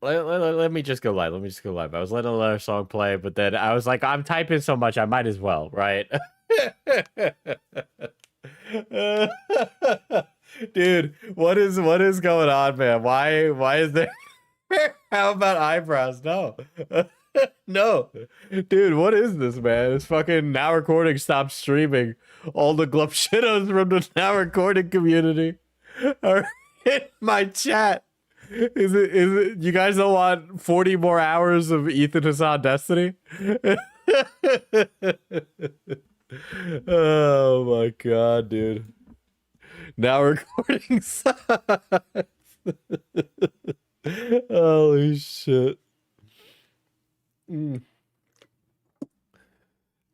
let me just go live. Let me just go live. I was letting another song play, but then I was like, I'm typing so much, I might as well, right? Dude, what is going on, man? Why is there how about eyebrows? No. No. Dude, what is this, man? It's fucking Now Recording stopped streaming. All the glupshinos from the Now Recording community are in my chat. Is it you guys don't want 40 more hours of Ethan Hassan Destiny? Oh my god, dude. Now recording sucks. Holy shit.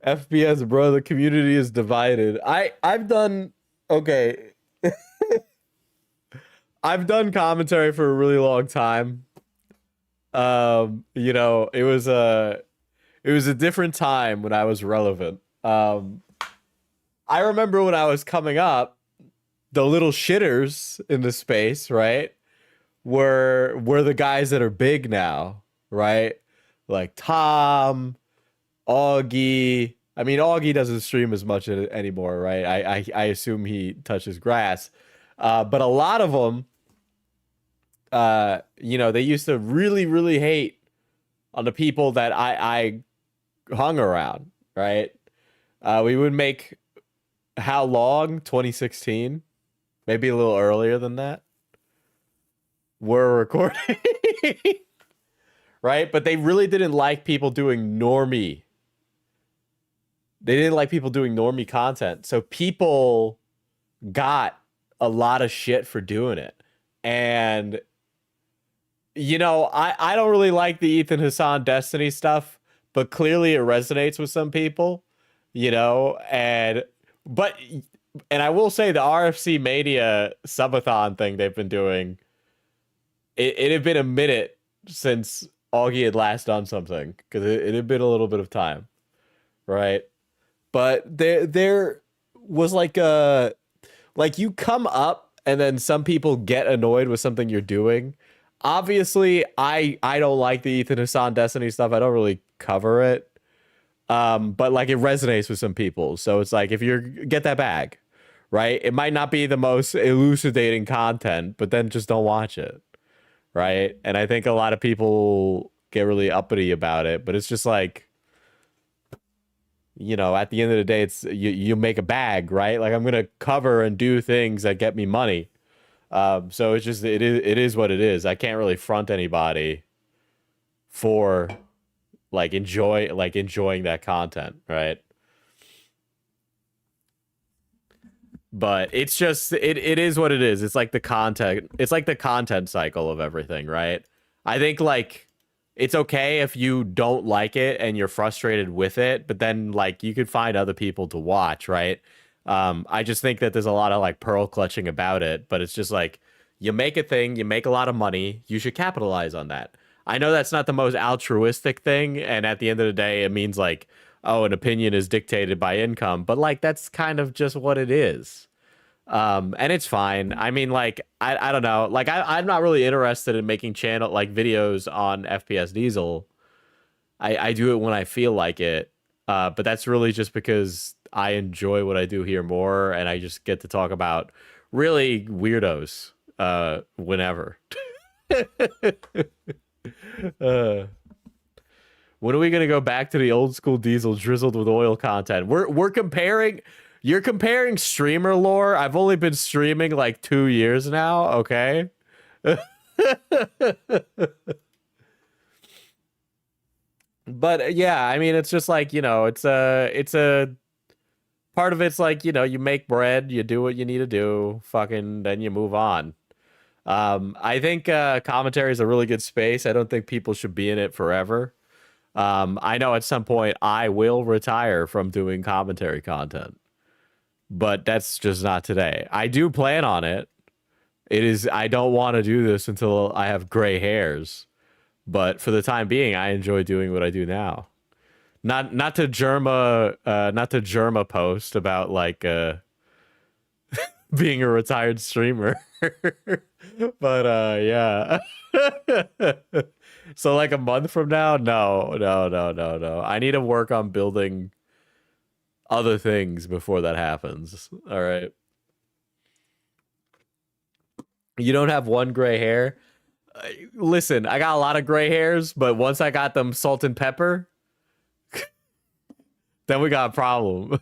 FPS, bro, the community is divided. I've done okay. I've done commentary for a really long time. You know, it was a different time when I was relevant. I remember when I was coming up, the little shitters in the space, right, were the guys that are big now, right? Like Tom, Augie. I mean, Augie doesn't stream as much anymore, right? I assume he touches grass. But a lot of them, you know, they used to really, really hate on the people that I hung around, right? We would make how long? 2016? Maybe a little earlier than that. We're recording. Right? But they really didn't like people doing normie. They didn't like people doing normie content. So people got a lot of shit for doing it. And, you know, I don't really like the Ethan Hassan Destiny stuff, but clearly it resonates with some people, you know, and I will say the RFC Mania subathon thing they've been doing, it had been a minute since Augie had last done something, because it had been a little bit of time, right? But there was like you come up and then some people get annoyed with something you're doing. Obviously, I don't like the Ethan Hassan Destiny stuff. I don't really cover it. But like it resonates with some people. So it's like if you get that bag, right? It might not be the most elucidating content, but then just don't watch it. Right? And I think a lot of people get really uppity about it, but it's just like, you know, at the end of the day, it's you make a bag, right? Like I'm gonna cover and do things that get me money. So it's just it is what it is. I can't really front anybody for enjoying that content, right? But it's just it is what it is. It's like the content cycle of everything, right? I think like it's okay if you don't like it and you're frustrated with it, but then like you could find other people to watch, right? I just think that there's a lot of like pearl clutching about it, but it's just like you make a thing, you make a lot of money, you should capitalize on that. I know that's not the most altruistic thing, and at the end of the day, it means like, oh, an opinion is dictated by income, but like that's kind of just what it is. And it's fine. I mean, like, I don't know. Like, I'm not really interested in making videos on FPS Diesel. I do it when I feel like it. But that's really just because I enjoy what I do here more, and I just get to talk about really weirdos whenever. When are we gonna go back to the old school Diesel drizzled with oil content? We're comparing. You're comparing streamer lore. I've only been streaming like 2 years now. Okay. But yeah, I mean, it's just like, you know, it's a part of it's like, you know, you make bread, you do what you need to do, fucking, then you move on. I think commentary is a really good space. I don't think people should be in it forever. I know at some point I will retire from doing commentary content, but that's just not today. I do plan on it. I don't want to do this until I have gray hairs, but for the time being, I enjoy doing what I do now. Not to Germa post about like being a retired streamer. But yeah. So like a month from now? No, no, no, no, no. I need to work on building other things before that happens. All right. You don't have one gray hair? Listen, I got a lot of gray hairs, but once I got them salt and pepper, then we got a problem.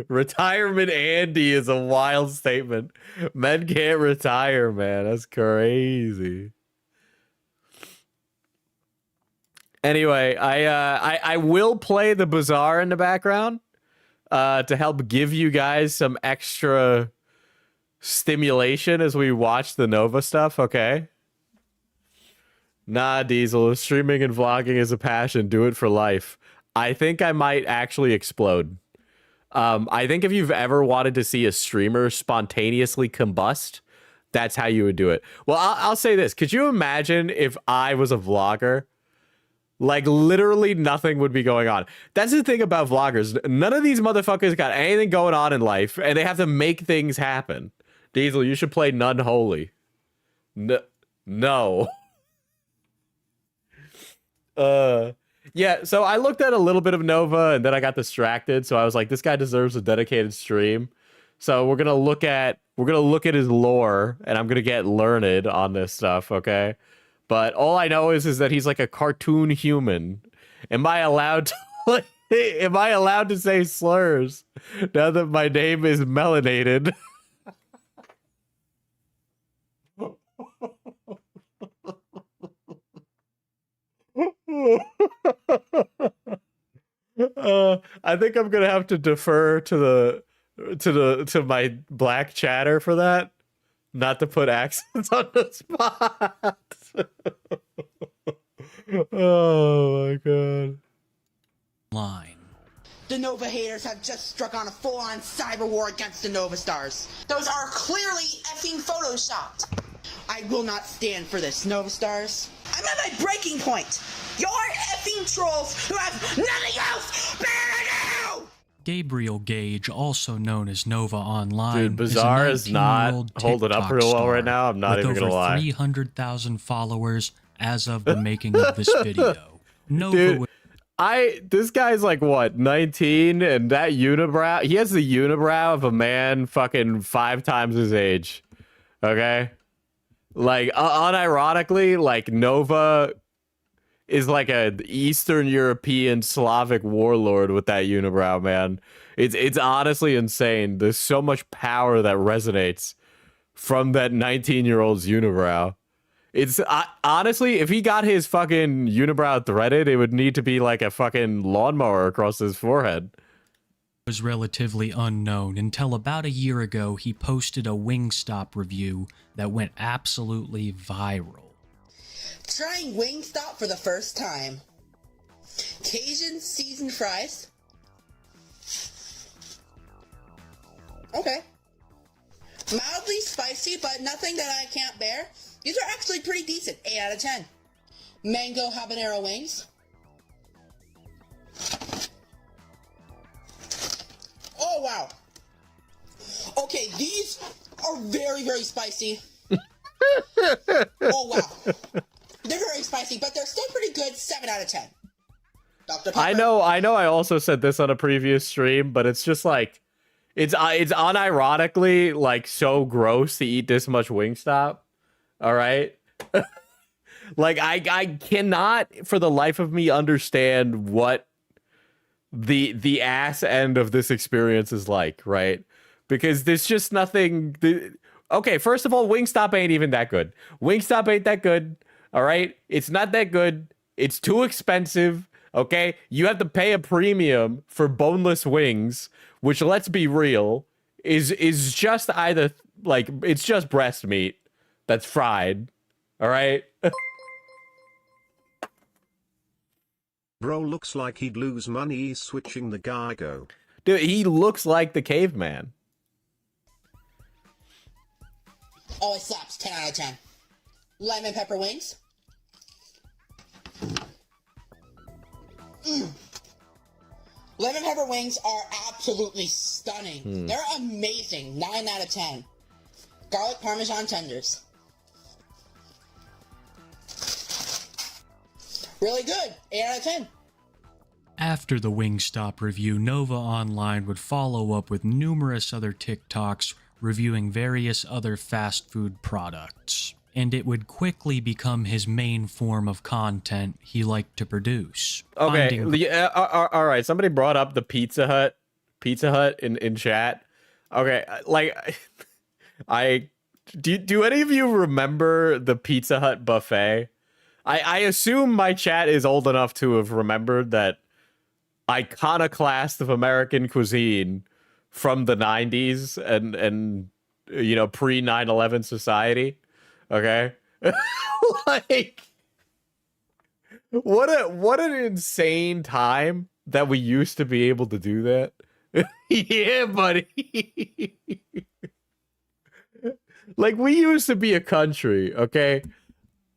Retirement Andy is a wild statement. Men can't retire, man. That's crazy. Anyway, I will play the bazaar in the background to help give you guys some extra stimulation as we watch the Nova stuff, okay? Nah, Diesel, streaming and vlogging is a passion. Do it for life. I think I might actually explode. I think if you've ever wanted to see a streamer spontaneously combust, that's how you would do it. Well, I'll say this. Could you imagine if I was a vlogger? Like, literally nothing would be going on. That's the thing about vloggers. None of these motherfuckers got anything going on in life, and they have to make things happen. Diesel, you should play None Holy. No. Yeah, so I looked at a little bit of Nova, and then I got distracted, so I was like, this guy deserves a dedicated stream. So we're gonna look at his lore, and I'm gonna get learned on this stuff, okay? But all I know is that he's like a cartoon human. Am I allowed to am I allowed to say slurs now that my name is melanated? I think I'm gonna have to defer to my black chatter for that, not to put accents on the spot. Oh my god. Line. The Nova haters have just struck on a full-on cyber war against the Nova Stars. Those are clearly effing photoshopped. I will not stand for this, Nova Stars. I'm at my breaking point. You're effing trolls who have nothing else better to do! Gabriel Gage, also known as Nova Online, dude, Bazaar is not holding up real well right now. I'm not even gonna lie. With over 300,000 followers as of the making of this video. Nova. Dude, this guy's like what, 19, and that unibrow, he has the unibrow of a man fucking 5 times his age. Okay, like unironically, like Nova is like a Eastern European Slavic warlord with that unibrow, man. It's honestly insane. There's so much power that resonates from that 19-year-old's unibrow. It's honestly, if he got his fucking unibrow threaded, it would need to be like a fucking lawnmower across his forehead. Was relatively unknown until about a year ago he posted a Wingstop review that went absolutely viral. Trying Wingstop for the first time. Cajun seasoned fries. Okay. Mildly spicy, but nothing that I can't bear. These are actually pretty decent. 8 out of 10. Mango habanero wings. Oh, wow. Okay, these are very, very spicy. Oh, wow. They're very spicy, but they're still pretty good. 7 out of 10. Dr. Pepper. I know I also said this on a previous stream, but it's just like, it's unironically like so gross to eat this much Wingstop. All right. Like I cannot for the life of me understand what the ass end of this experience is like, right? Because there's just nothing. Okay, first of all, Wingstop ain't even that good. Wingstop ain't that good. All right, it's not that good. It's too expensive. Okay, you have to pay a premium for boneless wings, which, let's be real, is just either like it's just breast meat that's fried. All right. Bro looks like he'd lose money switching the Geigo. Dude, he looks like the caveman. Oh, it slaps. 10 out of 10. Lemon pepper wings. Lemon pepper wings are absolutely stunning. They're amazing. 9 out of 10. Garlic parmesan tenders. Really good. 8 out of 10. After the Wingstop review, Nova Online would follow up with numerous other TikToks reviewing various other fast food products, and it would quickly become his main form of content he liked to produce. Okay, all right. Somebody brought up the Pizza Hut in chat. Okay, like, do any of you remember the Pizza Hut buffet? I assume my chat is old enough to have remembered that iconoclast of American cuisine from the 90s and you know, pre 9/11 society. Okay. Like, what an insane time that we used to be able to do that. Yeah, buddy. Like, we used to be a country, okay?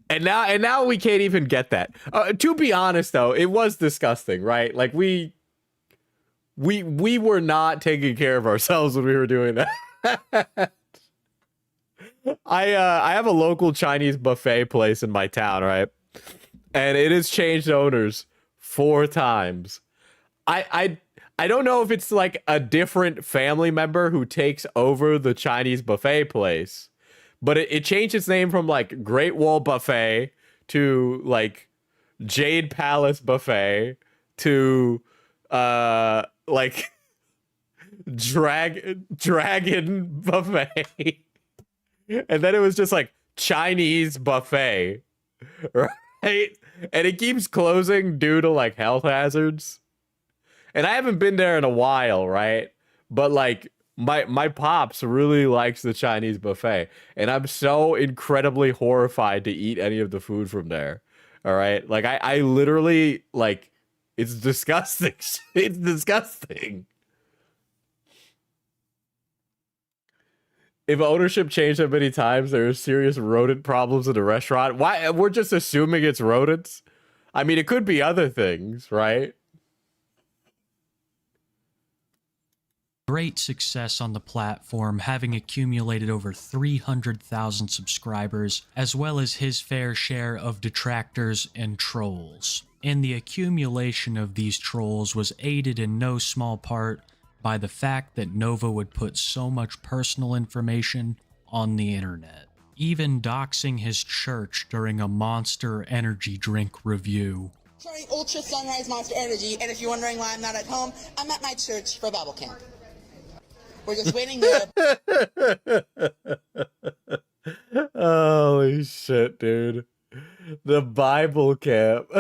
And now we can't even get that. To be honest, though, it was disgusting, right? Like, we were not taking care of ourselves when we were doing that. I have a local Chinese buffet place in my town, right? And it has changed owners 4 times. I don't know if it's like a different family member who takes over the Chinese buffet place, but it changed its name from like Great Wall Buffet to like Jade Palace Buffet to like Dragon Buffet. And then it was just like Chinese Buffet, right? And it keeps closing due to like health hazards. And I haven't been there in a while, right? But like my pops really likes the Chinese buffet, and I'm so incredibly horrified to eat any of the food from there. All right? Like I literally, like, it's disgusting. It's disgusting. If ownership changed that many times, there are serious rodent problems in the restaurant. Why? We're just assuming it's rodents. I mean, it could be other things, right? Great success on the platform, having accumulated over 300,000 subscribers, as well as his fair share of detractors and trolls. And the accumulation of these trolls was aided in no small part by the fact that Nova would put so much personal information on the internet, even doxing his church during a Monster energy drink review. Trying Ultra Sunrise Monster Energy, and if you're wondering why I'm not at home, I'm at my church for Bible camp. We're just waiting to... Holy shit, dude. The Bible camp.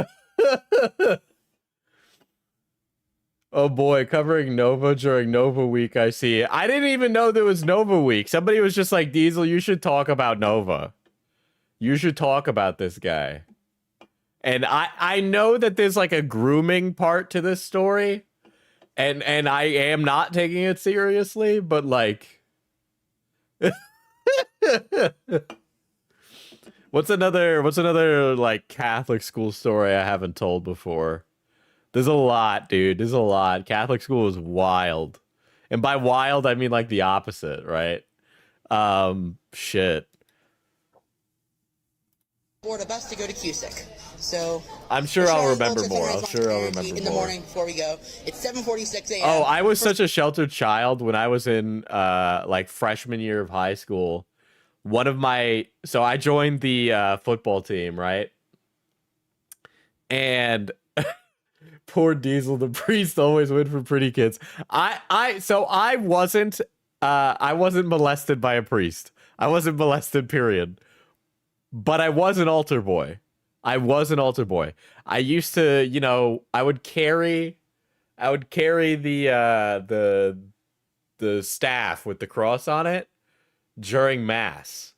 Oh boy, covering Nova during Nova Week, I see. I didn't even know there was Nova Week. Somebody was just like, Diesel, you should talk about Nova. You should talk about this guy. And I know that there's like a grooming part to this story. And I am not taking it seriously, but like... What's another like Catholic school story I haven't told before? There's a lot, dude. There's a lot. Catholic school is wild. And by wild, I mean like the opposite, right? Shit. Board a bus to go to Cusick. So I'm sure I'll remember more. I'm sure I'll remember more. In the morning before we go. It's 7:46 a.m. Oh, I was such a sheltered child when I was in like freshman year of high school. So I joined the football team, right? And poor Diesel, the priest always went for pretty kids. So I wasn't molested by a priest. I wasn't molested, period. But I was an altar boy. I used to, you know, I would carry the staff with the cross on it during mass.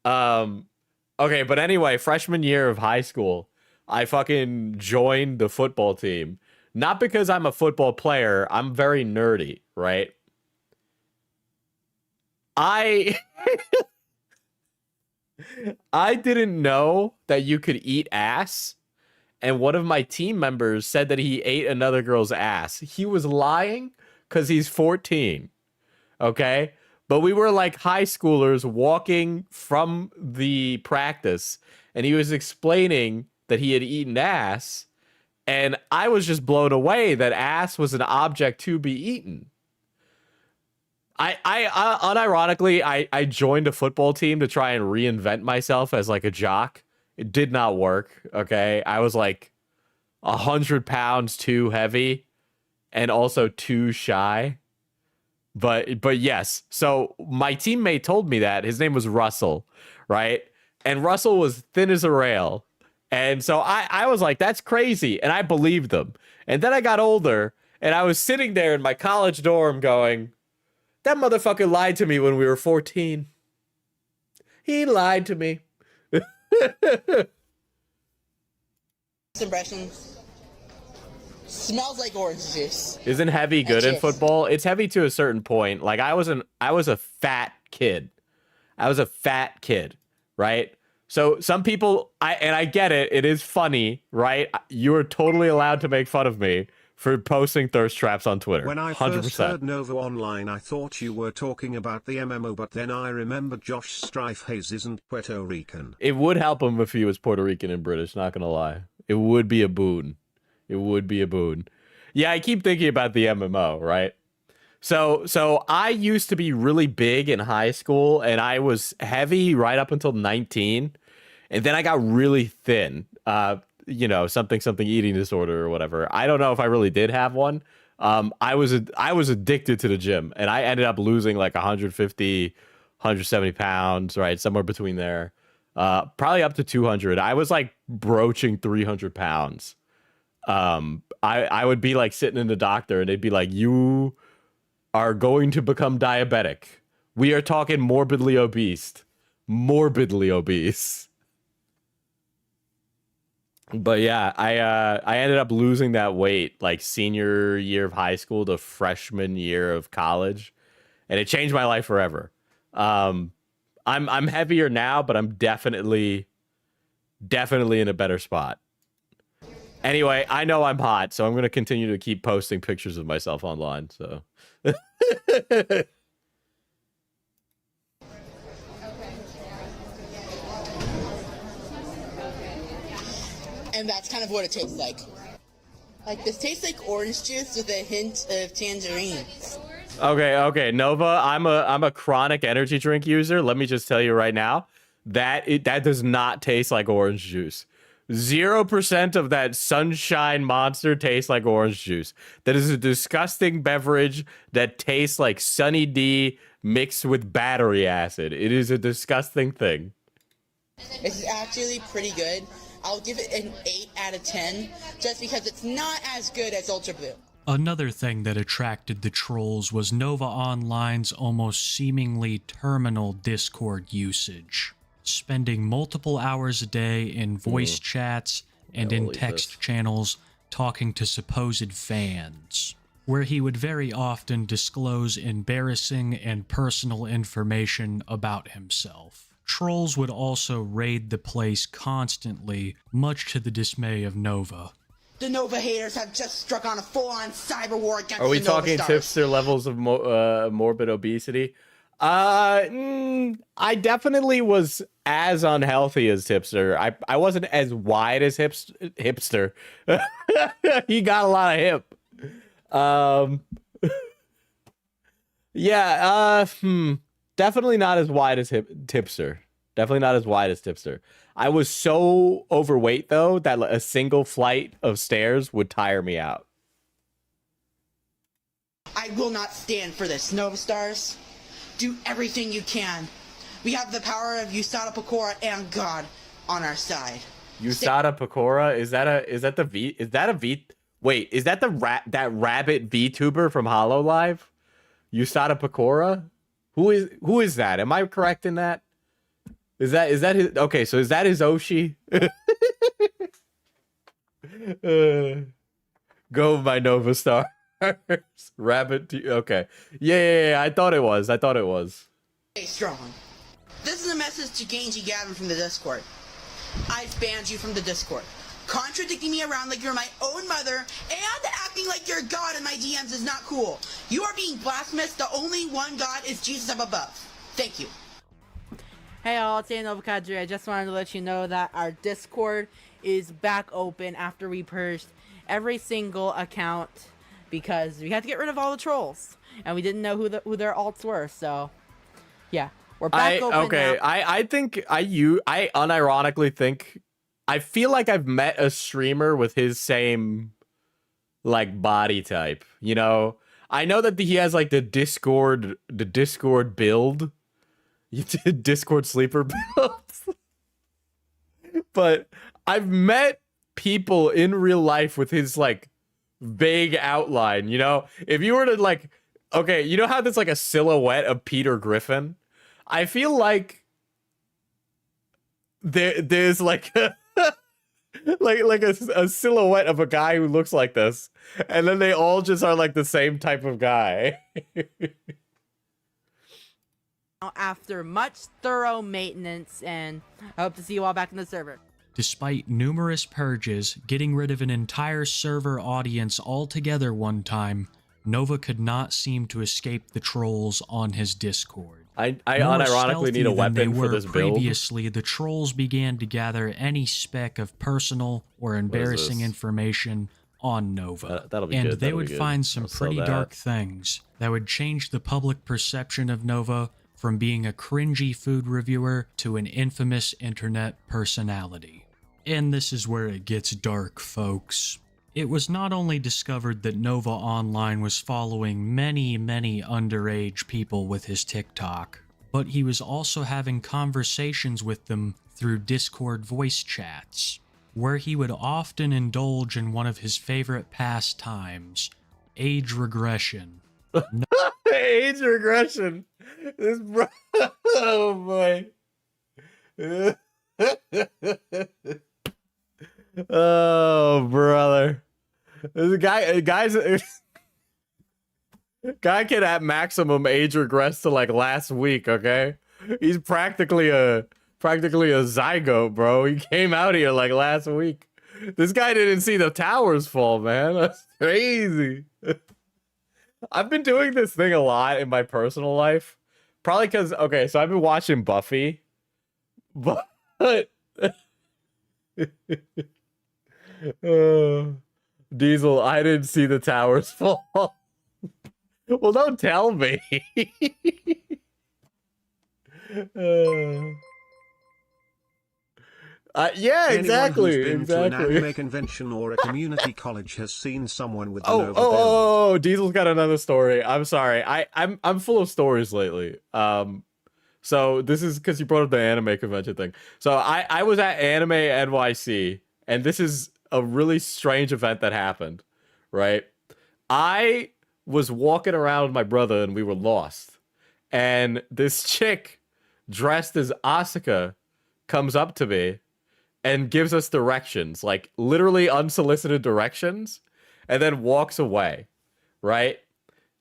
Okay, but anyway, freshman year of high school, I fucking joined the football team. Not because I'm a football player, I'm very nerdy, right? I didn't know that you could eat ass, and one of my team members said that he ate another girl's ass. He was lying because he's 14, okay? But we were like high schoolers walking from the practice, and he was explaining that he had eaten ass, and I was just blown away that ass was an object to be eaten. I unironically, I joined a football team to try and reinvent myself as like a jock. It did not work. Okay. I was like 100 pounds too heavy and also too shy. But yes. So my teammate told me that his name was Russell, right? And Russell was thin as a rail. And so I was like, that's crazy. And I believed them. And then I got older and I was sitting there in my college dorm going, that motherfucker lied to me when we were 14. He lied to me. Impressions. Smells like orange juice. Isn't heavy good in football? It's heavy to a certain point. Like I was a fat kid. I was a fat kid, right? So some people, I get it. It is funny, right? You are totally allowed to make fun of me for posting thirst traps on Twitter. When I 100%. first heard Nova Online, I thought you were talking about the MMO, but then I remembered Josh Strife Hayes isn't Puerto Rican. It would help him if he was Puerto Rican and British, not gonna lie. It would be a boon. It would be a boon. Yeah, I keep thinking about the MMO, right? So I used to be really big in high school, and I was heavy right up until 19, and then I got really thin. Something eating disorder or whatever. I don't know if I really did have one. I was addicted to the gym, and I ended up losing like 150, 170 pounds, right? Somewhere between there. Probably up to 200. I was like broaching 300 pounds. I would be like sitting in the doctor and they'd be like, you are going to become diabetic. We are talking morbidly obese. But yeah, I ended up losing that weight like senior year of high school to freshman year of college, and it changed my life forever. I'm heavier now, but I'm definitely in a better spot. Anyway, I know I'm hot, so I'm going to continue to keep posting pictures of myself online. So And that's kind of what it tastes like. Like, this tastes like orange juice with a hint of tangerine. Okay, Nova, I'm a chronic energy drink user. Let me just tell you right now that that does not taste like orange juice. 0% of that Sunshine Monster tastes like orange juice. That is a disgusting beverage that tastes like Sunny D mixed with battery acid. It is a disgusting thing. It's actually pretty good. I'll give it an 8 out of 10 just because it's not as good as Ultra Blue. Another thing that attracted the trolls was Nova Online's almost seemingly terminal Discord usage, spending multiple hours a day in voice chats and in text channels talking to supposed fans, where he would very often disclose embarrassing and personal information about himself. Trolls would also raid the place constantly, much to the dismay of Nova. The Nova haters have just struck on a full-on cyber war against the Nova Are we talking stars. tipster levels of morbid obesity? I definitely was as unhealthy as Tipster. I wasn't as wide as Hipster. He got a lot of hip. Definitely not as wide as Tipster. Definitely not as wide as Tipster. I was so overweight though that a single flight of stairs would tire me out. I will not stand for this, Nova stars. Do everything you can. We have the power of USADA Pecora and God on our side. USADA Pecora? Is that a Wait, is that that rabbit VTuber from HoloLive? USADA Pecora? Who is that? Am I correct in that? Is that his? Okay, so is that his Oshi? Go my Nova Stars. Rabbit. Okay. Yeah. I thought it was. Stay strong. This is a message to Ganji Gavin from the Discord. I've banned you from the Discord. Contradicting me around like you're my own mother and acting like you're God in my DMs is not cool. You are being blasphemous. The only one God is Jesus up above. Thank you. Hey all, it's Nova Kadri. I just wanted to let you know that our Discord is back open after we purged every single account because we had to get rid of all the trolls and we didn't know who their alts were. So yeah, we're back open now. I think I unironically think I feel like I've met a streamer with his same like body type. You know, I know that he has like the Discord build. You did Discord sleeper builds. But I've met people in real life with his like vague outline, you know? If you were to like, okay, you know how there's like a silhouette of Peter Griffin? I feel like there's like a, a silhouette of a guy who looks like this. And then they all just are like the same type of guy. After much thorough maintenance, and I hope to see you all back in the server. Despite numerous purges, getting rid of an entire server audience altogether one time, Nova could not seem to escape the trolls on his Discord. I unironically need a weapon for this build. Previously, the trolls began to gather any speck of personal or embarrassing information on Nova. That'll be and good. They would find some pretty dark things that would change the public perception of Nova from being a cringy food reviewer to an infamous internet personality. And this is where it gets dark, folks. It was not only discovered that Nova Online was following many underage people with his TikTok, but he was also having conversations with them through Discord voice chats, where he would often indulge in one of his favorite pastimes, age regression. Age regression. This bro. Oh boy. Oh brother. This guy can at maximum age regress to like last week. Okay, he's practically a zygote, bro. He came out here like last week. This guy didn't see the towers fall, man. That's crazy. I've been doing this thing a lot in my personal life. Probably because, okay, so I've been watching Buffy. But... Diesel, I didn't see the towers fall. Well, don't tell me. Yeah, exactly. Anyone who's been to an anime convention or a community college has seen someone with the Nova build. Oh, Diesel's got another story. I'm sorry. I'm full of stories lately. So this is because you brought up the anime convention thing. So I was at Anime NYC, and this is a really strange event that happened, right? I was walking around with my brother, and we were lost. And this chick dressed as Asuka comes up to me and gives us directions, like literally unsolicited directions, and then walks away, right?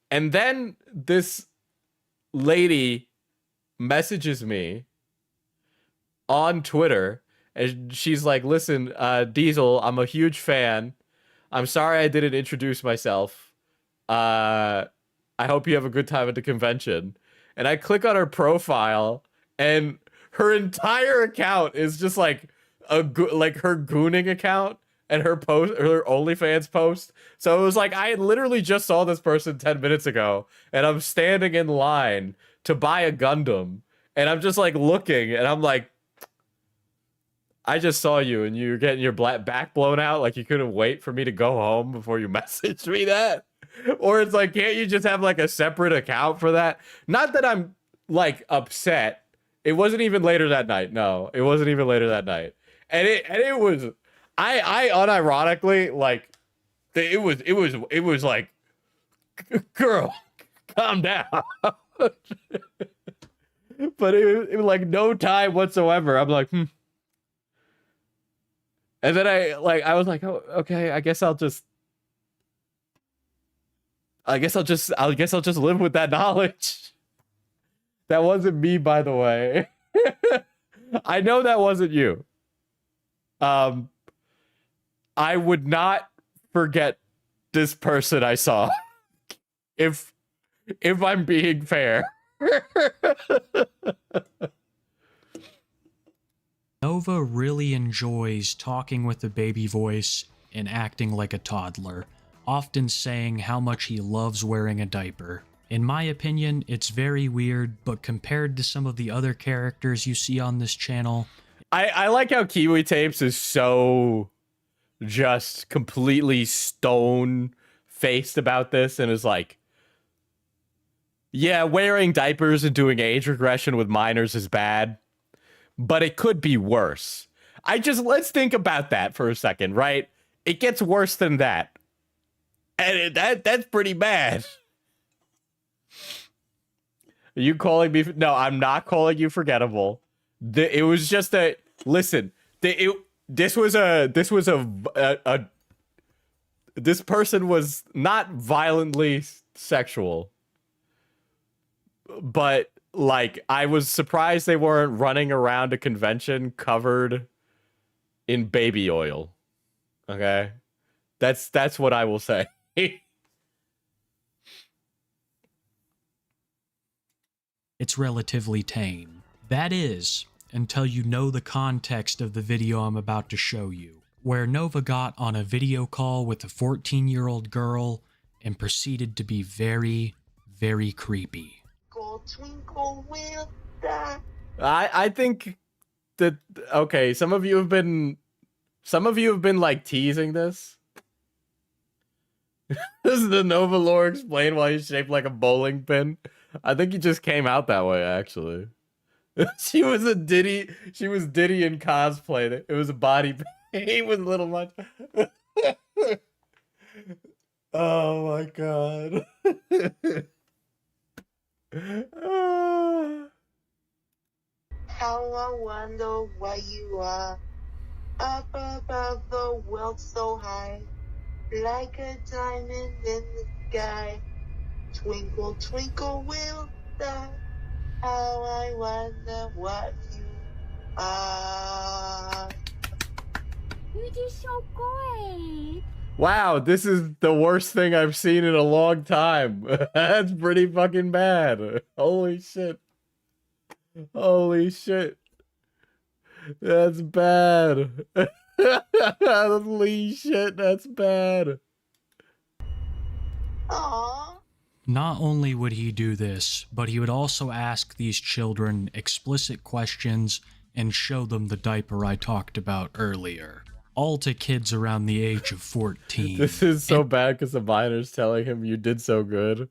And then this lady messages me on Twitter, and she's like, listen, Diesel, I'm a huge fan. I'm sorry I didn't introduce myself. I hope you have a good time at the convention. And I click on her profile, and her entire account is just like her gooning account and her OnlyFans post. So it was like I literally just saw this person 10 minutes ago, and I'm standing in line to buy a Gundam, and I'm just like looking, and I'm like, I just saw you, and you're getting your back blown out, like you couldn't wait for me to go home before you messaged me that. Or it's like, can't you just have like a separate account for that? Not that I'm like upset. It wasn't even later that night. No, it wasn't even later that night. And it was, I unironically, like, it was like, girl, calm down. But it was like no time whatsoever. I'm like, And then I was like, oh, okay, I guess I'll just live with that knowledge. That wasn't me, by the way. I know that wasn't you. I would not forget this person I saw. If I'm being fair. Nova really enjoys talking with a baby voice and acting like a toddler, often saying how much he loves wearing a diaper. In my opinion, it's very weird, but compared to some of the other characters you see on this channel, I like how Kiwi Tapes is so just completely stone-faced about this and is like, yeah, wearing diapers and doing age regression with minors is bad, but it could be worse. Let's think about that for a second, right? It gets worse than that. And that's pretty bad. Are you calling me? No, I'm not calling you forgettable. It was just a listen. This person was not violently sexual, but like I was surprised they weren't running around a convention covered in baby oil. Okay, that's what I will say. it's relatively tame. That is, until you know the context of the video I'm about to show you, where Nova got on a video call with a 14-year-old girl and proceeded to be very, very creepy. I think that okay, some of you have been like teasing this. This is the Nova lore explain why he's shaped like a bowling pin. I think he just came out that way actually. She was Diddy in cosplay. It was a body paint with little much. Oh my god. How I wonder why you are up above the world so high, like a diamond in the sky. Twinkle, twinkle, little star. How I wonder what you are. You did so great. Wow, this is the worst thing I've seen in a long time. That's pretty fucking bad. Holy shit. Holy shit. That's bad. Holy shit, that's bad. Aww. Not only would he do this, but he would also ask these children explicit questions and show them the diaper I talked about earlier. All to kids around the age of 14. This is so bad because the minor's telling him you did so good.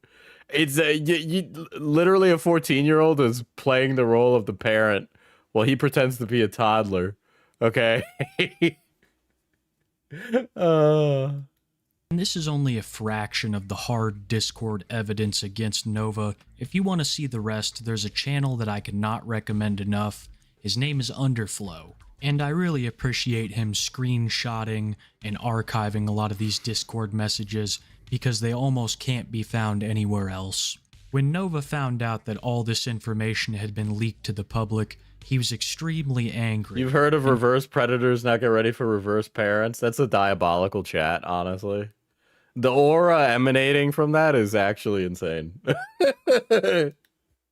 It's literally a 14-year-old is playing the role of the parent while he pretends to be a toddler. Okay. And this is only a fraction of the hard Discord evidence against Nova. If you want to see the rest, there's a channel that I cannot recommend enough. His name is Underflow, and I really appreciate him screenshotting and archiving a lot of these Discord messages because they almost can't be found anywhere else. When Nova found out that all this information had been leaked to the public, he was extremely angry. You've heard of reverse predators not get ready for reverse parents? That's a diabolical chat, honestly. The aura emanating from that is actually insane.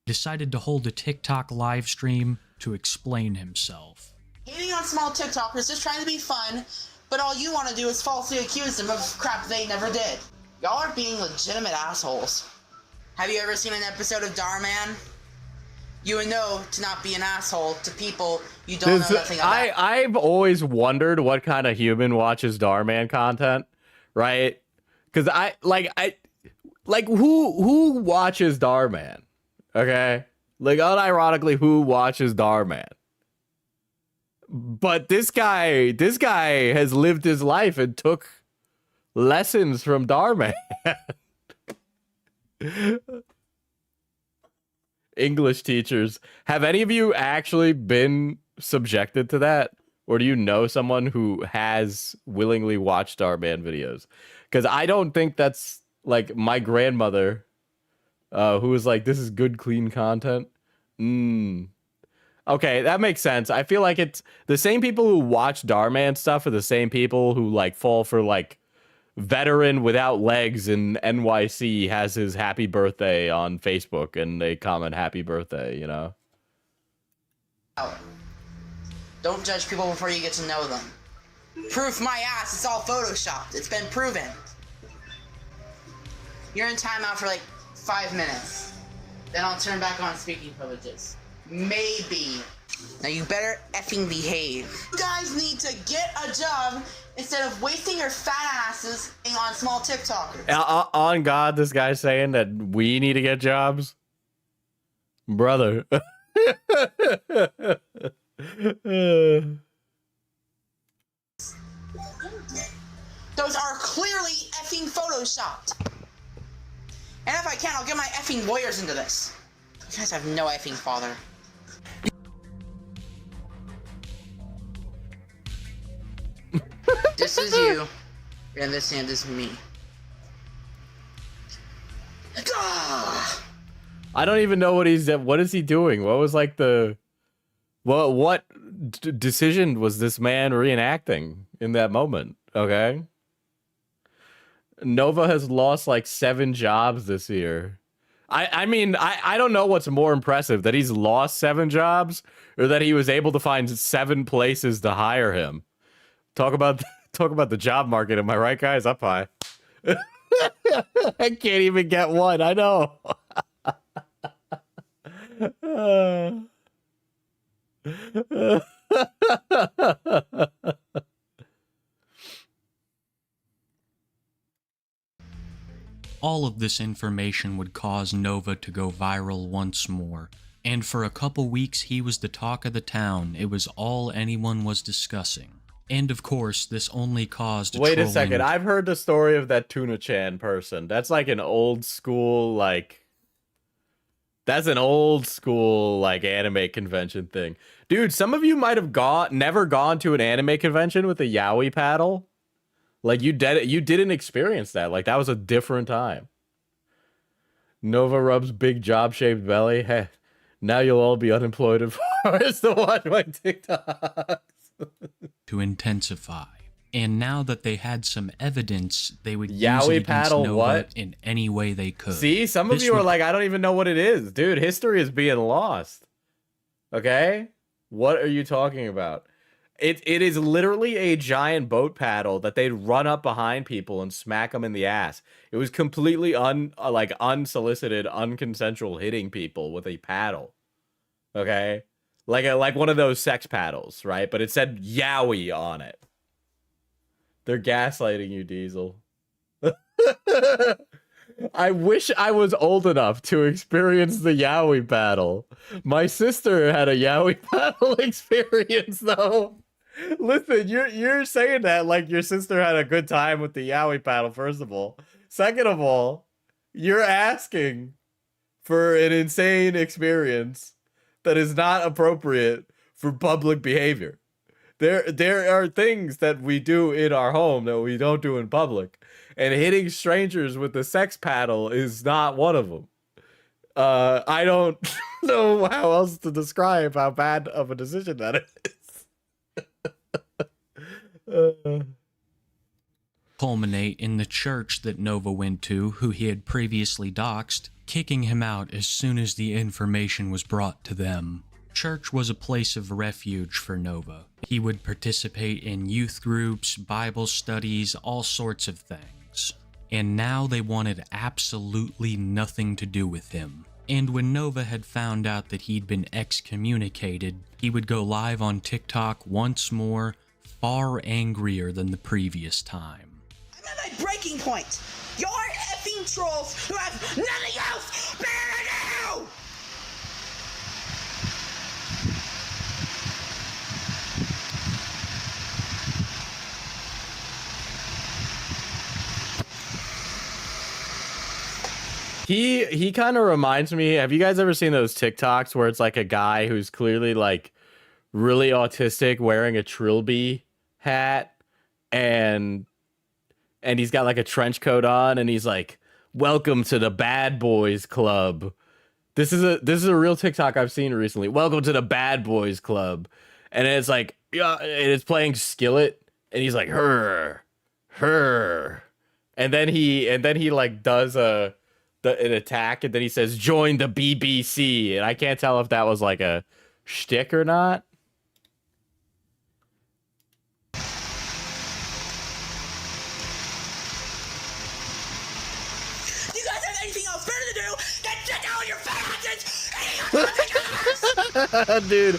Decided to hold a TikTok live stream to explain himself. Hating on small TikTokers, just trying to be fun, but all you want to do is falsely accuse them of crap they never did. Y'all are being legitimate assholes. Have you ever seen an episode of Darman? You would know to not be an asshole to people you don't know nothing about. I've always wondered what kind of human watches Darman content, right? Because who watches Darman? Okay, like unironically, who watches Darman? But this guy has lived his life and took lessons from Darman. English teachers. Have any of you actually been subjected to that? Or do you know someone who has willingly watched Starman videos? Because I don't think that's like my grandmother, who was like, this is good, clean content. Okay, that makes sense. I feel like it's the same people who watch Darman stuff are the same people who like fall for like veteran without legs in NYC has his happy birthday on Facebook and they comment happy birthday, you know? Don't judge people before you get to know them. Proof my ass, it's all photoshopped. It's been proven. You're in timeout for like 5 minutes. Then I'll turn back on speaking privileges. Maybe. Now you better effing behave. You guys need to get a job instead of wasting your fat asses on small TikTokers. On God, this guy's saying that we need to get jobs? Brother. Those are clearly effing photoshopped. And if I can, I'll get my effing lawyers into this. You guys have no effing father. This is you, and this hand is me. Ah! I don't even know what is he doing? What was like the what decision was this man reenacting in that moment? Okay. Nova has lost like 7 jobs this year. I mean, I don't know what's more impressive, that he's lost 7 jobs or that he was able to find 7 places to hire him. Talk about the job market, am I right, guys? Up high. I can't even get one. I know. All of this information would cause Nova to go viral once more, and for a couple weeks he was the talk of the town. It was all anyone was discussing. And of course, this only caused Wait trolling. a second, I've heard the story of that Tuna-chan person. That's like an old school, like... That's an old school, like, anime convention thing. Dude, some of you might have never gone to an anime convention with a yaoi paddle. Like, you didn't experience that. Like, that was a different time. Nova rubs big job-shaped belly. Hey, now you'll all be unemployed and forced to watch my TikToks. To intensify. And now that they had some evidence, they would use Yaoi it against paddle Nova what? in any way they could. See, some of you are like, I don't even know what it is. Dude, history is being lost. Okay? What are you talking about? It is literally a giant boat paddle that they'd run up behind people and smack them in the ass. It was completely unsolicited, unconsensual hitting people with a paddle. Okay? Like one of those sex paddles, right? But it said yaoi on it. They're gaslighting you, Diesel. I wish I was old enough to experience the yaoi paddle. My sister had a yaoi paddle experience, though. Listen, you're saying that like your sister had a good time with the yaoi paddle, first of all. Second of all, you're asking for an insane experience that is not appropriate for public behavior. There are things that we do in our home that we don't do in public, and hitting strangers with the sex paddle is not one of them. I don't know how else to describe how bad of a decision that is. Culminate in the church that Nova went to, who he had previously doxed, kicking him out as soon as the information was brought to them. Church was a place of refuge for Nova. He would participate in youth groups, Bible studies, all sorts of things. And now they wanted absolutely nothing to do with him. And when Nova had found out that he'd been excommunicated, he would go live on TikTok once more, far angrier than the previous time. I'm at my breaking point. You're effing trolls who have nothing else better to do! He kind of reminds me, have you guys ever seen those TikToks where it's like a guy who's clearly like really autistic wearing a Trilby hat and he's got like a trench coat on and he's like, welcome to the bad boys club. This is a real TikTok I've seen recently. Welcome to the bad boys club. And it's like, yeah, and it's playing Skillet and he's like, her. And then he like does an attack, and then he says, join the BBC. And I can't tell if that was like a shtick or not. do than sit down on your fat asses. Dude,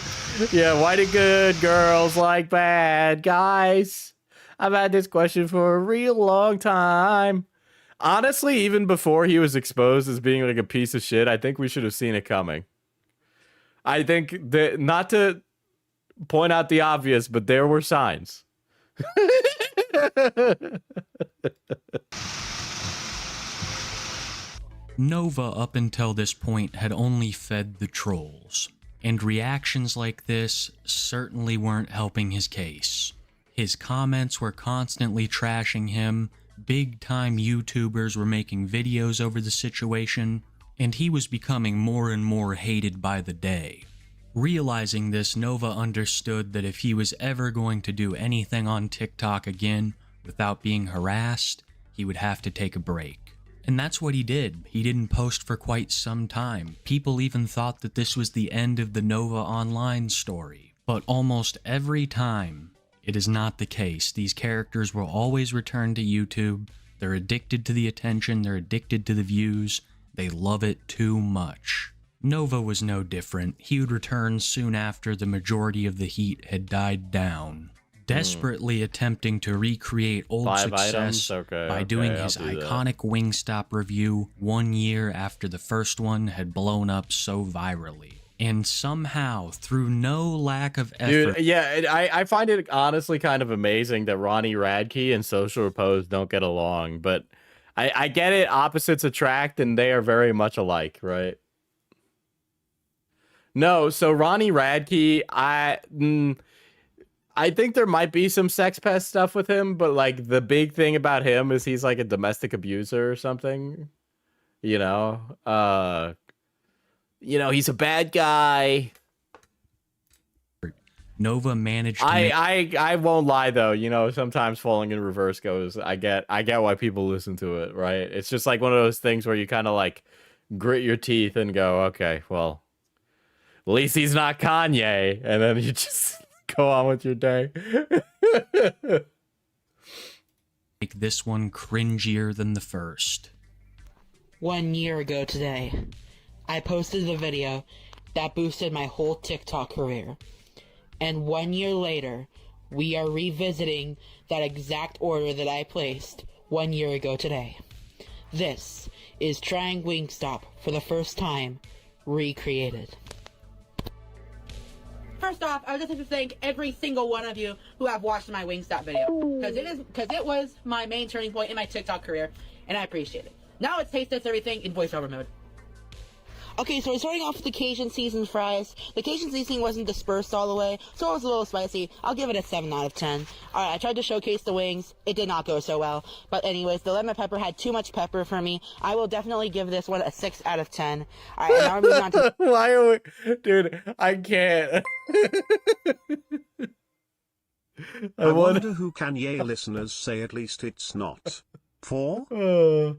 yeah, why do good girls like bad guys? I've had this question for a real long time. Honestly, even before he was exposed as being like a piece of shit, I think we should have seen it coming. I think that, not to point out the obvious, but there were signs. Nova, up until this point, had only fed the trolls, and reactions like this certainly weren't helping his case. His comments were constantly trashing him, big-time YouTubers were making videos over the situation, and he was becoming more and more hated by the day. Realizing this, Nova understood that if he was ever going to do anything on TikTok again without being harassed, he would have to take a break. And that's what he did. He didn't post for quite some time. People even thought that this was the end of the Nova Online story. But almost every time, it is not the case. These characters will always return to YouTube. They're addicted to the attention, they're addicted to the views. They love it too much. Nova was no different. He would return soon after the majority of the heat had died down, desperately attempting to recreate old 5 success items? by doing his I'll do that. iconic Wingstop review 1 year after the first one had blown up so virally. And somehow, through no lack of effort... Dude, yeah, I find it honestly kind of amazing that Ronnie Radke and Social Repose don't get along, but I get it, opposites attract, and they are very much alike, right? No, so Ronnie Radke, I think there might be some sex pest stuff with him, but like the big thing about him is he's like a domestic abuser or something, you know? He's a bad guy. Nova managed to I won't lie though, sometimes Falling in Reverse goes, I get why people listen to it, right? It's just like one of those things where you kind of like grit your teeth and go, okay, well, at least he's not Kanye, and then you just go on with your day. make this one cringier than the first. 1 year ago today, I posted the video that boosted my whole TikTok career. And 1 year later, we are revisiting that exact order that I placed 1 year ago today. This is trying Wingstop for the first time, recreated. First off, I would just like to thank every single one of you who have watched my Wingstop video, because it was my main turning point in my TikTok career, and I appreciate it. Now let's taste test everything in voiceover mode. Okay, so we're starting off with the Cajun seasoned fries. The Cajun seasoning wasn't dispersed all the way, so it was a little spicy. I'll give it a 7 out of 10. Alright, I tried to showcase the wings. It did not go so well. But anyways, the lemon pepper had too much pepper for me. I will definitely give this one a 6 out of 10. Alright, now we're moving on to... Why are we... Dude, I can't. I wonder who Kanye listeners say at least it's not. 4? Oh,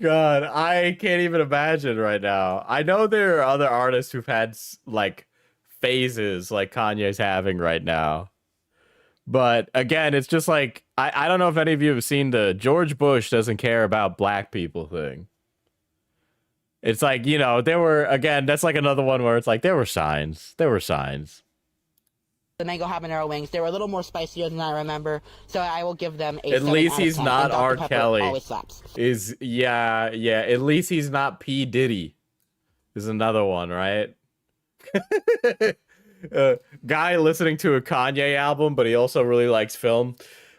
God, I can't even imagine right now. I know there are other artists who've had, like, phases like Kanye's having right now. But, again, it's just like, I don't know if any of you have seen the George Bush doesn't care about black people thing. It's like, there were, again, that's like another one where it's like, there were signs. There were signs. The mango habanero wings. They were a little more spicier than I remember, so I will give them a 7 At least out of he's 10. not And Dr. R. Pepper Kelly. always slaps. Yeah. At least he's not P. Diddy. Is another one, right? Guy listening to a Kanye album, but he also really likes film.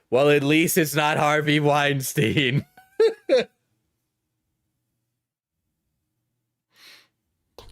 Well, at least it's not Harvey Weinstein.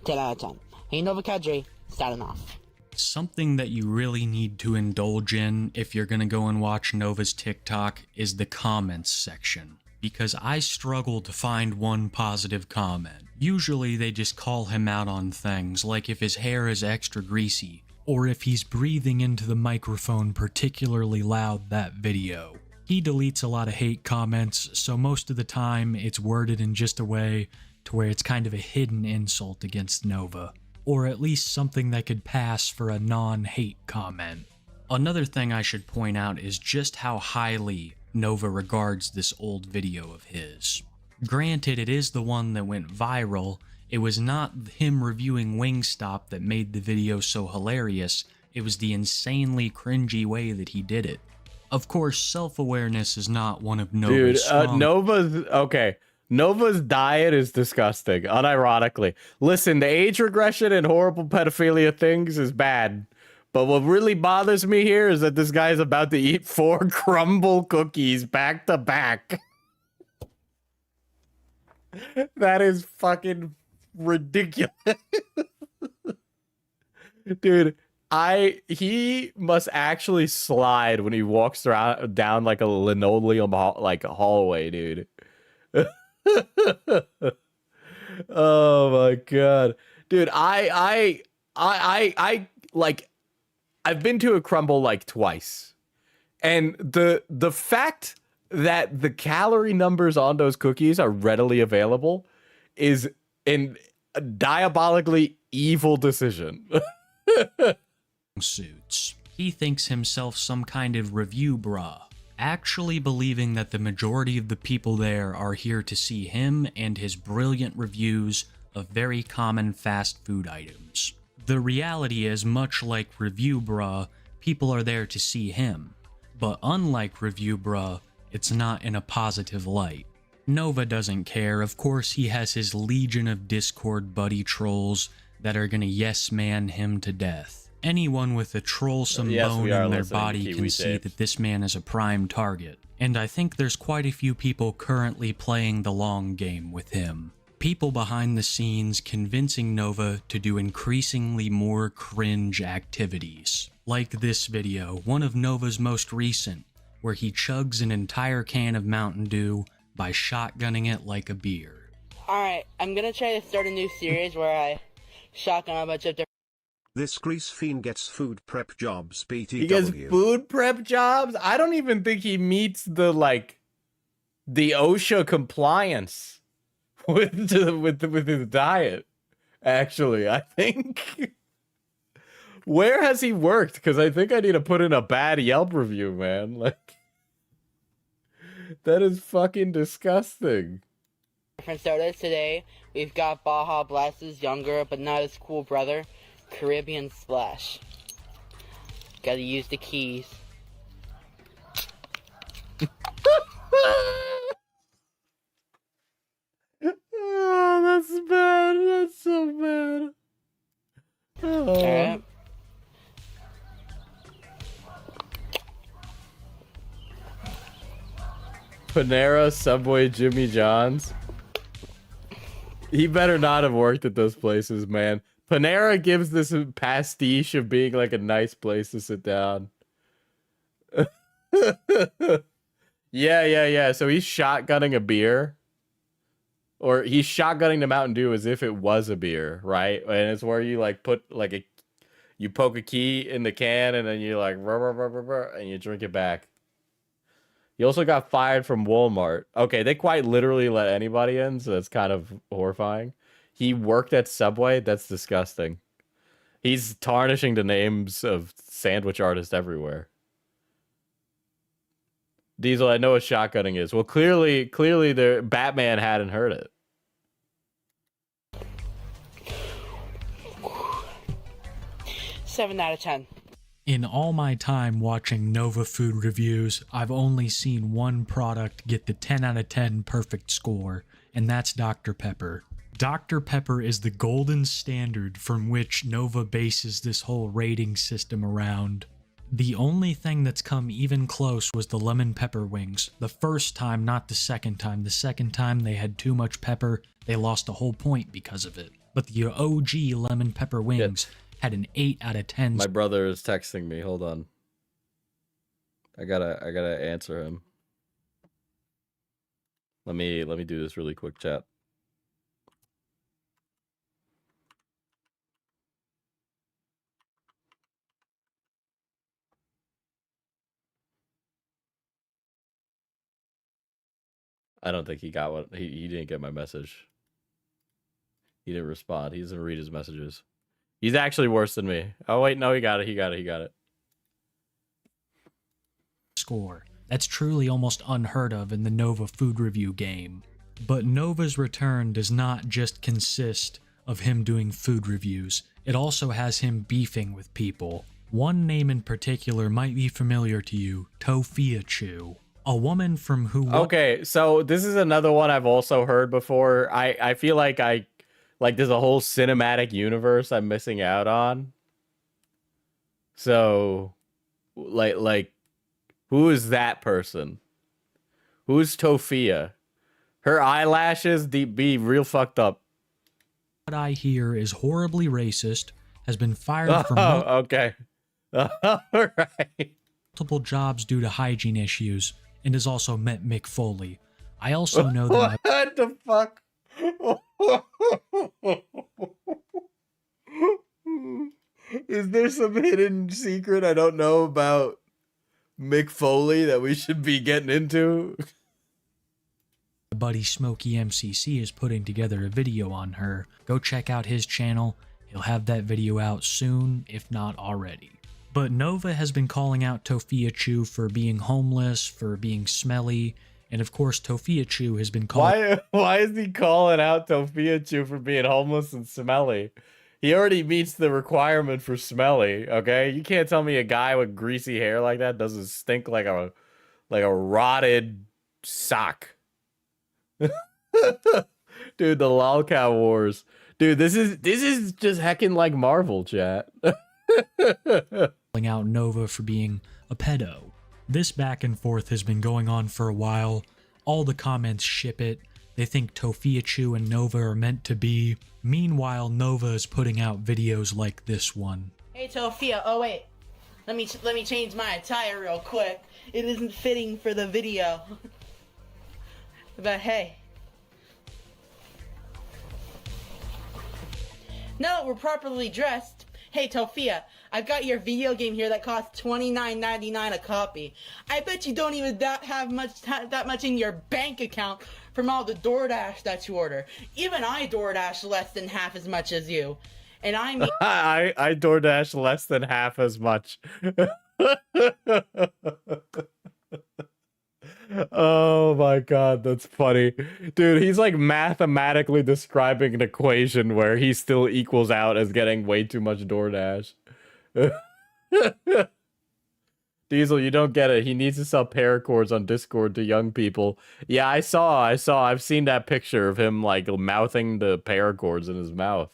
10 out of 10. Hey, Nova Kadri, starting off. Something that you really need to indulge in if you're gonna go and watch Nova's TikTok is the comments section, because I struggle to find one positive comment. Usually they just call him out on things, like if his hair is extra greasy, or if he's breathing into the microphone particularly loud that video. He deletes a lot of hate comments, so most of the time it's worded in just a way to where it's kind of a hidden insult against Nova, or at least something that could pass for a non-hate comment. Another thing I should point out is just how highly Nova regards this old video of his. Granted, it is the one that went viral. It was not him reviewing Wingstop that made the video so hilarious, it was the insanely cringy way that he did it. Of course, self-awareness is not one of Nova's strong... Nova's diet is disgusting, unironically. Listen, the age regression and horrible pedophilia things is bad. But what really bothers me here is that this guy's about to eat 4 crumble cookies back to back. That is fucking ridiculous. Dude, he must actually slide when he walks around down like a linoleum hallway, dude. Oh my god. Dude, I like, I've been to a crumble like twice. And the fact that the calorie numbers on those cookies are readily available is a diabolically evil decision. Suits. He thinks himself some kind of review bra, actually believing that the majority of the people there are here to see him and his brilliant reviews of very common fast food items. The reality is, much like Review Bruh, people are there to see him. But unlike Review Bruh, it's not in a positive light. Nova doesn't care. Of course, he has his legion of Discord buddy trolls that are gonna yes man him to death. Anyone with a trollsome bone in their body can see that this man is a prime target. And I think there's quite a few people currently playing the long game with him. People behind the scenes convincing Nova to do increasingly more cringe activities. Like this video, one of Nova's most recent, where he chugs an entire can of Mountain Dew by shotgunning it like a beer. Alright, I'm gonna try to start a new series where I shotgun a bunch of different... This grease fiend gets food prep jobs, BTW. He gets food prep jobs? I don't even think he meets the OSHA compliance with his diet, actually. I think... Where has he worked? Because I think I need to put in a bad Yelp review, man. Like, that is fucking disgusting. Different sodas today. We've got Baja Blast's younger but not as cool brother, Caribbean Splash. Gotta use the keys. Oh, that's bad. That's so bad. Oh. Alright. Panera, Subway, Jimmy John's. He better not have worked at those places, man. Panera gives this a pastiche of being like a nice place to sit down. Yeah. So he's shotgunning a beer. Or he's shotgunning the Mountain Dew as if it was a beer, right? And it's where you like put like you poke a key in the can and then you like and you drink it back. He also got fired from Walmart. Okay, they quite literally let anybody in, so that's kind of horrifying. He worked at Subway. That's disgusting. He's tarnishing the names of sandwich artists everywhere. Diesel, I know what shotgunning is. Well, clearly, Batman hadn't heard it. 7 out of 10. In all my time watching Nova food reviews, I've only seen one product get the 10 out of 10 perfect score, and that's Dr. Pepper. Dr. Pepper is the golden standard from which Nova bases this whole rating system around. The only thing that's come even close was the lemon pepper wings. The first time, not the second time. The second time they had too much pepper, they lost a whole point because of it. But the OG lemon pepper wings had an 8 out of 10. My brother is texting me. Hold on. I gotta answer him. Let me do this really quick, chat. I don't think he got what he didn't get my message. He didn't respond. He doesn't read his messages. He's actually worse than me. Oh wait, no, he got it. Score. That's truly almost unheard of in the Nova food review game. But Nova's return does not just consist of him doing food reviews. It also has him beefing with people. One name in particular might be familiar to you, Tophia Chu. A woman from who... Okay, so this is another one I've also heard before. I feel like there's a whole cinematic universe I'm missing out on. So, like, who is that person? Who's Tophia? Her eyelashes be real fucked up. What I hear is horribly racist, has been fired from okay. All right. multiple jobs due to hygiene issues, and has also met Mick Foley. I also know that... What the fuck? Is there some hidden secret I don't know about Mick Foley that we should be getting into? My buddy Smokey MCC is putting together a video on her. Go check out his channel. He'll have that video out soon, if not already. But Nova has been calling out Tophia Chu for being homeless, for being smelly, and of course Tophia Chu has been calling... Why is he calling out Tophia Chu for being homeless and smelly? He already meets the requirement for smelly, okay? You can't tell me a guy with greasy hair like that doesn't stink like a rotted sock. Dude, the lolcow wars. Dude, this is just heckin' like Marvel, chat. Calling out Nova for being a pedo. This back and forth has been going on for a while. All the comments ship it. They think Tophia Chu and Nova are meant to be. Meanwhile, Nova is putting out videos like this one. Hey Tophia, oh wait. Let me change my attire real quick. It isn't fitting for the video. But hey. Now that we're properly dressed, hey Tophia, I've got your video game here that costs $29.99 a copy. I bet you don't even have that much in your bank account from all the DoorDash that you order. Even I DoorDash less than half as much as you. And I mean... I DoorDash less than half as much. Oh my god, that's funny. Dude, he's like mathematically describing an equation where he still equals out as getting way too much DoorDash. Diesel, you don't get it. He needs to sell paracords on Discord to young people. Yeah, I saw. I've seen that picture of him like mouthing the paracords in his mouth.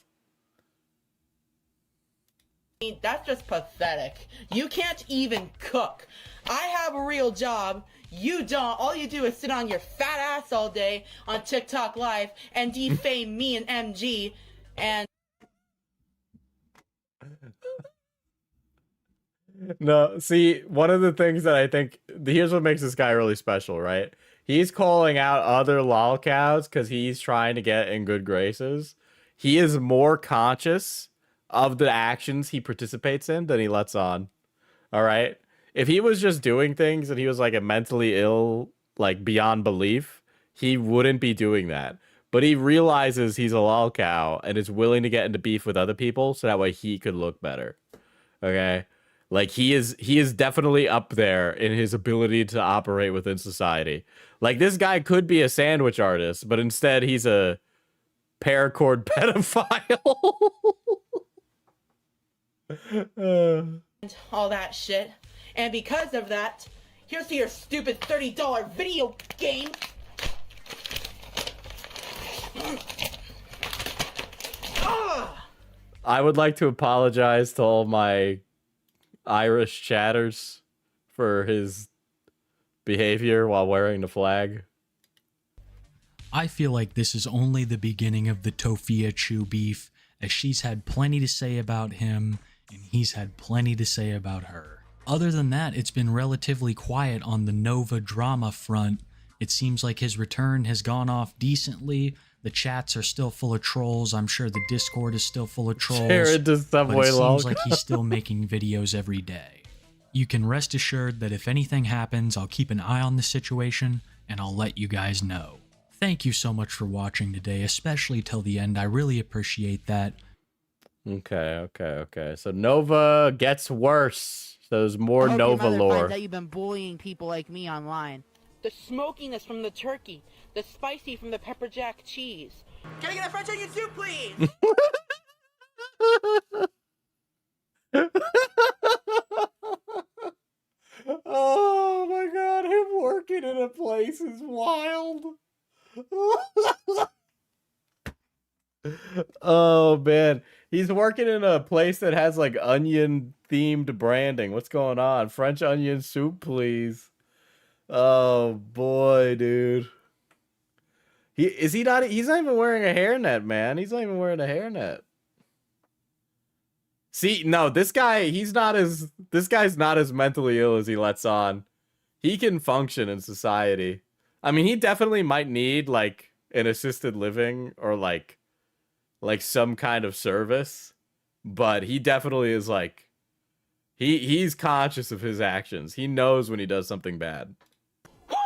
That's just pathetic. You can't even cook. I have a real job. You don't. All you do is sit on your fat ass all day on TikTok Live and defame me and MG and... No, see, one of the things that I think... Here's what makes this guy really special, right? He's calling out other lolcows because he's trying to get in good graces. He is more conscious of the actions he participates in than he lets on. All right? If he was just doing things and he was like a mentally ill, like beyond belief, he wouldn't be doing that. But he realizes he's a lolcow and is willing to get into beef with other people so that way he could look better. Okay? Like he is definitely up there in his ability to operate within society. Like this guy could be a sandwich artist, but instead he's a paracord pedophile. all that shit. And because of that, here's to your stupid $30 video game. I would like to apologize to all my Irish chatters for his behavior while wearing the flag. I feel like this is only the beginning of the Tophia Chu beef, as she's had plenty to say about him, and he's had plenty to say about her. Other than that, it's been relatively quiet on the Nova drama front. It seems like his return has gone off decently. The chats are still full of trolls. I'm sure the Discord is still full of trolls. Jared does Subway but it lol. seems like he's still making videos every day. You can rest assured that if anything happens, I'll keep an eye on the situation, and I'll let you guys know. Thank you so much for watching today, especially till the end. I really appreciate that. Okay. So Nova gets worse. So there's more I hope Nova your mother lore. finds out you've been bullying people like me online. The smokiness from the turkey, the spicy from the pepper jack cheese. Can I get a French onion soup, please? Oh my god, him working in a place is wild. Oh man, he's working in a place that has like onion themed branding. What's going on? French onion soup, please. Oh boy, dude. He's not even wearing a hairnet, man. He's not even wearing a hairnet. See, no, this guy's not as mentally ill as he lets on. He can function in society. I mean, he definitely might need like an assisted living or like some kind of service, but he definitely is like he's conscious of his actions. He knows when he does something bad. Woo!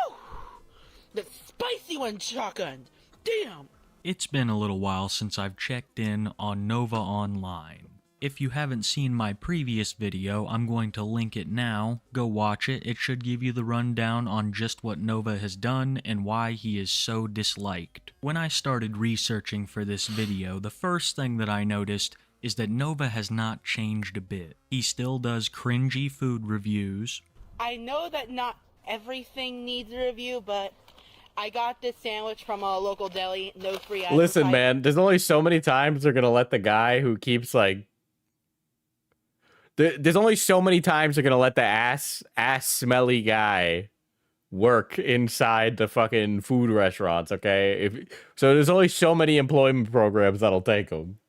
The spicy one shotgun. Damn. It's been a little while since I've checked in on Nova Online. If you haven't seen my previous video, I'm going to link it now. Go watch it. It should give you the rundown on just what Nova has done and why he is so disliked. When I started researching for this video, the first thing that I noticed is that Nova has not changed a bit. He still does cringy food reviews. I know that not everything needs a review, but I got this sandwich from a local deli, no free advertising. Listen, man, there's only so many times they're gonna let the guy who keeps like there's only so many times they're gonna let the ass smelly guy work inside the fucking food restaurants, okay? So there's only so many employment programs that'll take them.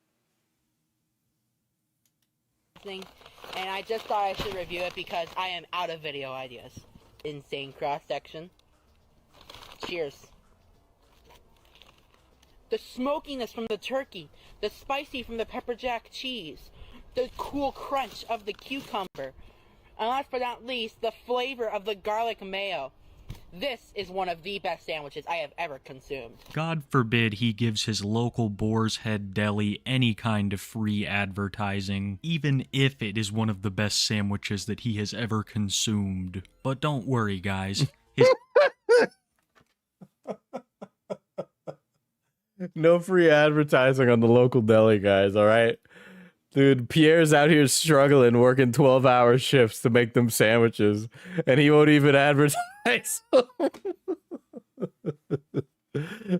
And I just thought I should review it because I am out of video ideas. Insane cross section. Cheers. The smokiness from the turkey, the spicy from the pepper jack cheese, the cool crunch of the cucumber, and last but not least, the flavor of the garlic mayo. This is one of the best sandwiches I have ever consumed. God forbid he gives his local Boar's Head Deli any kind of free advertising, even if it is one of the best sandwiches that he has ever consumed. But don't worry, guys. No free advertising on the local deli, guys, all right? Dude, Pierre's out here struggling, working 12-hour shifts to make them sandwiches, and he won't even advertise.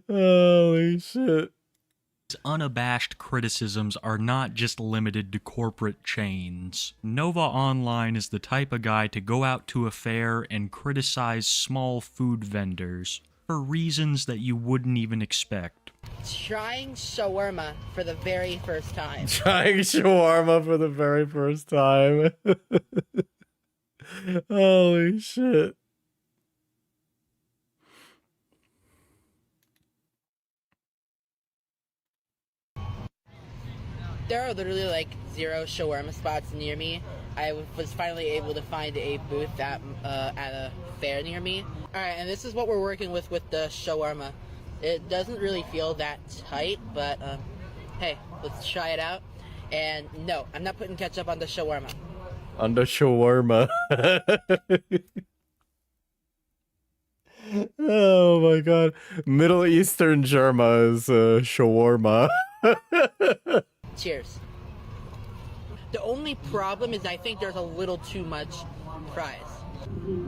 Holy shit. His unabashed criticisms are not just limited to corporate chains. Nova Online is the type of guy to go out to a fair and criticize small food vendors for reasons that you wouldn't even expect. Trying shawarma for the very first time. Trying shawarma for the very first time. Holy shit. There are literally like 0 shawarma spots near me. I was finally able to find a booth at a fair near me. Alright, and this is what we're working with the shawarma. It doesn't really feel that tight, but hey, let's try it out. And no, I'm not putting ketchup on the shawarma. On the shawarma. Oh my god. Middle Eastern Germa is shawarma. Cheers. The only problem is I think there's a little too much fries.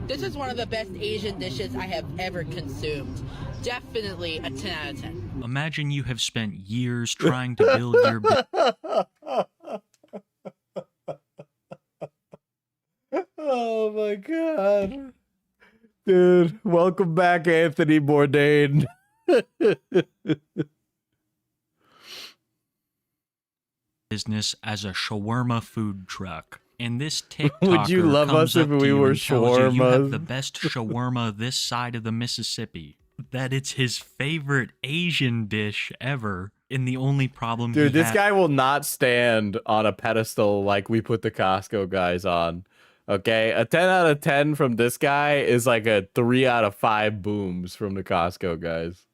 This is one of the best Asian dishes I have ever consumed. Definitely a 10 out of 10. Imagine you have spent years trying to build your Oh my god. Dude, welcome back, Anthony Bourdain. business as a shawarma food truck. And this TikToker Would you love comes us if up to we you were and tells you you have shawarmas? the best shawarma this side of the Mississippi. That it's his favorite Asian dish ever. And the only problem Dude, this guy will not stand on a pedestal like we put the Costco guys on. Okay, a 10 out of 10 from this guy is like a 3 out of 5 booms from the Costco guys.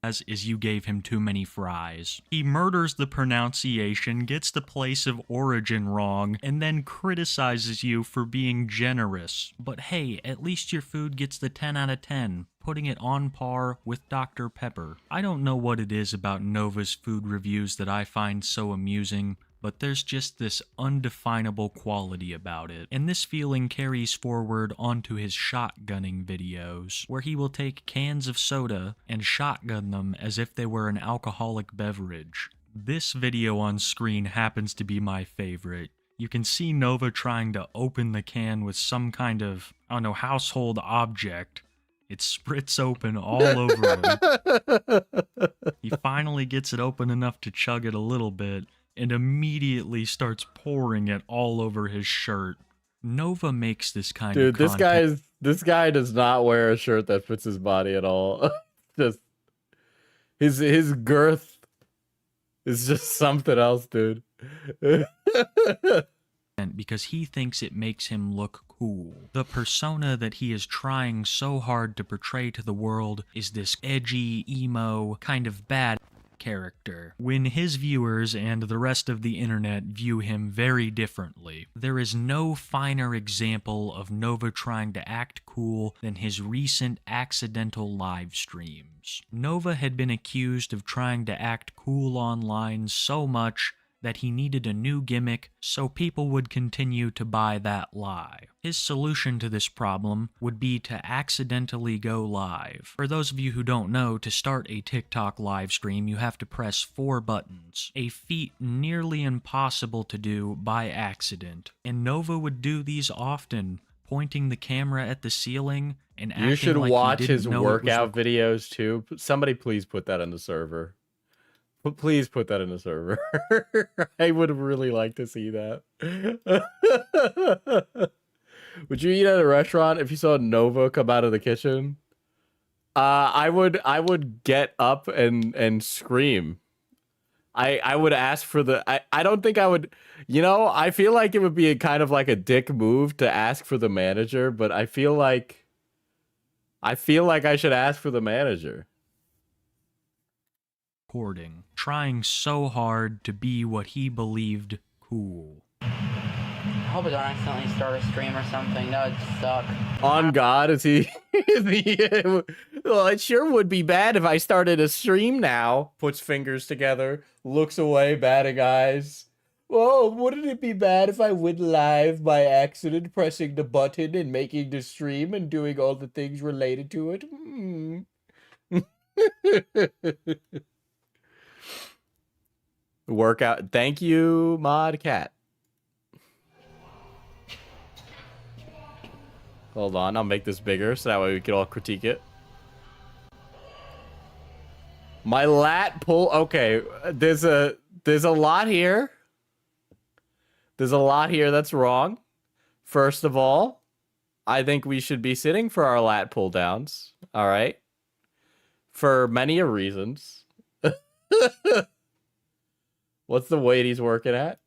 is you gave him too many fries. He murders the pronunciation, gets the place of origin wrong, and then criticizes you for being generous. But hey, at least your food gets the 10 out of 10, putting it on par with Dr. Pepper. I don't know what it is about Nova's food reviews that I find so amusing, but there's just this undefinable quality about it. And this feeling carries forward onto his shotgunning videos, where he will take cans of soda and shotgun them as if they were an alcoholic beverage. This video on screen happens to be my favorite. You can see Nova trying to open the can with some kind of, I don't know, household object. It spritz open all over him. He finally gets it open enough to chug it a little bit, and immediately starts pouring it all over his shirt. Nova makes this kind of content. This guy does not wear a shirt that fits his body at all. Just his girth is just something else, dude. Because he thinks it makes him look cool. The persona that he is trying so hard to portray to the world is this edgy, emo, kind of bad character, when his viewers and the rest of the internet view him very differently. There is no finer example of Nova trying to act cool than his recent accidental live streams. Nova had been accused of trying to act cool online so much that he needed a new gimmick so people would continue to buy that lie. His solution to this problem would be to accidentally go live. For those of you who don't know, to start a TikTok live stream, you have to press 4 buttons, a feat nearly impossible to do by accident. And Nova would do these often, pointing the camera at the ceiling and acting like he didn't know it was. You should watch his workout videos too. Somebody please put that on the server. Please put that in the server. I would really like to see that. Would you eat at a restaurant if you saw Nova come out of the kitchen? I would get up and scream. I would ask for the I don't think I would, you know, I feel like it would be a kind of like a dick move to ask for the manager, but I feel like I should ask for the manager. Trying so hard to be what he believed cool. I hope I don't accidentally start a stream or something. That would suck. On God, is he? Well, it sure would be bad if I started a stream now. Puts fingers together, looks away, batting eyes. Oh, wouldn't it be bad if I went live by accident, pressing the button and making the stream and doing all the things related to it? Workout. Thank you, Mod Cat. Hold on, I'll make this bigger so that way we can all critique it. My lat pull. Okay, there's a lot here. There's a lot here that's wrong. First of all, I think we should be sitting for our lat pull downs. All right, for many reasons. What's the weight he's working at?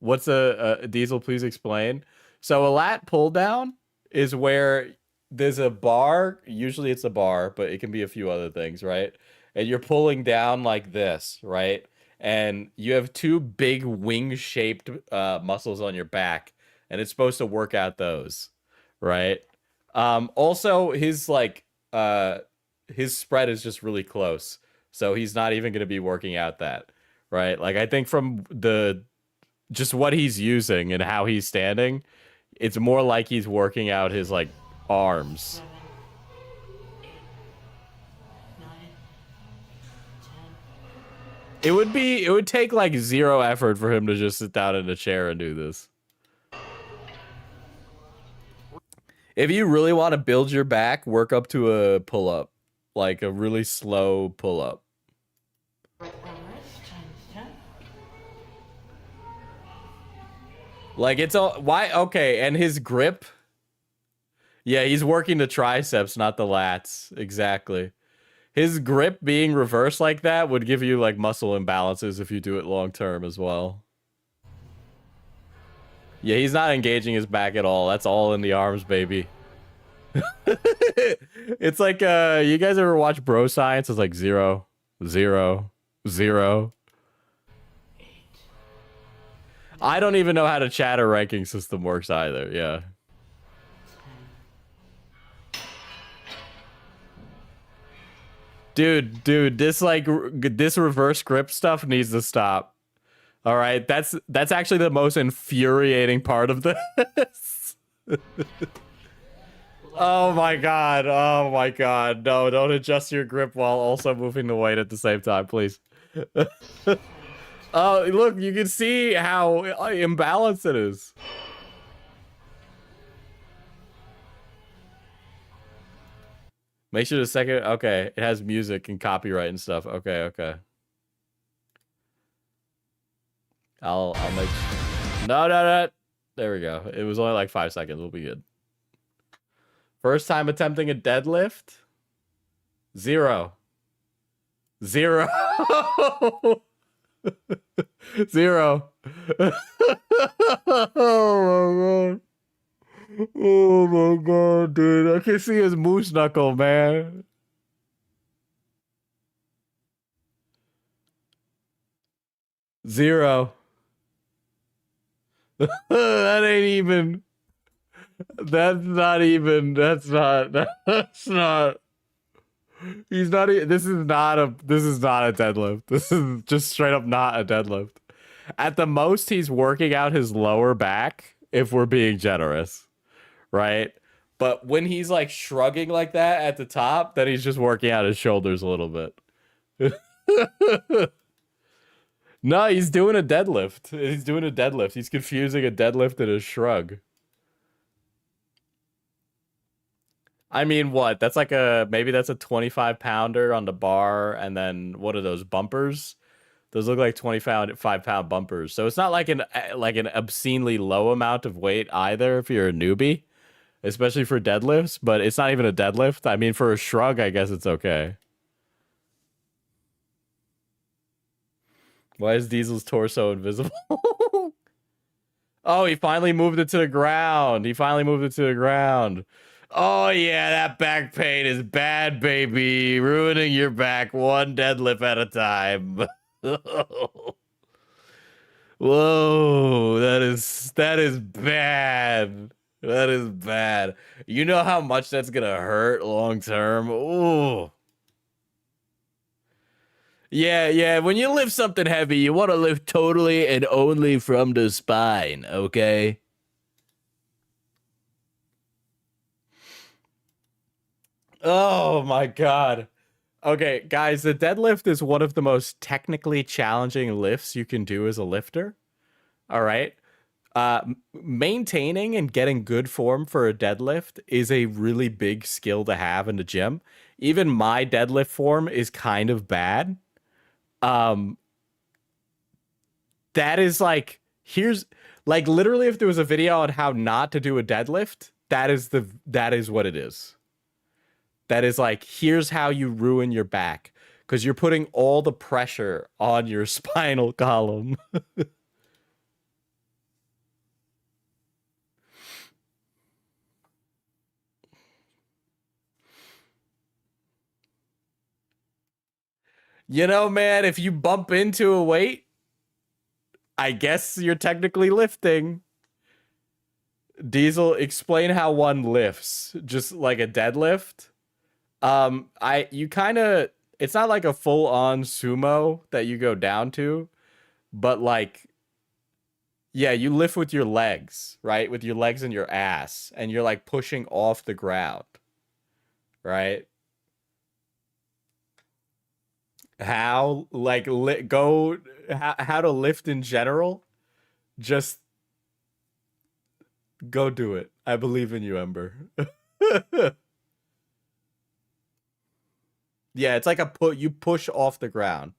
What's a Diesel? Please explain. So a lat pull down is where there's a bar. Usually it's a bar, but it can be a few other things, right? And you're pulling down like this, right? And you have two big wing-shaped muscles on your back, and it's supposed to work out those, right? Also, his his spread is just really close, so he's not even going to be working out that. Right, like I think from just what he's using and how he's standing, it's more like he's working out his like arms. 9, 10. It would take like 0 effort for him to just sit down in a chair and do this. If you really want to build your back, work up to a pull-up, like a really slow pull-up. Like it's all why okay, and his grip. Yeah, he's working the triceps, not the lats. Exactly. His grip being reversed like that would give you like muscle imbalances if you do it long term as well. Yeah, he's not engaging his back at all. That's all in the arms, baby. It's like you guys ever watch Bro Science? It's like 0. 0, 0. I don't even know how the chatter ranking system works either. Yeah. Dude, this this reverse grip stuff needs to stop. All right, that's actually the most infuriating part of this. Oh my god. Oh my god. No, don't adjust your grip while also moving the weight at the same time, please. Oh, look, you can see how imbalanced it is. Make sure the second, okay, it has music and copyright and stuff. Okay, okay. I'll make, no. There we go. It was only like 5 seconds. We'll be good. First time attempting a deadlift? 0. 0. 0. Oh my god. Oh my god, dude. I can see his moose knuckle, man. Zero. That ain't even. That's not. He's not. This is not a deadlift. This is just straight up not a deadlift. At the most, he's working out his lower back, if we're being generous, right? But when he's like shrugging like that at the top, then he's just working out his shoulders a little bit. No, he's doing a deadlift. He's doing a deadlift. He's confusing a deadlift and a shrug. I mean, what? That's like maybe that's a 25-pounder on the bar, and then what are those bumpers? Those look like 25-pound bumpers. So it's not like an obscenely low amount of weight either if you're a newbie, especially for deadlifts, but it's not even a deadlift. I mean, for a shrug, I guess it's okay. Why is Diesel's torso invisible? Oh, he finally moved it to the ground. Oh, yeah, that back pain is bad, baby. Ruining your back one deadlift at a time. Whoa, that is bad. That is bad. You know how much that's going to hurt long term? Ooh. Yeah, when you lift something heavy, you want to lift totally and only from the spine, okay? Oh my god. Okay, guys, the deadlift is one of the most technically challenging lifts you can do as a lifter. All right? Maintaining and getting good form for a deadlift is a really big skill to have in the gym. Even my deadlift form is kind of bad. That is like, here's like literally if there was a video on how not to do a deadlift, that is what it is. That is like, here's how you ruin your back, because you're putting all the pressure on your spinal column. You know, man, if you bump into a weight, I guess you're technically lifting. Diesel, explain how one lifts. Just like a deadlift. It's not like a full-on sumo that you go down to, but like, yeah, you lift with your legs, right? With your legs and your ass, and you're like pushing off the ground, right? How like how to lift in general? Just go do it. I believe in you, Ember. Yeah, it's like you push off the ground.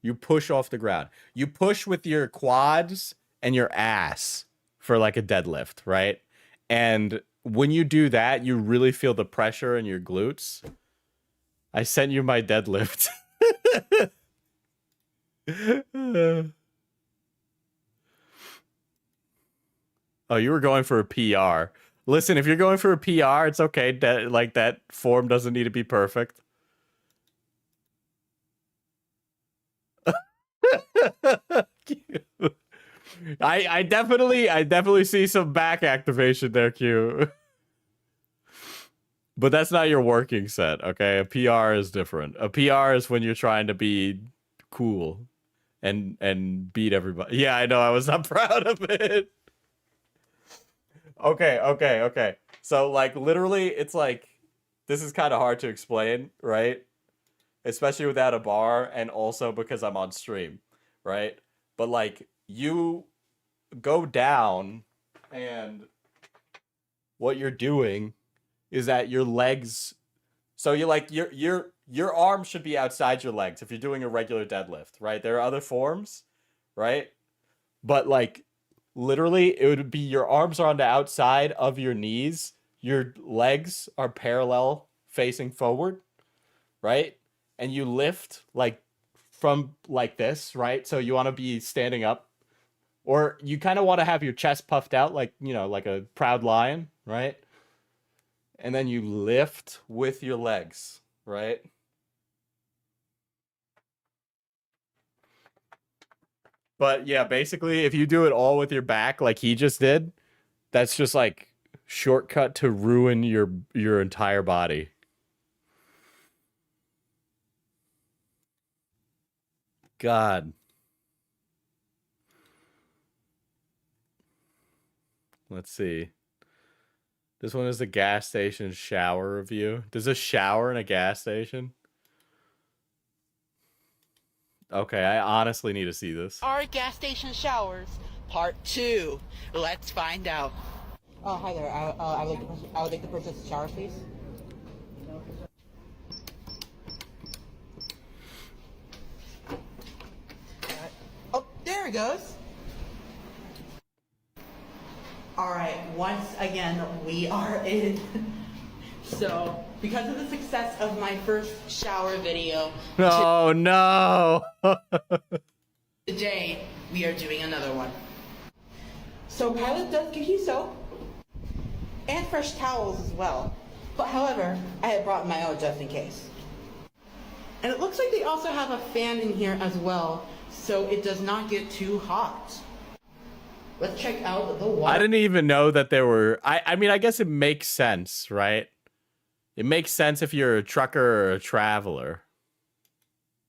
You push off the ground. You push with your quads and your ass for like a deadlift, right? And when you do that, you really feel the pressure in your glutes. I sent you my deadlift. Oh, you were going for a PR. Listen, if you're going for a PR, it's okay. That form doesn't need to be perfect. I definitely see some back activation there, Q. But that's not your working set, okay? A PR is different. A PR is when you're trying to be cool and beat everybody. Yeah, I know. I was not proud of it. Okay. So, like, literally, it's like, this is kind of hard to explain, right? Especially without a bar, and also because I'm on stream, right? But, like, you go down, and what you're doing is that your legs, so you're like, your arms should be outside your legs if you're doing a regular deadlift, right? There are other forms, right? But, like, literally, it would be your arms are on the outside of your knees, your legs are parallel facing forward, right? And you lift, like, from like this, right? So you want to be standing up, or you kind of want to have your chest puffed out, like, you know, like a proud lion, right? And then you lift with your legs, right? But yeah, basically, if you do it all with your back, like he just did, that's just like shortcut to ruin your entire body. God. Let's see. This one is a gas station shower review. There's a shower in a gas station? Okay, I honestly need to see this. Our gas station showers, part 2. Let's find out. Oh, hi there. I would like to purchase a shower, please. Oh, there it goes. Alright, once again, we are in. So, because of the success of my first shower video, Oh, no. today we are doing another one. So, Pilot does give you soap and fresh towels as well. But however, I had brought my own just in case. And it looks like they also have a fan in here as well, so it does not get too hot. Let's check out the water. I didn't even know that there were... I mean, I guess it makes sense, right? It makes sense if you're a trucker or a traveler.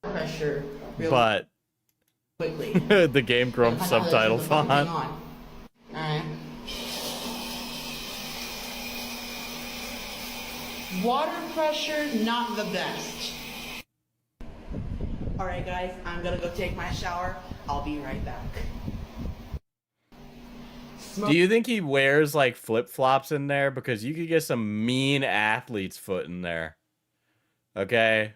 Pressure really But quickly. the Game Grumps subtitle font. Alright. Water pressure, not the best. Alright guys, I'm gonna go take my shower. I'll be right back. Do you think he wears like flip-flops in there? Because you could get some mean athlete's foot in there. Okay?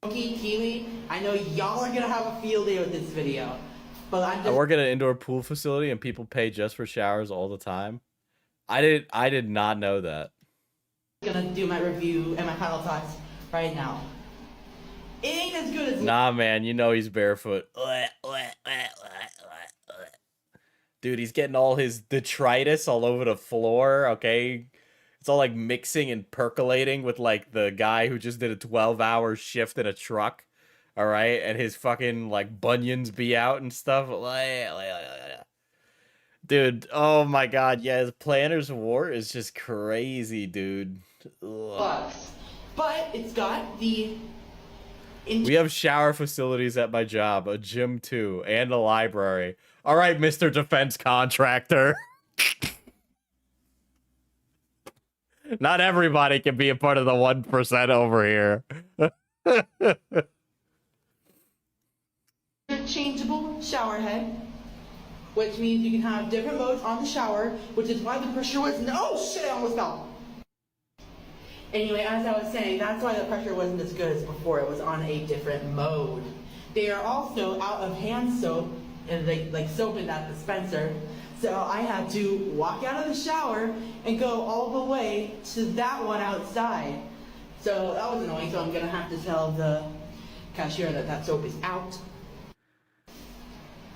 Smokey, Keely, I know y'all are gonna have a field day with this video. But I'm I just work at an indoor pool facility and people pay just for showers all the time. I did not know that. gonna do my review and my final thoughts right now. It ain't as good as Nah, man, you know he's barefoot. Dude, he's getting all his detritus all over the floor, okay? It's all like mixing and percolating with like the guy who just did a 12-hour shift in a truck, all right? And his fucking like bunions be out and stuff. Dude, oh my god, yeah, his Planner's War is just crazy, dude. Ugh. but it's got the We have shower facilities at my job, a gym too, and a library. All right, Mr. Defense Contractor. Not everybody can be a part of the 1% over here. interchangeable shower head, which means you can have different modes on the shower, which is why the pressure was oh shit, I almost fell. Anyway, as I was saying, that's why the pressure wasn't as good as before. It was on a different mode. They are also out of hand soap, and like soap in that dispenser. So I had to walk out of the shower and go all the way to that one outside. So that was annoying, so I'm gonna have to tell the cashier that that soap is out.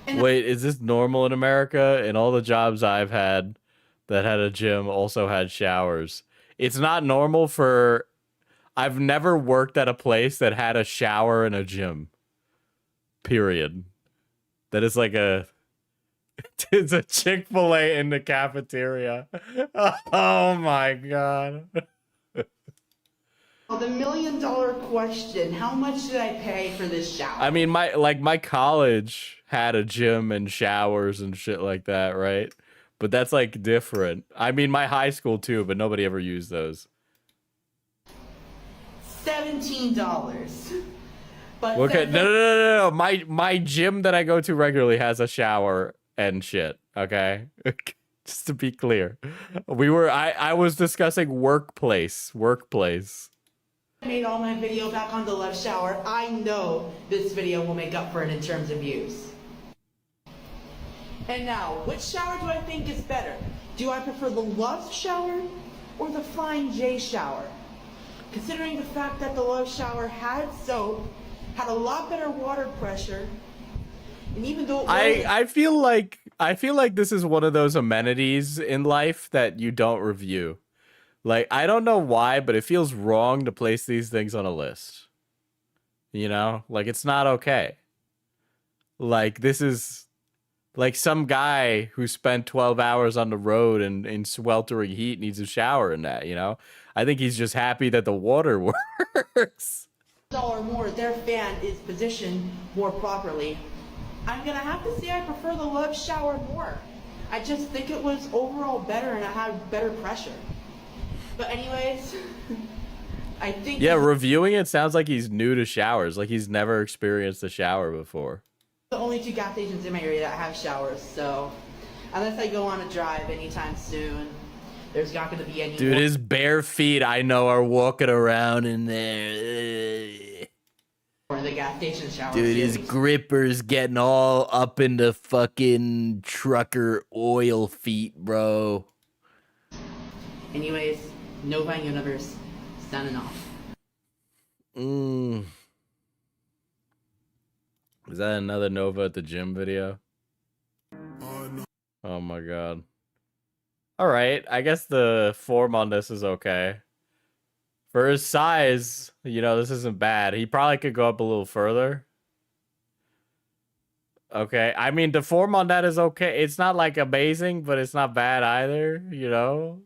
And Wait, is this normal in America? In all the jobs I've had that had a gym also had showers. It's not normal for... I've never worked at a place that had a shower and a gym. Period. That is like a It's a Chick-fil-A in the cafeteria. Oh my god. Well, the $1 million question, how much did I pay for this shower? I mean, my college had a gym and showers and shit like that, right? But that's like different. I mean, my high school too, but nobody ever used those. $17. But Okay, no. My gym that I go to regularly has a shower and shit. Okay, just to be clear, I was discussing workplace. I made all my video back on the love shower. I know this video will make up for it in terms of views. And now, which shower do I think is better? Do I prefer the love shower or the Flying J shower? Considering the fact that the love shower had soap, had a lot better water pressure, and even though I feel like this is one of those amenities in life that you don't review. Like, I don't know why, but it feels wrong to place these things on a list. You know? Like, it's not okay. Like, this is like some guy who spent 12 hours on the road and in sweltering heat needs a shower in that, you know? I think he's just happy that the water works. Or more, their fan is positioned more properly. I'm gonna have to say I prefer the love shower more. I just think it was overall better and it had better pressure. But anyways, I think... Yeah, reviewing it sounds like he's new to showers. Like he's never experienced a shower before. The only 2 gas stations in my area that have showers, so... Unless I go on a drive anytime soon, there's not going to be any... Dude, his bare feet, I know, are walking around in there. Or in the gas station shower. Dude, his gripper's getting all up into fucking trucker oil feet, bro. Anyways, Nova Universe, signing off. Is that another Nova at the gym video? Oh my god. Alright, I guess the form on this is okay. For his size, you know, this isn't bad. He probably could go up a little further. Okay, I mean, the form on that is okay. It's not, like, amazing, but it's not bad either, you know?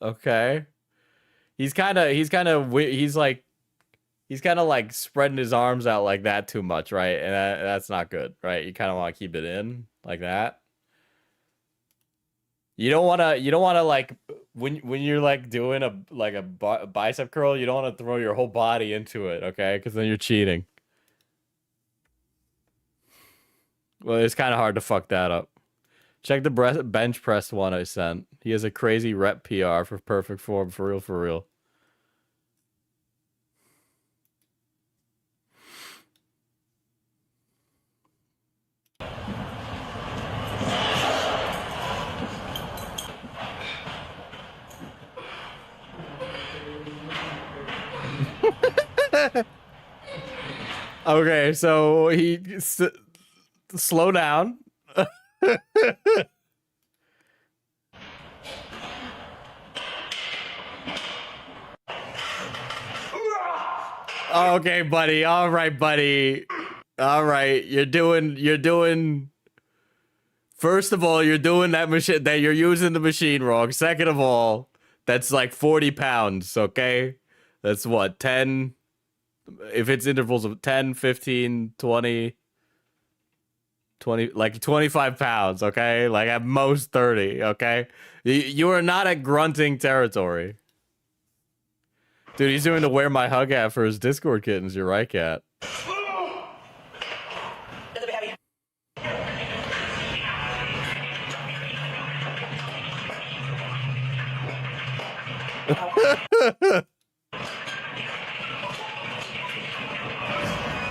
Okay. He's kind of like spreading his arms out like that too much, right? And that's not good, right? You kind of want to keep it in like that. You don't want to like when you're like doing a bicep curl, you don't want to throw your whole body into it, okay? Because then you're cheating. Well, it's kind of hard to fuck that up. Check the bench press one I sent. He has a crazy rep PR for perfect form, for real, for real. Okay, so slow down. Okay, buddy. All right, buddy. All right, you're doing. First of all, you're doing that machine that you're using the machine wrong. Second of all, that's like 40 pounds. Okay, that's what 10. If it's intervals of 10, 15, 20, like 25 pounds, okay? Like at most 30, okay? You are not at grunting territory. Dude, he's doing the wear my hug hat for his Discord kittens, you're right, Cat.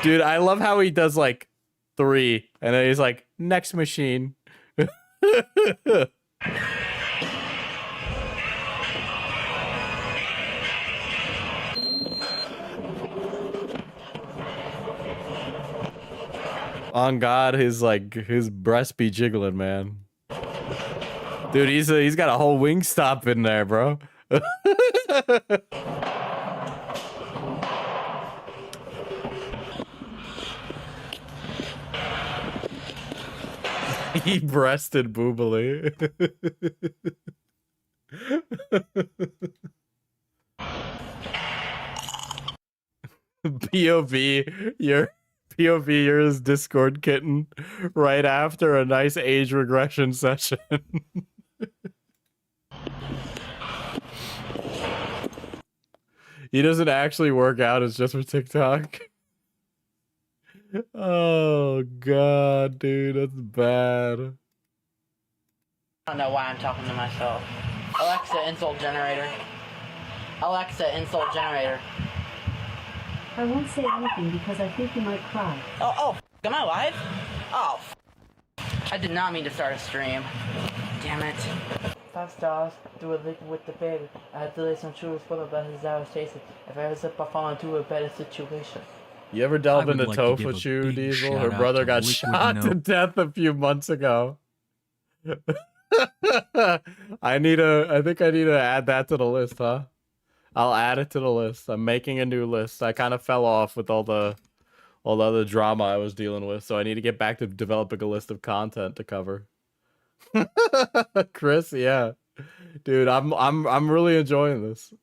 Dude, I love how he does like 3 and then he's like, next machine. On God, his breast be jiggling, man. Dude, he's got a whole wing stop in there, bro. Pea-breasted boobily. POV, you're his Discord kitten right after a nice age regression session. He doesn't actually work out, it's just for TikTok. Oh god, dude, that's bad. I don't know why I'm talking to myself. Alexa, insult generator. Alexa, insult generator. I won't say anything because I think you might cry. Oh, am I live? Oh, I did not mean to start a stream. Damn it. 5 stars, do a lick with the baby. I had to lay some truth full about his hours chasing. If I was up, I fall into a better situation. You ever delve into like to give Tophia a Chu, big Diesel? Her shout out brother to got Liquid shot to Note. death a few months ago. I think I need to add that to the list, huh? I'll add it to the list. I'm making a new list. I kind of fell off with all the other drama I was dealing with, so I need to get back to developing a list of content to cover. Chris, yeah. Dude, I'm really enjoying this.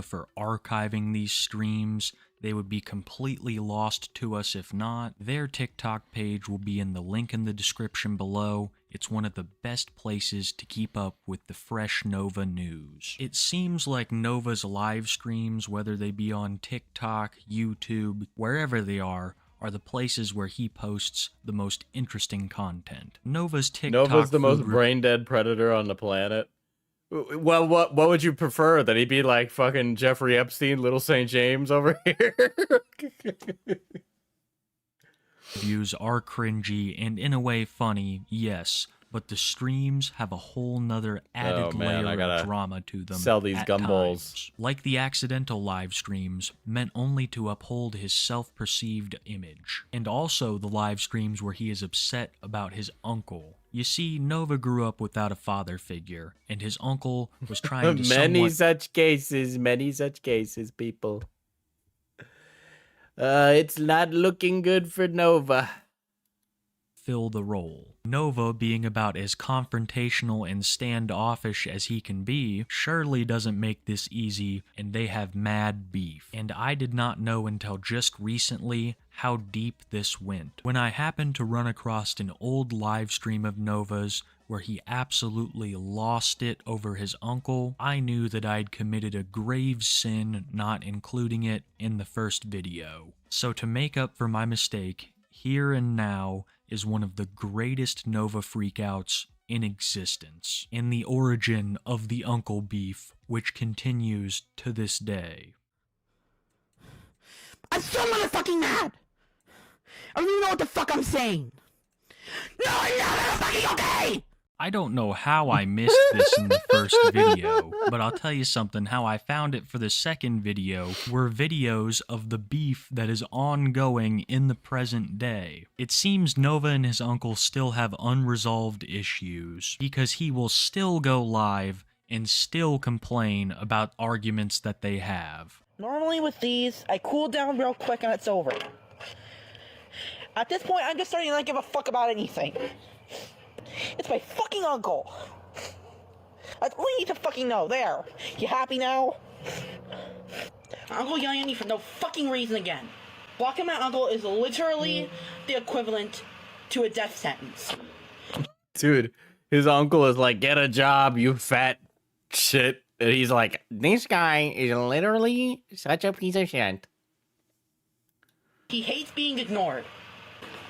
For archiving these streams. They would be completely lost to us if not. Their TikTok page will be in the link in the description below. It's one of the best places to keep up with the fresh Nova news. It seems like Nova's live streams, whether they be on TikTok, YouTube, wherever they are the places where he posts the most interesting content. Nova's the most brain-dead predator on the planet. Well, what would you prefer? That he be like fucking Jeffrey Epstein, Little St. James over here? Views are cringy and in a way funny, yes, but the streams have a whole nother added layer of drama to them. Sell these gumballs. Like the accidental live streams, meant only to uphold his self-perceived image. And also the live streams where he is upset about his uncle. You see, Nova grew up without a father figure, and his uncle was trying to many such cases, people. It's not looking good for Nova. Fill the role. Nova, being about as confrontational and standoffish as he can be, surely doesn't make this easy, and they have mad beef. And I did not know until just recently how deep this went. When I happened to run across an old live stream of Nova's where he absolutely lost it over his uncle, I knew that I'd committed a grave sin not including it in the first video. So to make up for my mistake, here and now is one of the greatest Nova freakouts in existence, and the origin of the uncle beef, which continues to this day. I'm so motherfucking mad! I don't even know what the fuck I'm saying! No, you're not fucking okay! I don't know how I missed this in the first video, but I'll tell you something, how I found it for the second video were videos of the beef that is ongoing in the present day. It seems Nova and his uncle still have unresolved issues, because he will still go live and still complain about arguments that they have. Normally with these, I cool down real quick and it's over. At this point, I'm just starting to not give a fuck about anything. It's my fucking uncle. That's all you need to fucking know. There. You happy now? My uncle yelling at me for no fucking reason again. Blocking my uncle is literally the equivalent to a death sentence. Dude, his uncle is like, get a job, you fat shit. And he's like, this guy is literally such a piece of shit. He hates being ignored.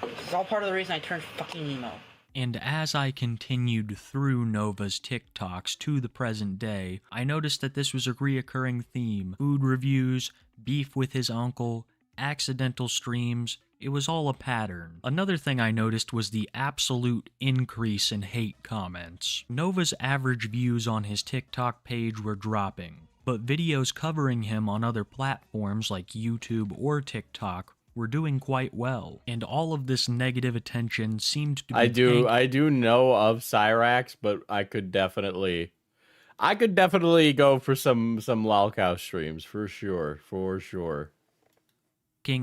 This is all part of the reason I turned fucking emo. And as I continued through Nova's TikToks to the present day, I noticed that this was a reoccurring theme. Food reviews, beef with his uncle, accidental streams, it was all a pattern. Another thing I noticed was the absolute increase in hate comments. Nova's average views on his TikTok page were dropping, but videos covering him on other platforms like YouTube or TikTok were doing quite well, and all of this negative attention seemed to be I do know of Cyrax, but I could definitely go for some lolcow streams for sure.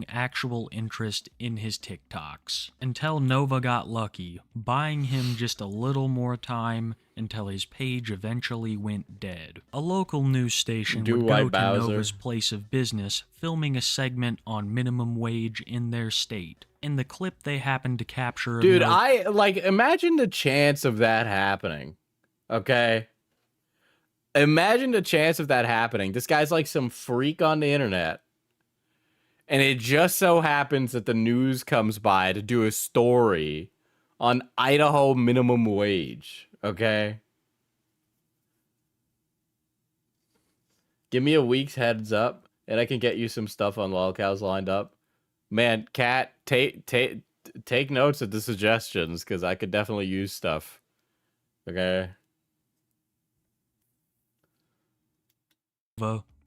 actual interest in his TikToks, until Nova got lucky, buying him just a little more time until his page eventually went dead. A local news station would go to Nova's place of business, filming a segment on minimum wage in their state. In the clip they happened to capture... Dude, imagine the chance of that happening, okay? Imagine the chance of that happening. This guy's like some freak on the internet. And it just so happens that the news comes by to do a story on Idaho minimum wage, okay? Give me a week's heads up, and I can get you some stuff on lolcows lined up. Man, Kat, take notes of the suggestions, because I could definitely use stuff, okay?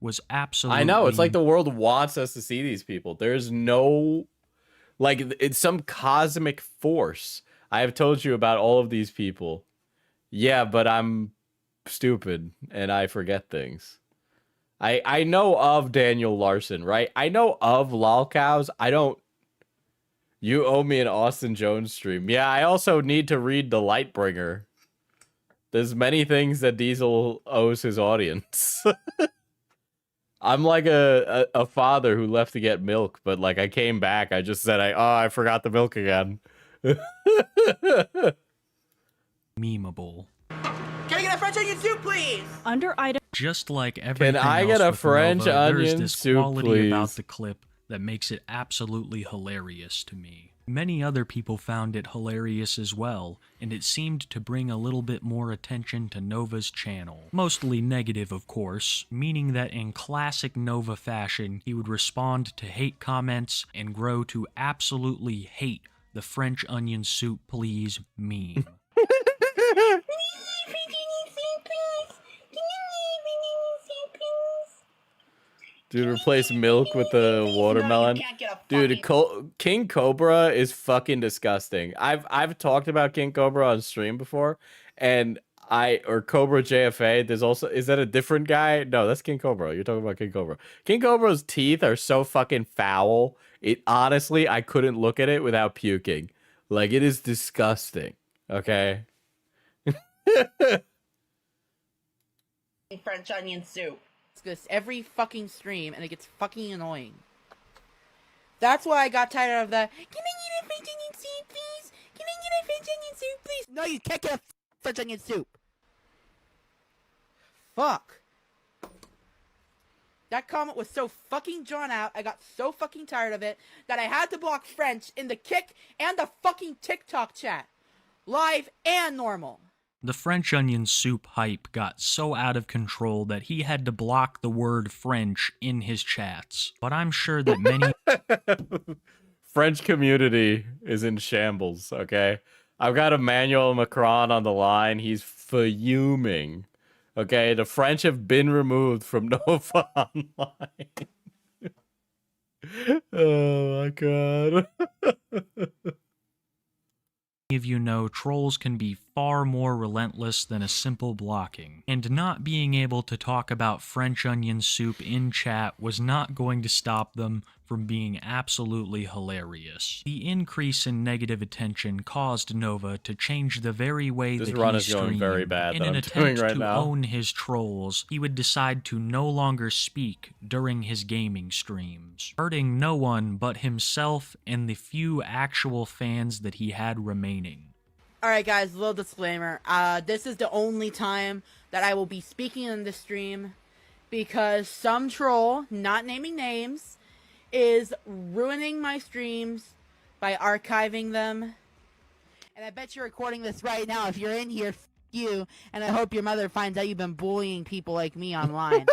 Was absolutely... I know, it's like the world wants us to see these people. There's no... Like, it's some cosmic force. I have told you about all of these people. Yeah, but I'm stupid, and I forget things. I know of Daniel Larson, right? I know of lolcows. I don't... You owe me an Austin Jones stream. Yeah, I also need to read The Lightbringer. There's many things that Diesel owes his audience. I'm like a father who left to get milk, but like I came back, I just said, I forgot the milk again. Memeable. Can I get a French onion soup, please? Under item. Just like everything Can I else get a with French Nova, onion there's this soup, quality please? about the clip that makes it absolutely hilarious to me. Many other people found it hilarious as well, and it seemed to bring a little bit more attention to Nova's channel. Mostly negative, of course, meaning that in classic Nova fashion, he would respond to hate comments and grow to absolutely hate the French onion soup please meme. Dude, replace milk with the watermelon. Dude, King Cobra is fucking disgusting. I've talked about King Cobra on stream before, and or Cobra JFA. There's also, is that a different guy? No, that's King Cobra. You're talking about King Cobra. King Cobra's teeth are so fucking foul. It honestly, I couldn't look at it without puking. Like, it is disgusting. Okay. French onion soup. This every fucking stream, and it gets fucking annoying. That's why I got tired of the, can I get a French onion soup, please? Can I get a French onion soup, please? No, you can't get a French onion soup. Fuck. That comment was so fucking drawn out, I got so fucking tired of it, that I had to block French in the Kick and the fucking TikTok chat. Live and normal. The French onion soup hype got so out of control that he had to block the word French in his chats. But I'm sure that many... French community is in shambles, okay? I've got Emmanuel Macron on the line. He's fuming. Okay, the French have been removed from Nova Online. Oh my god. of you know, trolls can be far more relentless than a simple blocking, and not being able to talk about French onion soup in chat was not going to stop them from being absolutely hilarious. The increase in negative attention caused Nova to change the very way that he streamed. In an attempt to own his trolls, he would decide to no longer speak during his gaming streams, hurting no one but himself and the few actual fans that he had remaining. Alright guys, little disclaimer. This is the only time that I will be speaking in this stream because some troll, not naming names, is ruining my streams by archiving them. And I bet you're recording this right now. If you're in here, f you. And I hope your mother finds out you've been bullying people like me online.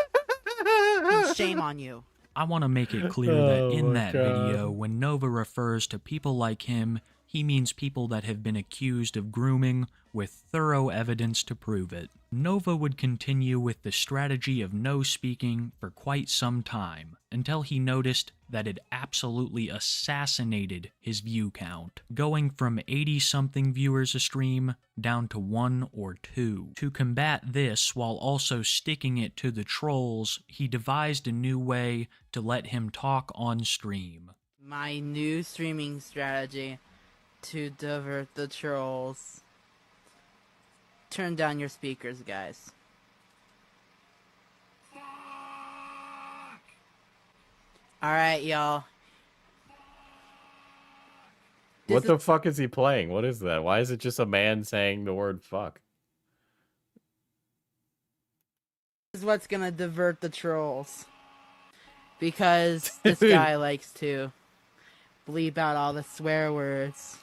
And shame on you. I want to make it clear that in that video, when Nova refers to people like him he means people that have been accused of grooming with thorough evidence to prove it. Nova would continue with the strategy of no speaking for quite some time, until he noticed that it absolutely assassinated his view count, going from 80-something viewers a stream down to 1 or 2. To combat this, while also sticking it to the trolls, he devised a new way to let him talk on stream. My new streaming strategy to divert the trolls. Turn down your speakers, guys. Alright, y'all. What the fuck is he playing? What is that? Why is it just a man saying the word fuck? This is what's gonna divert the trolls. Because this guy likes to bleep out all the swear words.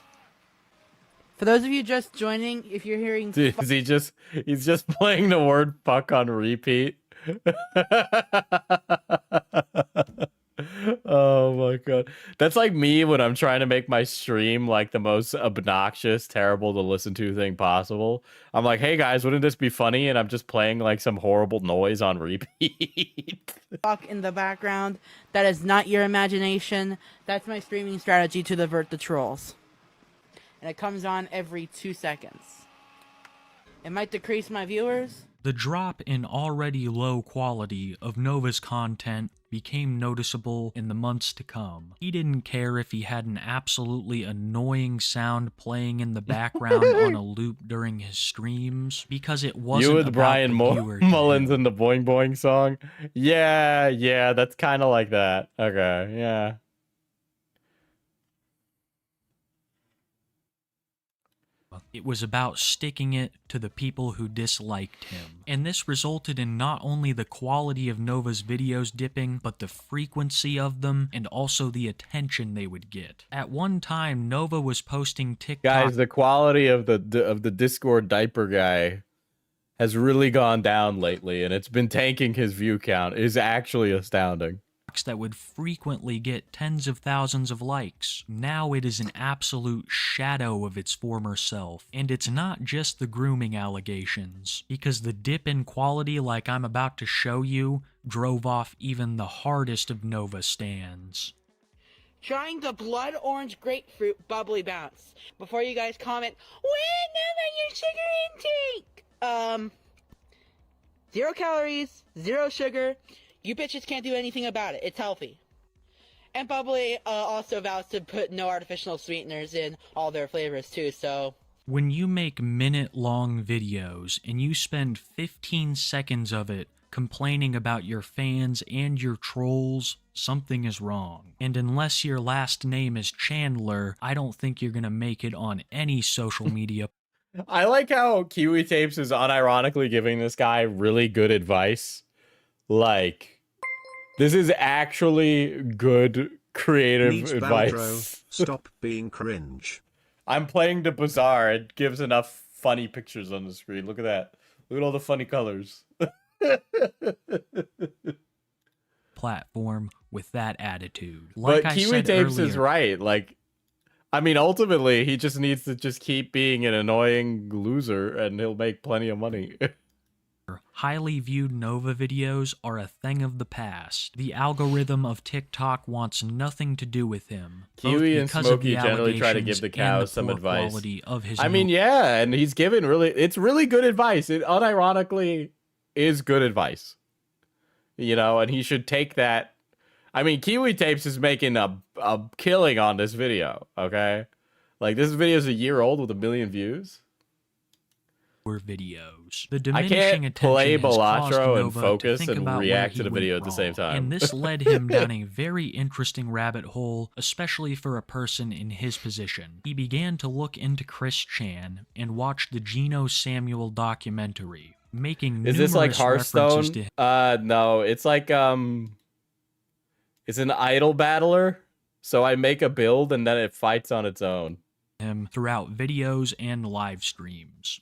For those of you just joining, if you're hearing Dude, he's just playing the word fuck on repeat. Oh my god. That's like me when I'm trying to make my stream like the most obnoxious, terrible to listen to thing possible. I'm like, hey guys, wouldn't this be funny? And I'm just playing like some horrible noise on repeat. fuck in the background, that is not your imagination. That's my streaming strategy to divert the trolls. And it comes on every 2 seconds. It might decrease my viewers. The drop in already low quality of Nova's content became noticeable in the months to come. He didn't care if he had an absolutely annoying sound playing in the background on a loop during his streams, because it wasn't You with about Brian the viewer to Mullins him. and the Boing Boing song? Yeah, that's kind of like that. Okay, yeah. It was about sticking it to the people who disliked him. And this resulted in not only the quality of Nova's videos dipping, but the frequency of them, and also the attention they would get. At one time, Nova was posting TikTok... Guys, the quality of the Discord diaper guy has really gone down lately, and it's been tanking his view count. It is actually astounding. that would frequently get tens of thousands of likes. Now it is an absolute shadow of its former self. And it's not just the grooming allegations, because the dip in quality like I'm about to show you drove off even the hardest of Nova stans. Trying the blood orange grapefruit bubbly bounce. Before you guys comment, when Nova, your sugar intake? 0 calories, 0 sugar. You bitches can't do anything about it. It's healthy. And Bubbly also vows to put no artificial sweeteners in all their flavors too, so... When you make minute-long videos and you spend 15 seconds of it complaining about your fans and your trolls, something is wrong. And unless your last name is Chandler, I don't think you're gonna make it on any social media. I like how Kiwi Tapes is unironically giving this guy really good advice. Like... This is actually good creative Needs advice. Baldro, stop being cringe. I'm playing the Bazaar. It gives enough funny pictures on the screen. Look at that. Look at all the funny colors. Platform with that attitude. But I Kiwi said Tapes is earlier, right. Like, I mean, ultimately, he just needs to just keep being an annoying loser and he'll make plenty of money. highly viewed Nova videos are a thing of the past. The algorithm of TikTok wants nothing to do with him. Kiwi and Smokey generally try to give the cows some advice. I mean, yeah, and he's given it's really good advice. It unironically is good advice. You know, and he should take that. I mean, Kiwi Tapes is making a killing on this video, okay? Like, this video is a year old with 1 million views. Videos. The I diminishing can't play attention has caused Balatro and Nova focus to think and about react where to the he video went at the same wrong. time. And this led him down a very interesting rabbit hole, especially for a person in his position. He began to look into Chris Chan and watch the Geno Samuel documentary, making Is this like numerous Hearthstone? references to No, it's like it's an idol battler. So I make a build and then it fights on its own. him throughout videos and live streams.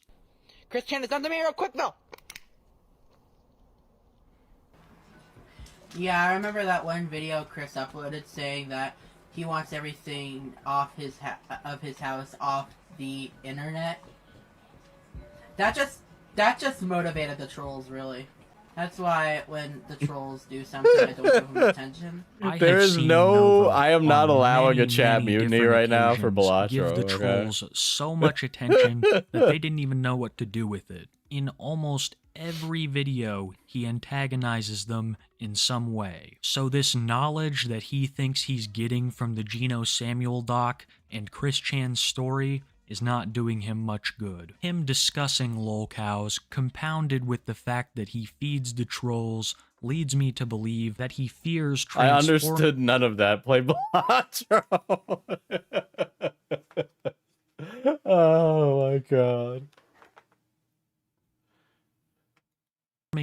Chris Chan is under me real quick though. Yeah, I remember that one video Chris uploaded saying that he wants everything off his house off the internet. That just motivated the trolls, really. That's why when the trolls do something, I don't give them attention. There is no. I am not allowing a chat mutiny right now for Balatro. Give the trolls so much attention that they didn't even know what to do with it. In almost every video, he antagonizes them in some way. So this knowledge that he thinks he's getting from the Geno Samuel doc and Chris Chan's story is not doing him much good. Him discussing lolcows, compounded with the fact that he feeds the trolls, leads me to believe that he fears I understood none of that. Play Balatro. Oh my god.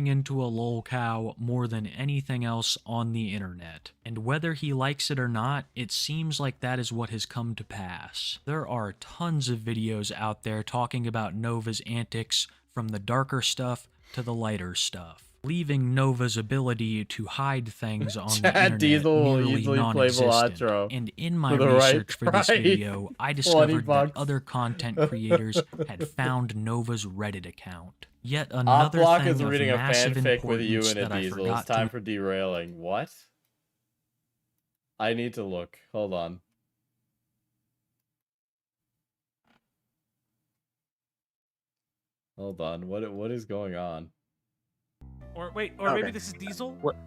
into a lolcow more than anything else on the internet. And whether he likes it or not, it seems like that is what has come to pass. There are tons of videos out there talking about Nova's antics, from the darker stuff to the lighter stuff, leaving Nova's ability to hide things on the internet nearly non-existent. And in my research for this video, I discovered that other content creators had found Nova's Reddit account. Yet another Block thing is of reading a massive fanfic with you importance and a that I Diesel. forgot It's time to for derailing. What? I need to look. Hold on. Hold on. What is going on? Or wait, or maybe this is Diesel? What?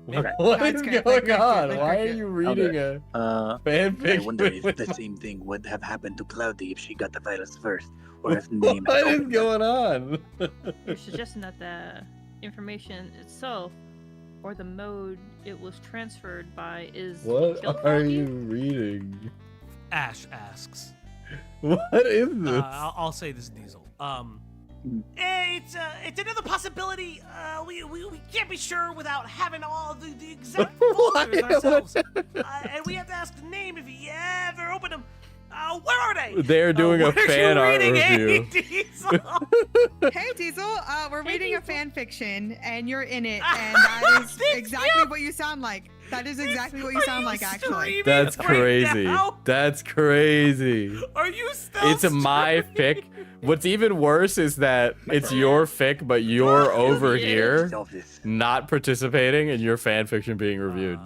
Maybe. What is going on? Why are you reading a fanfic? I wonder if the same thing would have happened to Cloudy if she got the virus first, or if the name What is going on? You're suggesting that the information itself, or the mode it was transferred by, is What killed are Cloudy? you reading? Ash asks. What is this? I'll say this is Diesel. It's another possibility. We can't be sure without having all the exact folders ourselves. And we have to ask the name if you ever open them. Where are they? They're doing a fan art review. Hey Diesel, we're reading a fan fiction and you're in it, and that is exactly what you sound like. That is exactly what you sound like, actually. That's crazy. That's crazy. Are you still? It's my fic. What's even worse is that it's your fic, but you're over here not participating in your fan fiction being reviewed.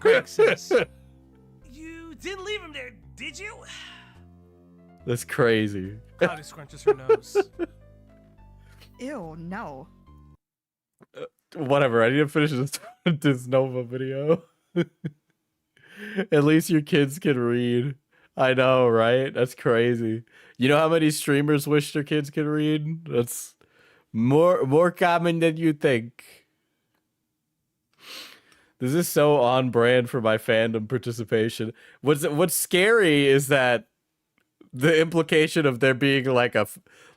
Greg says, you didn't leave him there, did you? That's crazy. Cloudy scrunches her nose. Ew, no. Whatever, I need to finish this Nova video. At least your kids can read. I know, right? That's crazy. You know how many streamers wish their kids could read? That's more common than you think. This is so on brand for my fandom participation. What's scary is that the implication of there being like a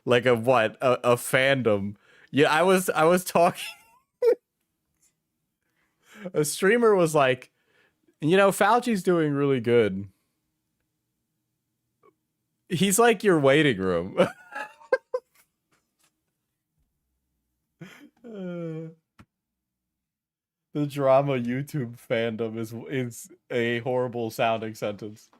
fandom. Yeah, I was talking. A streamer was like, you know, Fauci's doing really good. He's like your waiting room. The drama YouTube fandom is a horrible sounding sentence.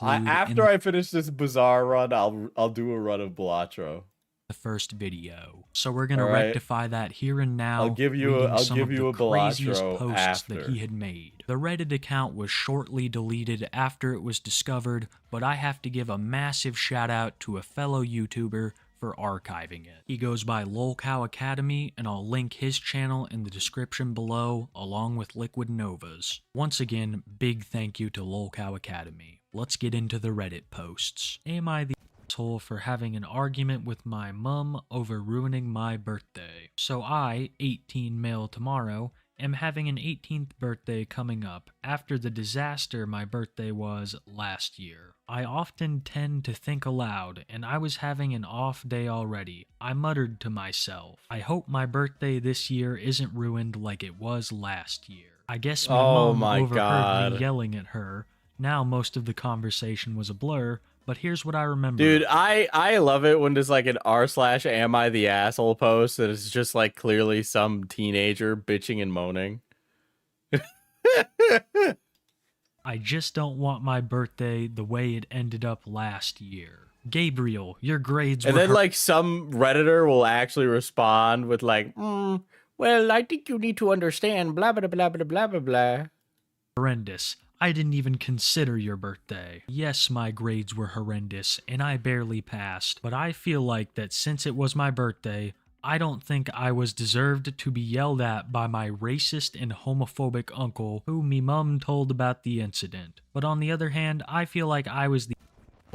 After I finish this bizarre run, I'll do a run of Balatro. The first video. So we're gonna rectify that here and now. I'll give you a craziest Balatro posts after. that he had made. The Reddit account was shortly deleted after it was discovered, but I have to give a massive shout out to a fellow YouTuber for archiving it. He goes by LolCow Academy, and I'll link his channel in the description below, along with Liquid Nova's. Once again, big thank you to LolCow Academy. Let's get into the Reddit posts. Am I the asshole for having an argument with my mum over ruining my birthday? So I, 18 male tomorrow, am having an 18th birthday coming up after the disaster my birthday was last year. I often tend to think aloud, and I was having an off day already. I muttered to myself, I hope my birthday this year isn't ruined like it was last year. I guess my mom overheard me yelling at her. Now most of the conversation was a blur, but here's what I remember. Dude, I love it when there's like an r/am I the asshole post that is just like clearly some teenager bitching and moaning. I just don't want my birthday the way it ended up last year. Gabriel, your grades And were then like some Redditor will actually respond with like, well, I think you need to understand blah blah blah blah blah blah blah. horrendous. I didn't even consider your birthday. Yes, my grades were horrendous, and I barely passed, but I feel like that since it was my birthday, I don't think I was deserved to be yelled at by my racist and homophobic uncle who me mum told about the incident. But on the other hand, I feel like I was the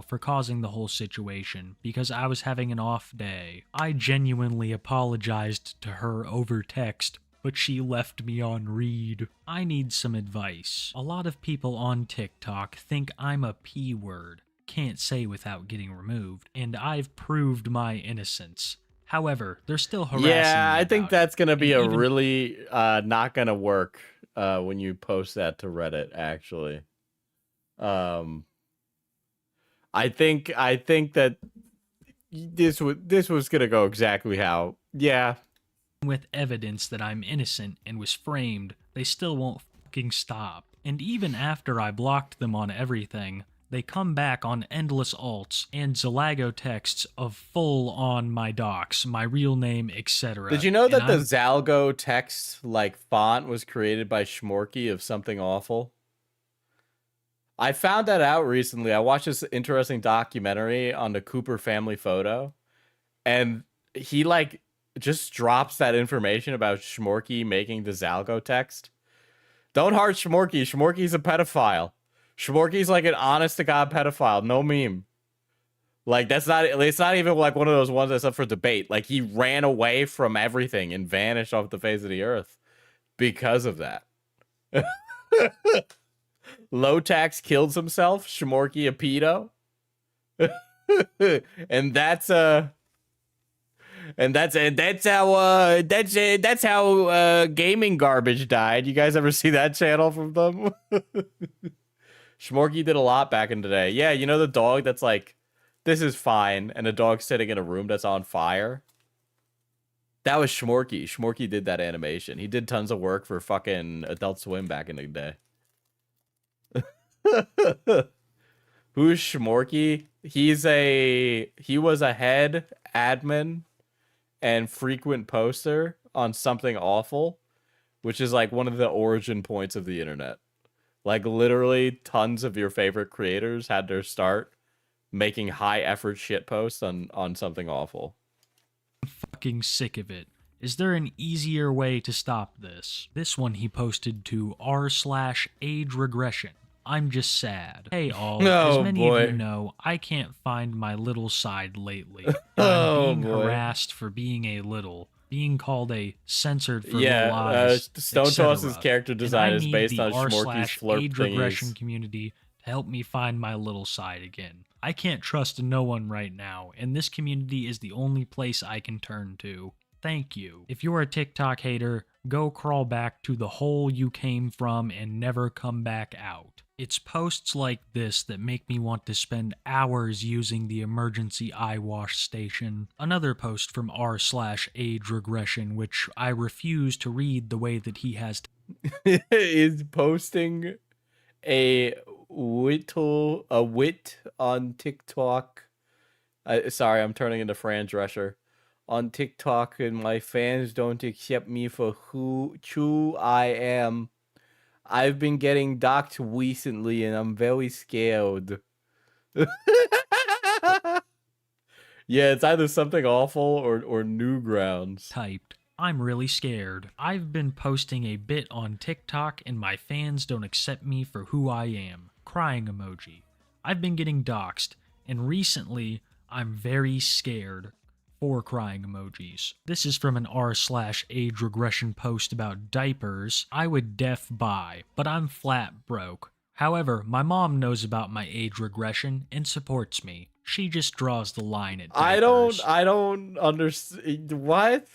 for causing the whole situation because I was having an off day. I genuinely apologized to her over text, but she left me on read. I need some advice. A lot of people on TikTok think I'm a P word, can't say without getting removed, and I've proved my innocence. However, they're still harassing me. Yeah, I think about that's it. gonna be And a even really not gonna work when you post that to Reddit. Actually, I think that this was gonna go exactly how. Yeah, with evidence that I'm innocent and was framed, they still won't fucking stop. And even after I blocked them on everything, they come back on endless alts and Zalago texts of full on my docs, my real name, etc. Did you know that And the I'm- Zalgo text like font was created by Schmorky of Something Awful? I found that out recently. I watched this interesting documentary on the Cooper family photo, and he like just drops that information about Schmorky making the Zalgo text. Don't heart Schmorky. Schmorky's a pedophile. Schmorky's like an honest to God pedophile. No meme. Like it's not even like one of those ones that's up for debate. Like he ran away from everything and vanished off the face of the earth because of that. Low Tax kills himself. Schmorky a pedo. And that's how gaming garbage died. You guys ever see that channel from them? Schmorky did a lot back in the day. Yeah, you know the dog that's like, this is fine, and a dog sitting in a room that's on fire? That was Schmorky. Schmorky did that animation. He did tons of work for fucking Adult Swim back in the day. Who's Schmorky? He was a head admin and frequent poster on Something Awful, which is like one of the origin points of the internet. Like literally tons of your favorite creators had their start making high effort shit posts on Something Awful. fucking sick of it. Is there an easier way to stop this? This one he posted to r/age regression. I'm just sad. Hey all, as many of you know, I can't find my little side lately. And I'm being harassed for being a little, being called a censored for little eyes, Stone Toss's character design is based on Schmorky's flirt age regression thingies. community to help me find my little side again. I can't trust no one right now, and this community is the only place I can turn to. Thank you. If you're a TikTok hater, go crawl back to the hole you came from and never come back out. It's posts like this that make me want to spend hours using the emergency eye wash station. Another post from r/age regression, which I refuse to read the way that he has is posting a wit on TikTok. Sorry, I'm turning into Fran Drescher. On TikTok, and my fans don't accept me for who I am. I've been getting doxxed recently, and I'm very scared. Yeah, it's either Something Awful or Newgrounds. typed. I'm really scared. I've been posting a bit on TikTok and my fans don't accept me for who I am. Crying emoji. I've been getting doxxed, and recently I'm very scared. 4 crying emojis. This is from an r/age regression post about diapers. I would def buy, but I'm flat broke. However, my mom knows about my age regression and supports me. She just draws the line at diapers. I don't understand. What?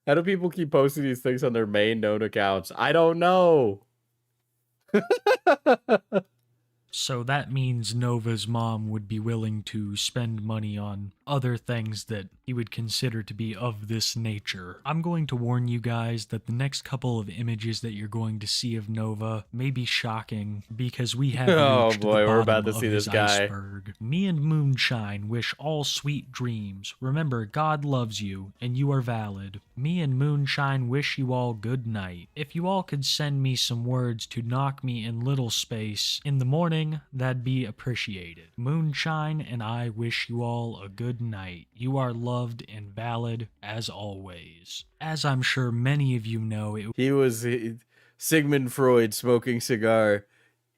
How do people keep posting these things on their main known accounts? I don't know. So that means Nova's mom would be willing to spend money on other things that he would consider to be of this nature. I'm going to warn you guys that the next couple of images that you're going to see of Nova may be shocking because we have Oh reached boy, the we're bottom about to of see his this guy. iceberg. Me and Moonshine wish all sweet dreams. Remember, God loves you, and you are valid. Me and Moonshine wish you all good night. If you all could send me some words to knock me in little space in the morning, that'd be appreciated. Moonshine and I wish you all a good night. You are loved and valid as always. As I'm sure many of you know, He was Sigmund Freud smoking cigar.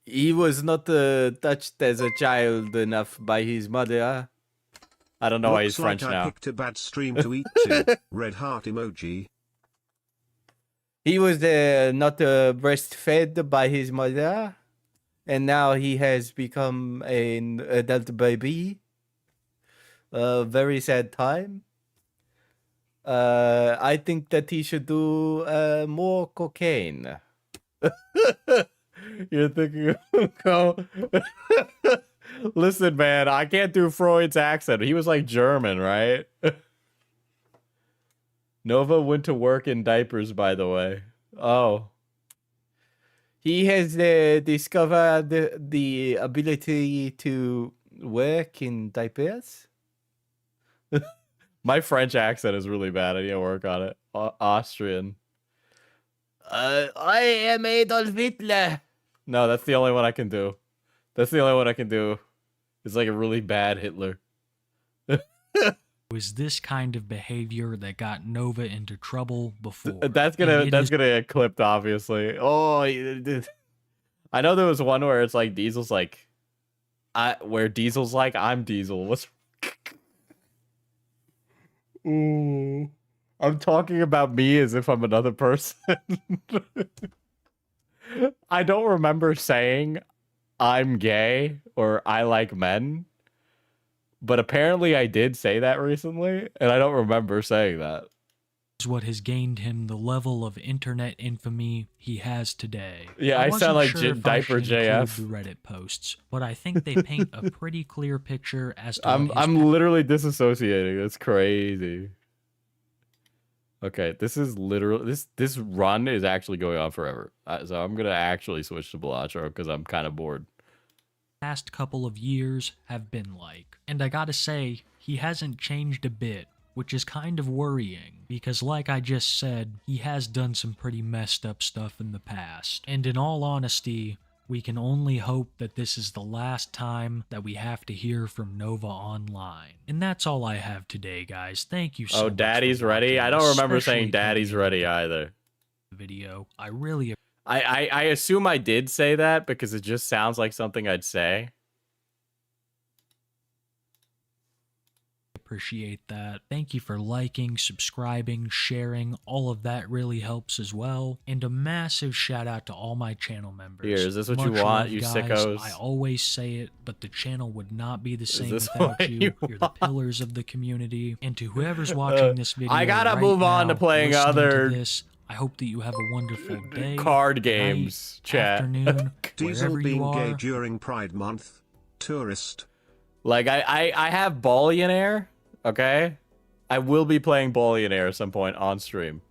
He was not touched as a child enough by his mother. I don't know why he's Looks French like now. I picked a bad stream to eat to. Red heart emoji. He was not breastfed by his mother, and now he has become an adult baby. Very sad time. I think that he should do more cocaine. You're thinking, go. Listen, man, I can't do Freud's accent. He was like German, right? Nova went to work in diapers, by the way. Oh. He has discovered the ability to work in diapers? My French accent is really bad. I need to work on it. Austrian. I am Adolf Hitler. No, that's the only one I can do. That's the only one I can do. It's like a really bad Hitler. was this kind of behavior that got Nova into trouble before. That's gonna get clipped, obviously. Oh, I know there was one where it's like Diesel's like, where Diesel's like, I'm Diesel. What's? Ooh, I'm talking about me as if I'm another person. I don't remember saying I'm gay or I like men, but apparently I did say that recently, and I don't remember saying that. Is what has gained him the level of internet infamy he has today. Yeah, I sound like sure Diaper JF. The Reddit posts, but I think they paint a pretty clear picture as to. I'm literally disassociating. It's crazy. Okay, this is literally this run is actually going on forever. So I'm gonna actually switch to Bellatro because I'm kind of bored. Past couple of years have been like, and I gotta say, he hasn't changed a bit, which is kind of worrying, because like I just said, he has done some pretty messed up stuff in the past, and in all honesty, we can only hope that this is the last time that we have to hear from Nova online. And that's all I have today, guys. Thank you so much. Oh, Daddy's ready? I don't remember saying Daddy's ready either. Video. I really I assume I did say that because it just sounds like something I'd say. Appreciate that. Thank you for liking, subscribing, sharing. All of that really helps as well. And a massive shout out to all my channel members. Here, is this what Much you want, love, you guys. sickos? I always say it, but the channel would not be the same this without what you. you You're the pillars of the community. And to whoever's watching this video, I gotta right move on now, to playing listening other to this, I hope that you have a wonderful day, card games, night, chat. afternoon, Diesel wherever being you are. gay during Pride Month. Tourist. Like I have Billionaire, okay? I will be playing Billionaire at some point on stream.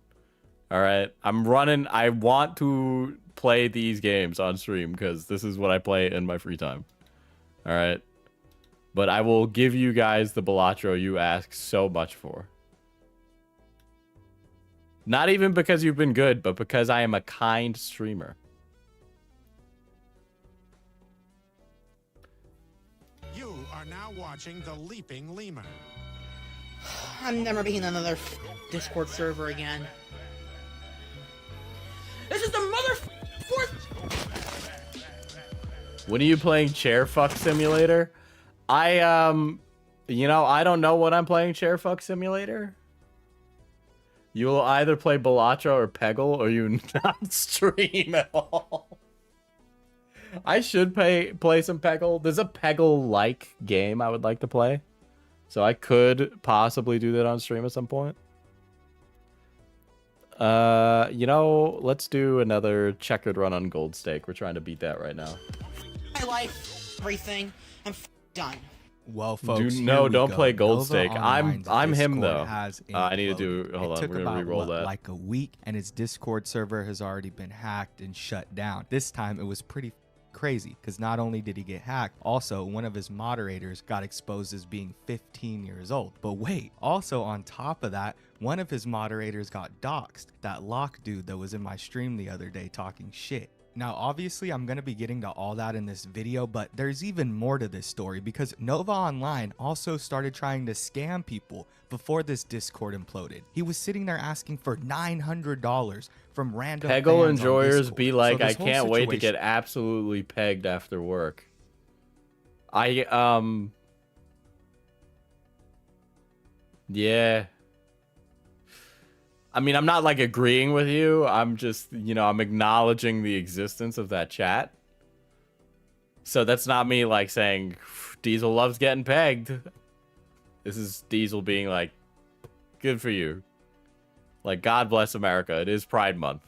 All right, I want to play these games on stream because this is what I play in my free time. All right, but I will give you guys the Bellatro you ask so much for. Not even because you've been good, but because I am a kind streamer. You are now watching The Leaping Lemur. I'm never being on another Discord server again. This is the fourth. When are you playing Chair Fuck Simulator? I don't know when I'm playing Chair Fuck Simulator. You will either play Bellatro or Peggle, or you not stream at all. I should play some Peggle. There's a Peggle-like game I would like to play. So I could possibly do that on stream at some point. Let's do another checkered run on Gold Stake. We're trying to beat that right now. My life, everything. I'm done. Well, folks, no, here we don't go. play Gold Nova Stake. Online's I'm him Discord though. has I need to imploded. do. Hold It on, took we're gonna about, re-roll that. like a week, and its Discord server has already been hacked and shut down. This time, it was pretty crazy because not only did he get hacked, also one of his moderators got exposed as being 15 years old. But wait, also on top of that, one of his moderators got doxxed. That lock dude that was in my stream the other day talking shit. Now, obviously, I'm going to be getting to all that in this video, but there's even more to this story because Nova Online also started trying to scam people before this Discord imploded. He was sitting there asking for $900 from random Peggle fans on enjoyers Discord. be like, So I this whole can't wait to situation- get absolutely pegged after work. Yeah. I mean, I'm not like agreeing with you. I'm just, I'm acknowledging the existence of that chat. So that's not me like saying Diesel loves getting pegged. This is Diesel being like, good for you. Like, God bless America. It is Pride Month.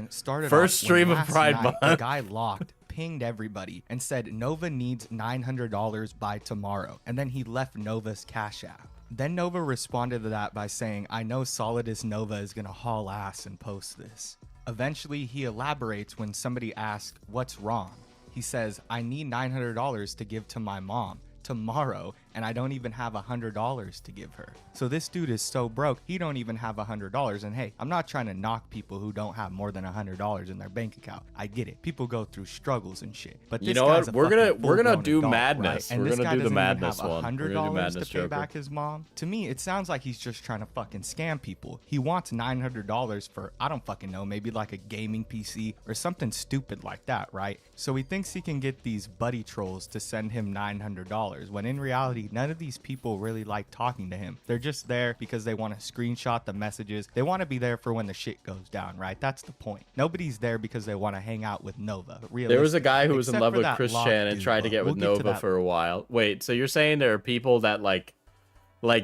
Started First off stream when of last Pride night, Month. The guy locked, pinged everybody, and said Nova needs $900 by tomorrow. And then he left Nova's Cash App. Then Nova responded to that by saying, I know Solidus Nova is gonna haul ass and post this. Eventually, he elaborates when somebody asks, what's wrong? He says, I need $900 to give to my mom tomorrow, and I don't even have $100 to give her. So this dude is so broke, he don't even have $100. And hey, I'm not trying to knock people who don't have more than $100 in their bank account. I get it. People go through struggles and shit. But You this know guy's what? a We're gonna fucking do full-grown adult, madness. right? And We're this gonna guy do the doesn't even madness have one. We're gonna do $100 Madness to pay Joker. back his mom. To me, it sounds like he's just trying to fucking scam people. He wants $900 for, I don't fucking know, maybe like a gaming PC or something stupid like that, right? So he thinks he can get these buddy trolls to send him $900, when in reality, none of these people really like talking to him. They're just there because they want to screenshot the messages. They want to be there for when the shit goes down, right? That's the point. Nobody's there because they want to hang out with Nova. There was a guy who was in Except love for with that Chris lock Chan and dude, tried to but get with we'll get to Nova that. for a while. Wait, so you're saying there are people that like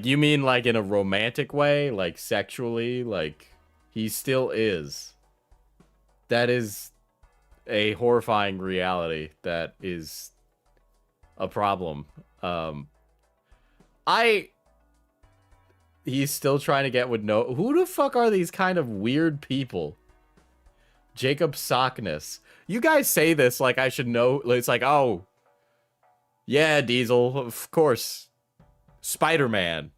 you mean like in a romantic way, like sexually, like he still is. That is a horrifying reality. That is a problem. He's still trying to get with no. Who the fuck are these kind of weird people? Jacob Sockness. You guys say this like I should know. It's like, oh, yeah, Diesel, of course. Spider-Man.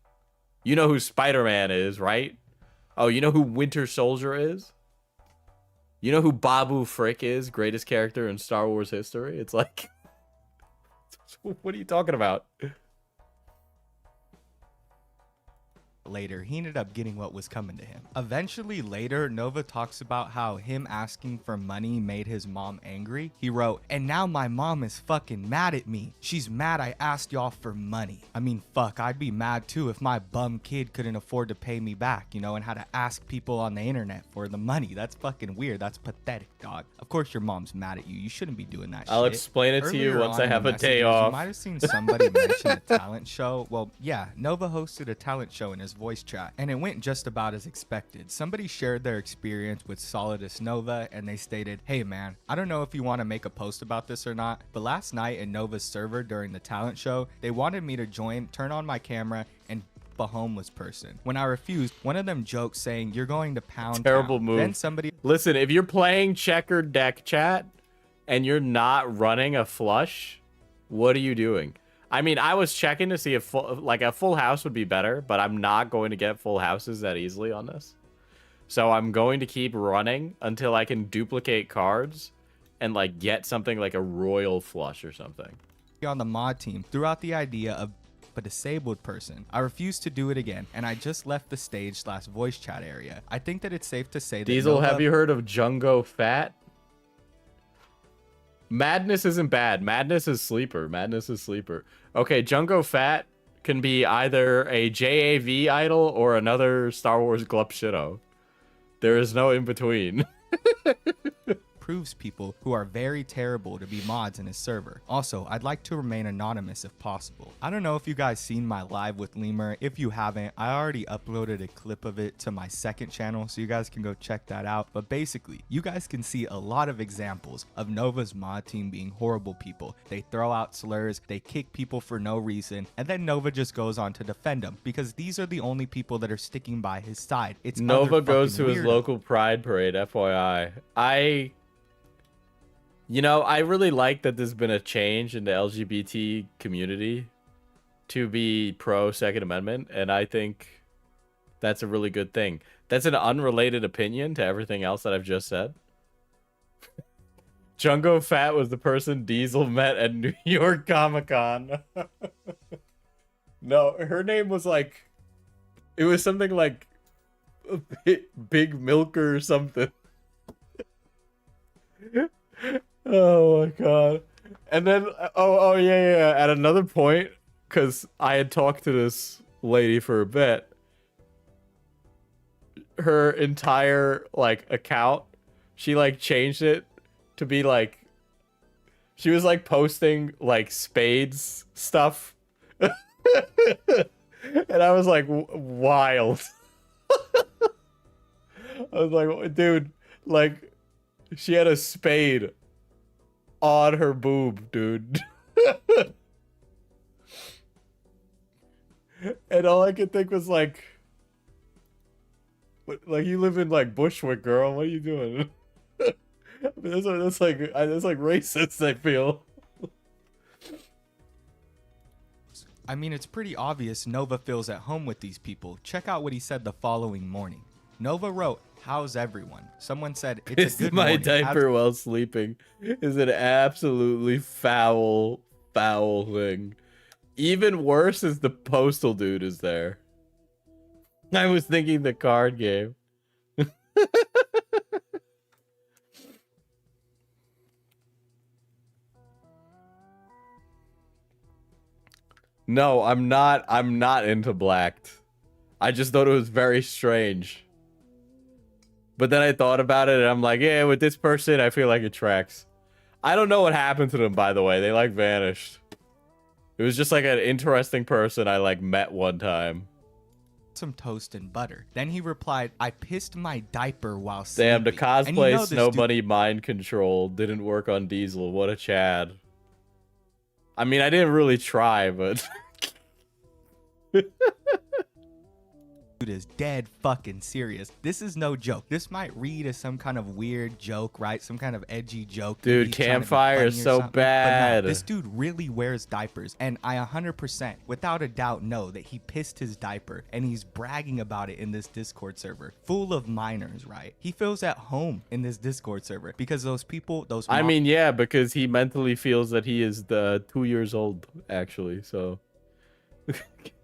You know who Spider-Man is, right? Oh, you know who Winter Soldier is? You know who Babu Frick is? Greatest character in Star Wars history? It's like, what are you talking about? Later, he ended up getting what was coming to him. Eventually later, Nova talks about how him asking for money made his mom angry. He wrote, and now my mom is fucking mad at me. She's mad I asked y'all for money. I mean, fuck, I'd be mad too if my bum kid couldn't afford to pay me back, you know, and had to ask people on the internet for the money. That's fucking weird. That's pathetic, dog. Of course your mom's mad at you. You shouldn't be doing that shit. I'll explain it to you Earlier once on I in have the a day messages, off. You might have seen somebody mention a talent show. Well, yeah, Nova hosted a talent show in his voice chat, and it went just about as expected. Somebody shared their experience with Solidus Nova, and they stated, hey man, I don't know if you want to make a post about this or not, but last night in Nova's server during the talent show, they wanted me to join, turn on my camera, and a homeless person. When I refused, one of them joked saying, you're going to pound Terrible town. move. Then somebody Listen, if you're playing checkered deck chat and you're not running a flush, what are you doing? I mean, I was checking to see if a full house would be better, but I'm not going to get full houses that easily on this. So I'm going to keep running until I can duplicate cards and like get something like a royal flush or something. on the mod team threw out the idea of a disabled person. I refused to do it again, and I just left the stage/voice chat area. I think that it's safe to say that Diesel, Nova have you heard of Jungo Fat? Madness isn't bad. Madness is sleeper. Madness is sleeper. Okay, Jungo Fat can be either a JAV idol or another Star Wars Glup Shitto. There is no in between. approves people who are very terrible to be mods in his server. Also, I'd like to remain anonymous if possible. I don't know if you guys seen my live with Lemur. If you haven't, I already uploaded a clip of it to my second channel, so you guys can go check that out. But basically, you guys can see a lot of examples of Nova's mod team being horrible people. They throw out slurs, they kick people for no reason, and then Nova just goes on to defend them because these are the only people that are sticking by his side. It's Nova goes to his weirdos. local pride parade, FYI. I really like that there's been a change in the LGBT community to be pro Second Amendment, and I think that's a really good thing. That's an unrelated opinion to everything else that I've just said. Jungo Fat was the person Diesel met at New York Comic-Con. No, her name was like... It was something like... Big Milker or something. Oh my god. And then... Oh yeah. At another point, because I had talked to this lady for a bit, her entire, like, account, she, like, changed it to be, like... She was, like, posting, like, spades stuff. And I was, like, wild. I was like, dude, like, she had a spade on her boob, dude. And all I could think was, like, you live in, like, Bushwick, girl. What are you doing? That's like racist, I feel. I mean, it's pretty obvious Nova feels at home with these people. Check out what he said the following morning. Nova wrote, "How's everyone?" Someone said, "It's Pissed a good my morning. diaper while sleeping is an absolutely foul thing. Even worse is the postal dude is there. I was thinking the card game. No, I'm not into blacked. I just thought it was very strange. But then I thought about it and I'm like, yeah, with this person, I feel like it tracks. I don't know what happened to them, by the way. They, like, vanished. It was just, like, an interesting person I, like, met one time. Some toast and butter." Then he replied, "I pissed my diaper while sleeping." Damn, the And you cosplay know this Snow dude- Bunny mind control didn't work on Diesel. What a Chad. I mean, I didn't really try, but... Dude is dead fucking serious. This is no joke. This might read as some kind of weird joke, right? Some kind of edgy joke. Dude, He's trying to be Campfire funny is or so something. bad. But no, this dude really wears diapers. And I 100%, without a doubt, know that he pissed his diaper. And he's bragging about it in this Discord server. Full of minors, right? He feels at home in this Discord server. Because those people, I mean, yeah, because he mentally feels that he is 2 years old, actually, so...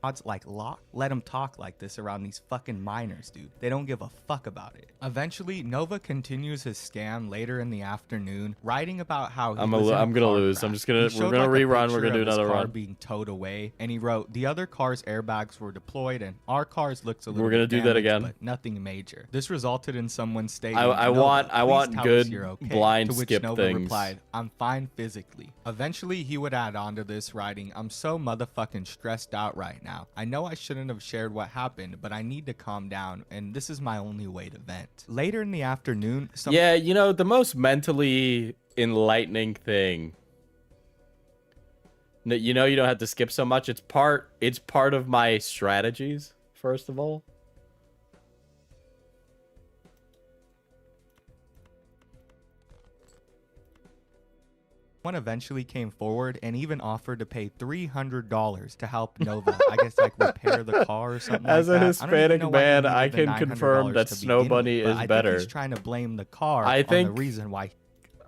mods like Locke let him talk like this around these fucking minors, dude. They don't give a fuck about it. Eventually, Nova continues his scam later in the afternoon, writing about how he I'm was in a gonna car lose. crash. I'm just gonna He we're showed, gonna like, a rerun. We're picture gonna do of his another car run. being towed away, and he wrote, "The other car's airbags were deployed, and our car's looks a little We're gonna bit do that damaged, again. but nothing major." This resulted in someone stating, I "Nova, want please tell us good you're okay," blind to which skip Nova things. replied, "I'm fine physically." Eventually, he would add on to this, writing, "I'm so motherfucking stressed out right now. I know I shouldn't have shared what happened, but I need to calm down, and this is my only way to vent." Later in the afternoon, Yeah, you know, the most mentally enlightening thing. You know, you don't have to skip so much. It's part of my strategies, first of all. one eventually came forward and even offered to pay $300 to help Nova, I guess, like, repair the car or something As like a that. Hispanic man, I can can confirm that Snow Bunny is I better. think he's trying to blame the car I on think- the reason why.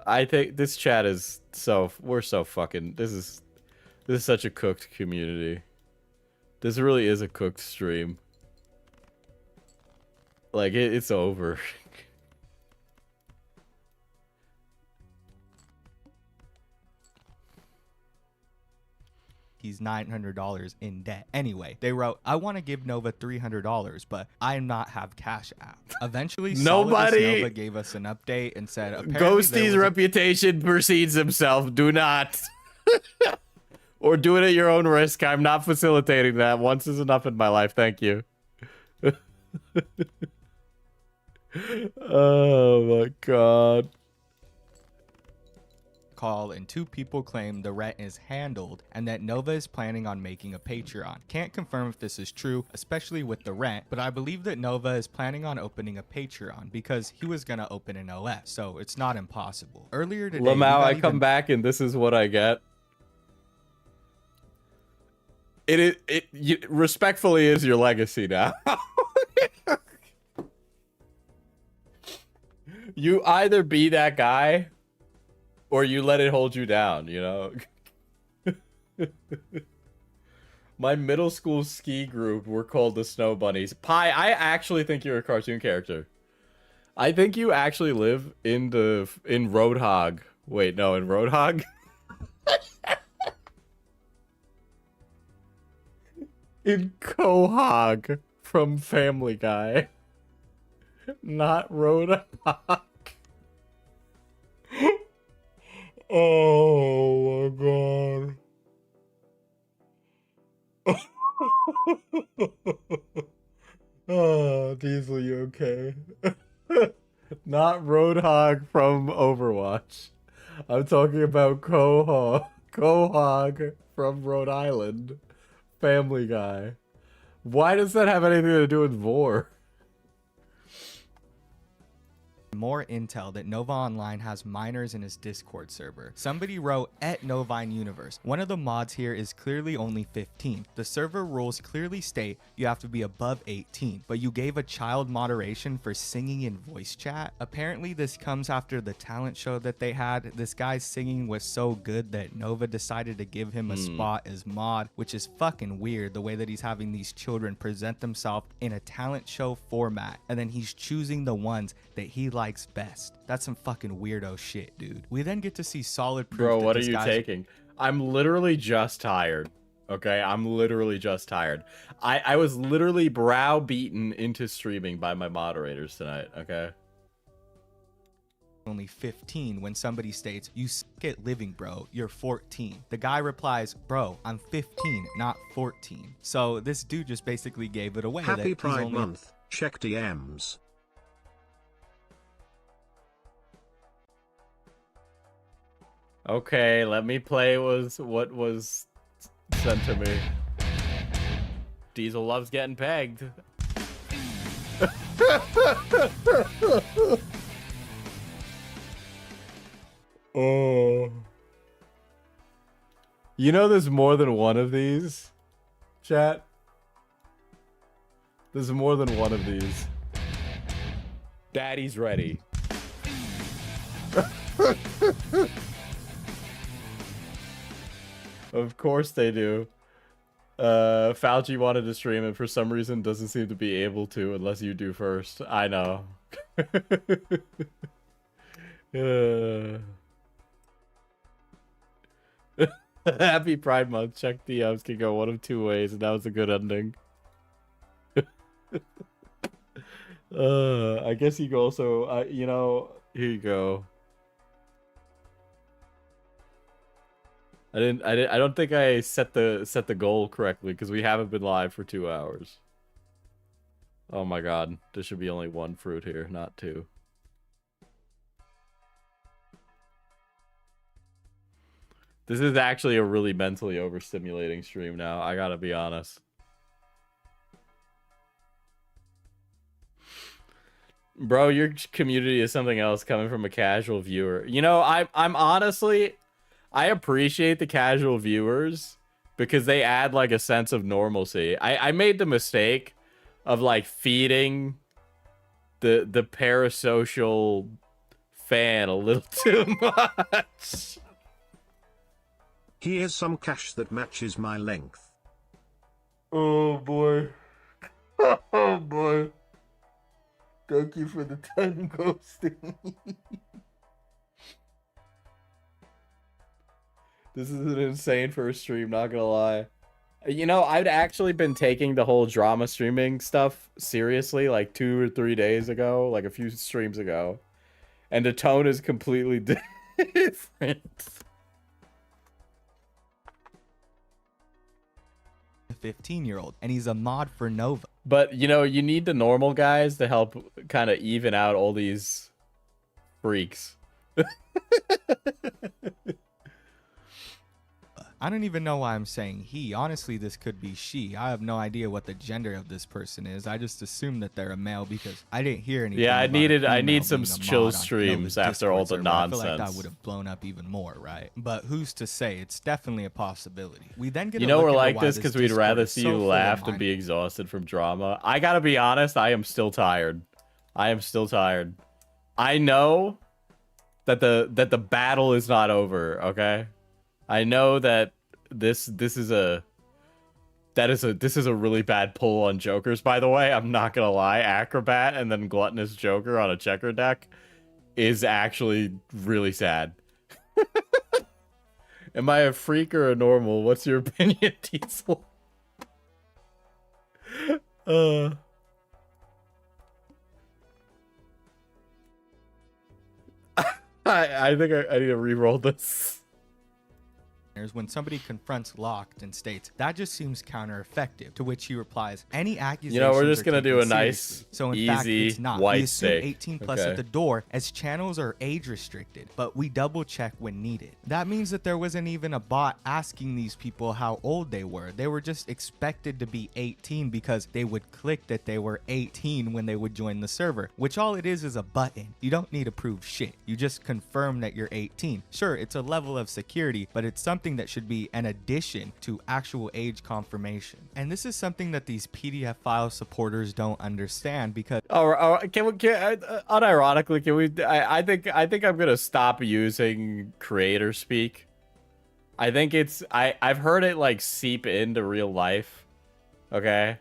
I think this chat is we're so fucking, this is such a cooked community. This really is a cooked stream. Like, it's over. he's $900 in debt. Anyway, they wrote, I want to give Nova $300, but I not have Cash App. Eventually, Nobody Nova gave us an update and said, Ghosty's reputation precedes himself. Do not. Or do it at your own risk. I'm not facilitating that. Once is enough in my life. Thank you. Oh my god. Call and 2 people claim the rent is handled and that Nova is planning on making a Patreon. Can't confirm if this is true, especially with the rent, but I believe that Nova is planning on opening a Patreon because he was gonna open an OS, so it's not impossible. Earlier today, Lamau, I come back and this is what I get. It respectfully is your legacy now. You either be that guy or you let it hold you down, you know? My middle school ski group were called the Snow Bunnies. Pi, I actually think you're a cartoon character. I think you actually live in Roadhog. Wait, no, in Roadhog? In Quahog from Family Guy. Not Roadhog. Oh my god. Oh, Diesel, you okay? Not Roadhog from Overwatch. I'm talking about Quahog from Rhode Island. Family Guy. Why does that have anything to do with Vor? more intel that Nova Online has minors in his Discord server. Somebody wrote at Novine Universe, one of the mods here is clearly only 15. The server rules clearly state you have to be above 18, but you gave a child moderation for singing in voice chat. Apparently this comes after the talent show that they had. This guy's singing was so good that Nova decided to give him a spot as mod, which is fucking weird the way that he's having these children present themselves in a talent show format and then he's choosing the ones that he likes best. That's some fucking weirdo shit, dude. We then get to see solid proof. Bro, what are you taking? I'm literally just tired. Okay, I'm literally just tired. I was literally browbeaten into streaming by my moderators tonight, okay? Only 15 when somebody states, you suck at living, bro, you're 14. The guy replies, bro, I'm 15, not 14. So this dude just basically gave it away. Happy Pride Month. Check DMs. Okay, let me play what was sent to me. Diesel loves getting pegged. Oh. You know there's more than one of these, chat? There's more than one of these. Daddy's ready. Of course they do. Fauci wanted to stream and for some reason doesn't seem to be able to unless you do first. I know. Happy Pride Month. Check DMs can go one of two ways, and that was a good ending. I guess you can also, you know, here you go. I don't think I set the goal correctly because we haven't been live for 2 hours. Oh my god, there should be only one fruit here, not two. This is actually a really mentally overstimulating stream now, I gotta be honest. Bro, your community is something else coming from a casual viewer. You know, I'm honestly, I appreciate the casual viewers because they add like a sense of normalcy. I made the mistake of like feeding the parasocial fan a little too much. Here's some cash that matches my length. Oh boy. Oh boy. Thank you for the 10 ghosting. This is an insane first stream, not gonna lie. You know, I'd actually been taking the whole drama streaming stuff seriously like 2 or 3 days ago, like a few streams ago. And the tone is completely different. A 15-year-old, and he's a mod for Nova. But, you know, you need the normal guys to help kind of even out all these freaks. I don't even know why I'm saying he. Honestly, this could be she. I have no idea what the gender of this person is. I just assume that they're a male because I didn't hear anything. Yeah, about I need some being a chill mod on streams Nova's after all the Discord server. I feel nonsense. like that would have blown up even more, right? But who's to say? It's definitely a possibility. We then get You a know look we're into like why this because we'd Discord rather is see so you full of laugh than minors. be exhausted from drama. I gotta be honest, I am still tired. I am still tired. I know that the battle is not over, okay? I know that this is a really bad pull on jokers, by the way. I'm not gonna lie. Acrobat and then gluttonous joker on a checker deck is actually really sad. Am I a freak or a normal? What's your opinion, Diesel? I think I need to re-roll this. When somebody confronts Locked and states, that just seems counter-effective, to which he replies, any accusations You know, we're just are gonna do taken a nice, seriously. So in fact, easy, it's not. white We assume steak. 18 plus Okay. at the door, as channels are age restricted, but we double check when needed. That means that there wasn't even a bot asking these people how old they were. They were just expected to be 18 because they would click that they were 18 when they would join the server, which all it is a button. You don't need to prove shit. You just confirm that you're 18. Sure, it's a level of security, but it's something that should be an addition to actual age confirmation. And this is something that these PDF file supporters don't understand because unironically, can we? I think I'm gonna stop using creator speak. I think I've heard it like seep into real life. Okay.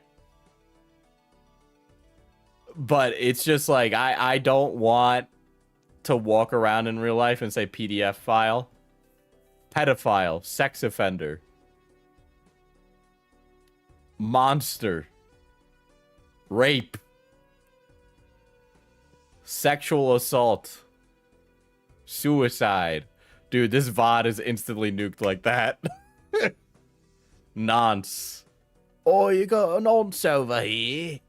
But it's just like I don't want to walk around in real life and say PDF file. Pedophile, sex offender, monster, rape, sexual assault, suicide. Dude, this VOD is instantly nuked like that. Nonce. Oh, you got a nonce over here.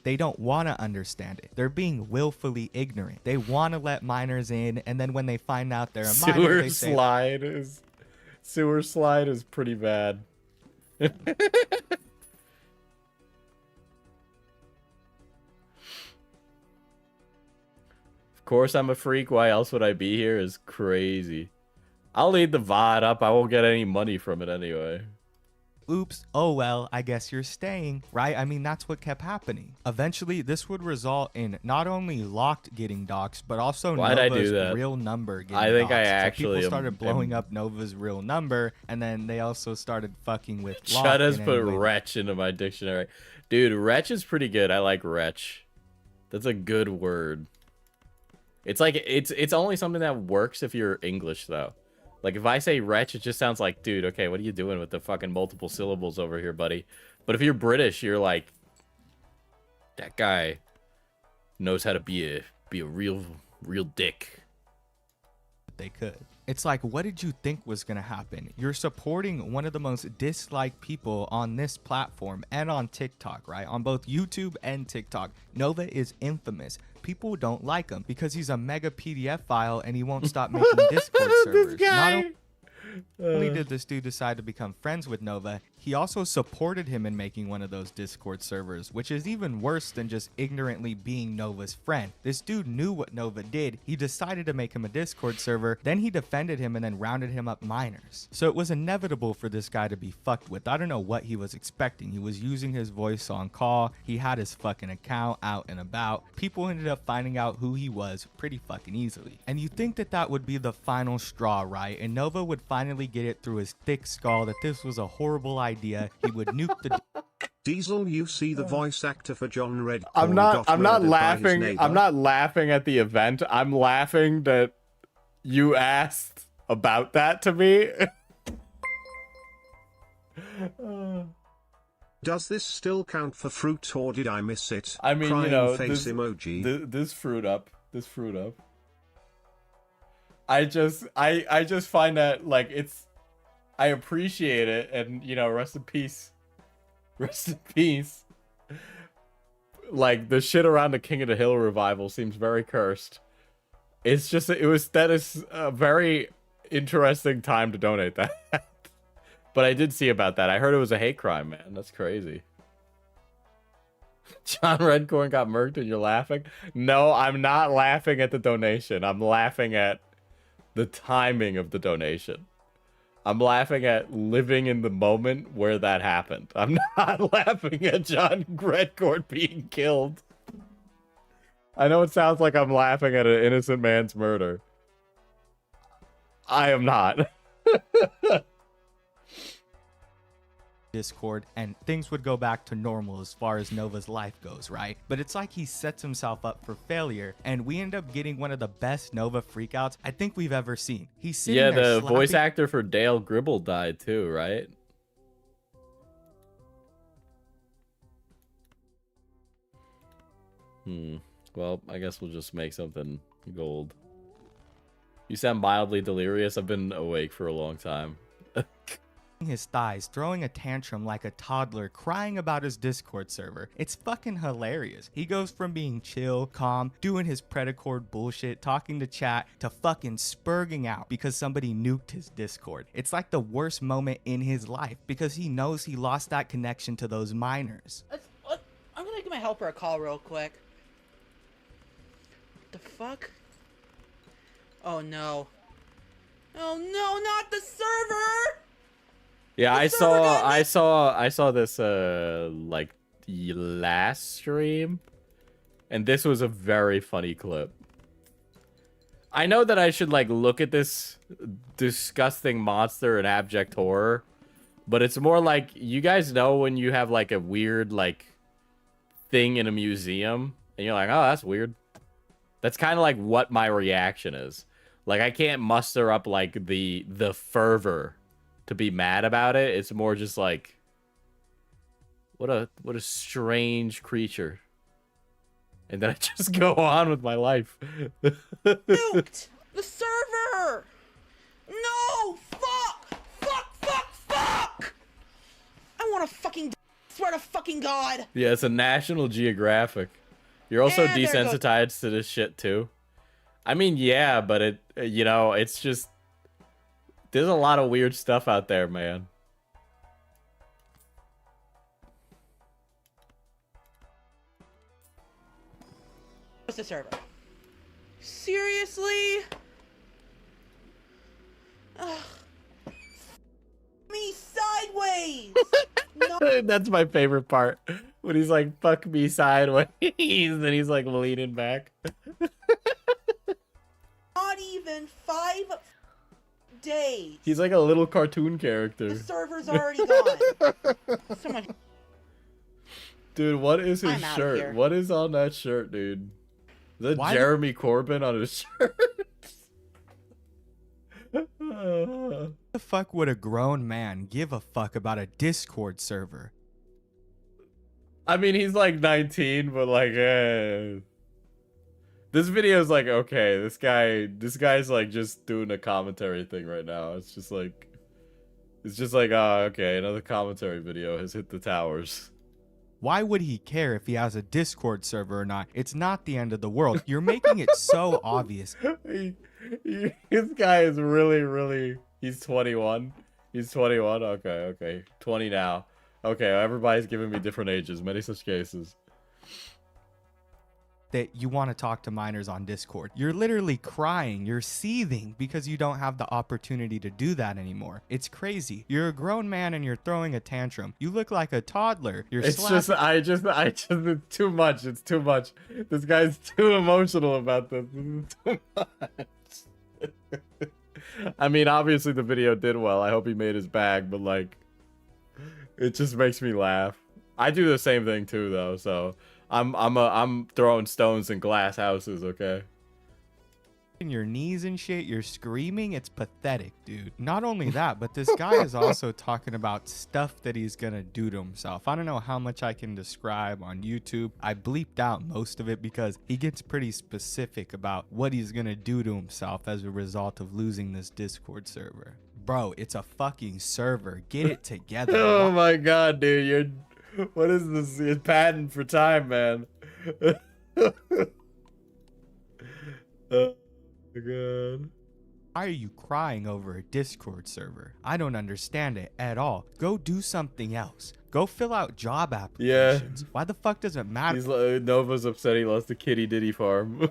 they don't want to understand it. They're being willfully ignorant. They want to let minors in, and then when they find out they're a minor, they say, Sewer slide is pretty bad. Of course I'm a freak. Why else would I be here? Is crazy. I'll lead the VOD up. I won't get any money from it anyway. oops, oh well, I guess you're staying, right? I mean, that's what kept happening. Eventually, this would result in not only Locked getting doxxed, but also Why'd I do Nova's that? real number getting I think I doxxed. actually So people am- started blowing up Nova's real number, and then they also started fucking with Locked. Chud has and put anyway, wretch into my dictionary. Dude, wretch is pretty good. I like wretch. That's a good word. It's like it's only something that works if you're English though. Like if I say wretch, it just sounds like, dude, okay, what are you doing with the fucking multiple syllables over here, buddy? But if you're British, you're like, that guy knows how to be a real dick. they could. It's like, what did you think was going to happen? You're supporting one of the most disliked people on this platform and on TikTok, right? On both YouTube and TikTok. Nova is infamous. People don't like him because he's a mega PDF file and he won't stop making Discord servers. Not only did this dude decide to become friends with Nova, he also supported him in making one of those Discord servers, which is even worse than just ignorantly being Nova's friend. This dude knew what Nova did. He decided to make him a Discord server, then he defended him and then rounded him up minors. So it was inevitable for this guy to be fucked with. I don't know what he was expecting. He was using his voice on call. He had his fucking account out and about. People ended up finding out who he was pretty fucking easily. And you think that that would be the final straw, right? And Nova would finally get it through his thick skull that this was a horrible idea. He would nuke the Diesel, you see the voice actor for John Red. I'm not laughing. I'm not laughing at the event. I'm laughing that you asked about that to me. Does this still count for fruit or did I miss it? I mean, Crying you know, face emoji. this fruit up. I just find that, like, I appreciate it, and, you know, rest in peace. Rest in peace. Like, the shit around the King of the Hill revival seems very cursed. It's just, that is a very interesting time to donate that. But I did see about that. I heard it was a hate crime, man. That's crazy. John Redcorn got murked and you're laughing? No, I'm not laughing at the donation. I'm laughing at the timing of the donation. I'm laughing at living in the moment where that happened. I'm not laughing at John Redcorn being killed. I know it sounds like I'm laughing at an innocent man's murder. I am not. Discord, and things would go back to normal as far as Nova's life goes, right? But it's like he sets himself up for failure, and we end up getting one of the best Nova freakouts I think we've ever seen. He's sitting yeah, there the voice slapping- actor for Dale Gribble died too, right? Well, I guess we'll just make something gold. You sound mildly delirious. I've been awake for a long time. his thighs, throwing a tantrum like a toddler, crying about his Discord server. It's fucking hilarious. He goes from being chill, calm, doing his Predacord bullshit, talking to chat, to fucking spurging out because somebody nuked his Discord. It's like the worst moment in his life because he knows he lost that connection to those miners. I'm gonna give my helper a call real quick. What the fuck? Oh no. Oh no, not the server! Yeah, I saw this like last stream, and this was a very funny clip. I know that I should like look at this disgusting monster in abject horror, but it's more like, you guys know when you have like a weird like thing in a museum and you're like, oh, that's weird. That's kind of like what my reaction is. Like, I can't muster up like the fervor to be mad about it. It's more just like, what a strange creature. And then I just go on with my life. Nuked the server! No! Fuck! Fuck! I want to fucking swear to fucking God. Yeah, it's a National Geographic. You're also And there goes- desensitized to this shit too. I mean, yeah, but it, you know, it's just, there's a lot of weird stuff out there, man. What's the server? Seriously? Ugh. Me sideways! No. That's my favorite part. When he's like, fuck me sideways, and he's like leaning back. Not even 5 days. He's like a little cartoon character. The server's already gone. Someone. Dude, what is his I'm outta shirt? here. What is on that shirt, dude? Is that Why Jeremy Corbyn on his shirt? The fuck would a grown man give a fuck about a Discord server? I mean, he's like 19, but like, this video is like, okay, this guy's like just doing a commentary thing right now. It's just like, oh, okay, another commentary video has hit the towers. Why would he care if he has a Discord server or not? It's not the end of the world. You're making it so obvious. This guy is really, he's 21. He's 21, okay, 20 now. Okay, everybody's giving me different ages, many such cases. That you want to talk to minors on Discord. You're literally crying, you're seething because you don't have the opportunity to do that anymore. It's crazy. You're a grown man and you're throwing a tantrum. You look like a toddler. It's it's too much. It's too much. This guy's too emotional about this. This is too much. I mean, obviously the video did well. I hope he made his bag, but like, it just makes me laugh. I do the same thing too, though. So I'm throwing stones in glass houses. Okay. your knees and shit, you're screaming. It's pathetic, dude. Not only that, but this guy is also talking about stuff that he's gonna do to himself. I don't know how much I can describe on YouTube. I bleeped out most of it because he gets pretty specific about what he's gonna do to himself as a result of losing this Discord server. Bro, it's a fucking server. Get it together. Oh my god, dude. What is this? You're padding for time, man. Oh my god. Why are you crying over a Discord server? I don't understand it at all. Go do something else. Go fill out job applications. Yeah. Why the fuck does it matter? He's Nova's upset he lost the kitty ditty farm.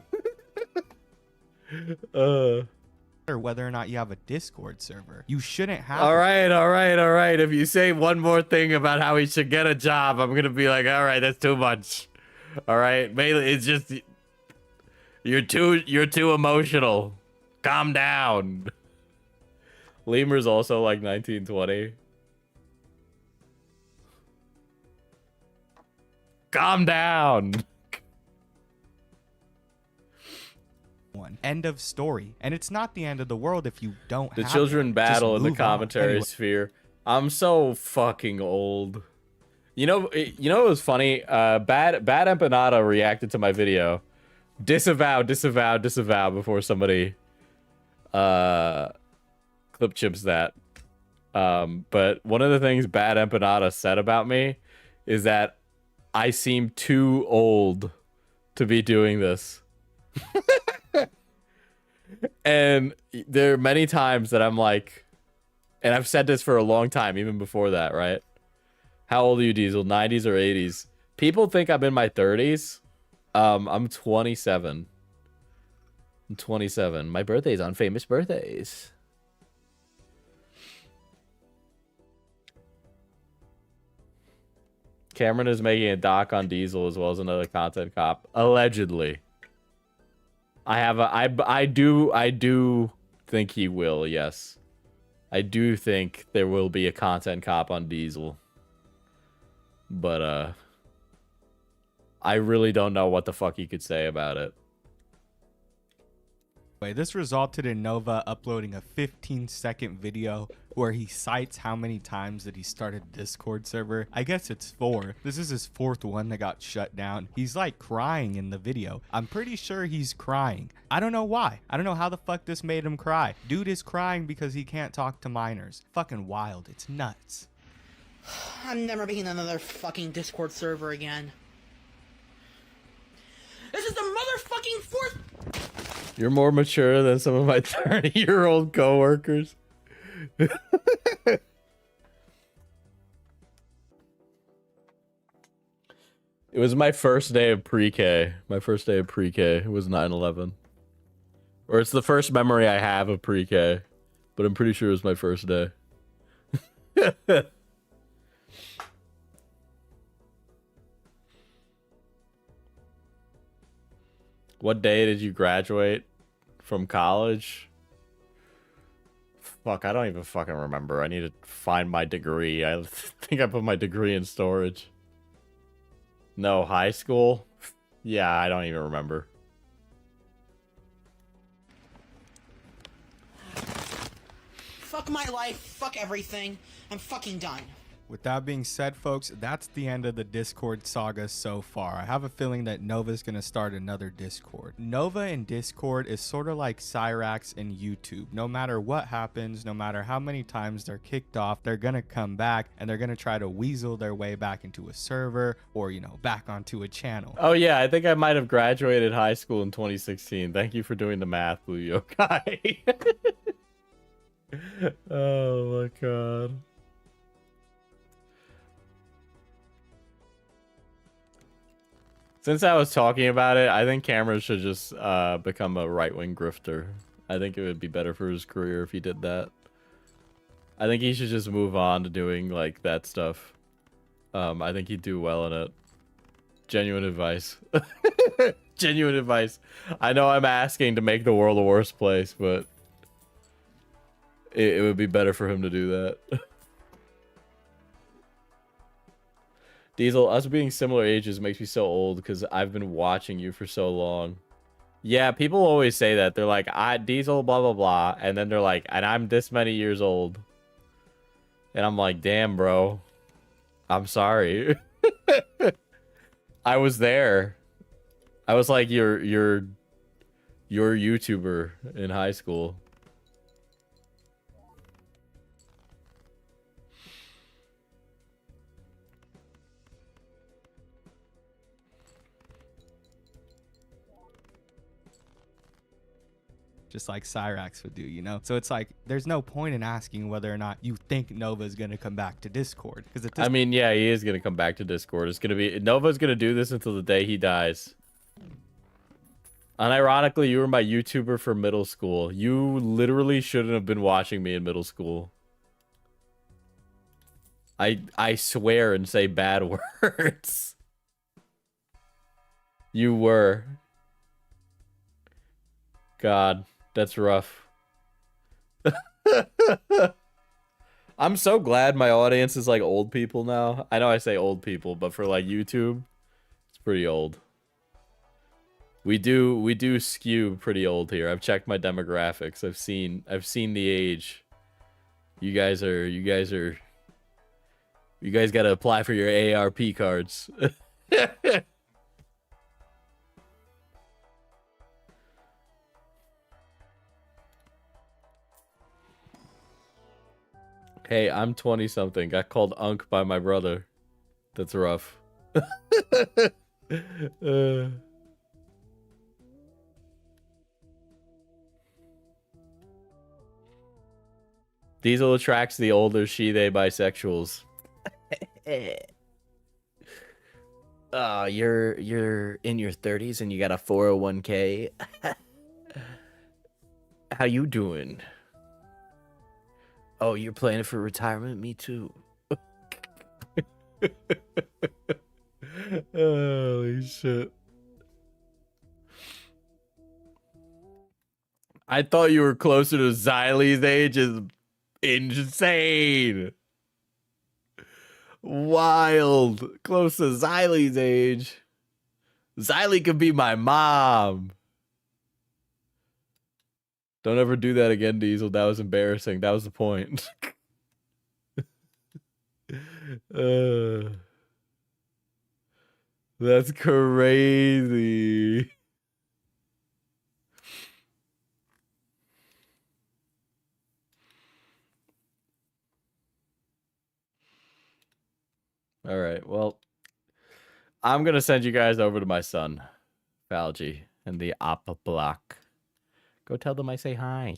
Whether or not you have a Discord server. You shouldn't have all right. If you say one more thing about how he should get a job, I'm gonna be like, all right, that's too much. All right, mainly it's just you're too emotional. Calm down. Lemur's also like 1920. Calm down. One. End of story. And it's not the end of the world if you don't The have children it. battle in the Just move on. commentary Anyway. sphere. I'm so fucking old. You know it was funny? Bad Empanada reacted to my video. Disavow before somebody clip chips that. But one of the things Bad Empanada said about me is that I seem too old to be doing this. And there are many times that I'm like, and I've said this for a long time, even before that, right? How old are you, Diesel? 90s or 80s? People think I'm in my 30s. I'm 27. I'm 27. My birthday's on famous birthdays. Cameron is making a doc on Diesel as well as another content cop. Allegedly. I do think he will, yes. I do think there will be a content cop on Diesel. But I really don't know what the fuck he could say about it. This resulted in Nova uploading a 15-second video where he cites how many times that he started a Discord server. I guess it's 4. This is his 4th one that got shut down. He's like crying in the video. I'm pretty sure he's crying. I don't know why. I don't know how the fuck this made him cry. Dude is crying because he can't talk to minors. Fucking wild. It's nuts. I'm never making another fucking Discord server again. This is the motherfucking 4th. You're more mature than some of my 30-year-old coworkers. It was my first day of pre-K. My first day of pre-K was 9/11. Or it's the first memory I have of pre-K. But I'm pretty sure it was my first day. What day did you graduate from college? Fuck, I don't even fucking remember. I need to find my degree. I think I put my degree in storage. No, high school? Yeah, I don't even remember. Fuck my life, fuck everything. I'm fucking done. With that being said, folks, that's the end of the Discord saga so far. I have a feeling that Nova's going to start another Discord. Nova and Discord is sort of like Cyrax and YouTube. No matter what happens, no matter how many times they're kicked off, they're going to come back and they're going to try to weasel their way back into a server or, you know, back onto a channel. Oh, yeah, I think I might have graduated high school in 2016. Thank you for doing the math, Blue Yokai. Oh, my God. Since I was talking about it, I think Cameron should just become a right-wing grifter. I think it would be better for his career if he did that. I think he should just move on to doing, like, that stuff. I think he'd do well in it. Genuine advice. Genuine advice. I know I'm asking to make the world a worse place, but it would be better for him to do that. Diesel, us being similar ages makes me so old because I've been watching you for so long. Yeah, people always say that. They're like, Diesel, blah, blah, blah. And then they're like, and I'm this many years old. And I'm like, damn, bro. I'm sorry. I was there. I was like your YouTuber in high school. Just like Cyrax would do, you know? So it's like, there's no point in asking whether or not you think Nova's going to come back to Discord. Because I mean, yeah, he is going to come back to Discord. It's going to be... Nova's going to do this until the day he dies. Unironically, you were my YouTuber for middle school. You literally shouldn't have been watching me in middle school. I swear and say bad words. You were. God, that's rough. I'm so glad my audience is like old people now. I know I say old people, but for like YouTube, it's pretty old. We do skew pretty old here. I've checked my demographics. I've seen the age. You guys got to apply for your ARP cards. Hey, I'm 20 something. Got called Unk by my brother. That's rough. Diesel attracts the older she-they bisexuals. You're in your 30s and you got a 401k. How you doing? Oh, you're planning for retirement? Me too. Holy shit. I thought you were closer to Xylie's age. Is insane. Wild. Close to Xylie's age. Xylie could be my mom. Don't ever do that again, Diesel. That was embarrassing. That was the point. That's crazy. All right. Well, I'm going to send you guys over to my son, Falgy, and the Oppa Block. Go tell them I say hi.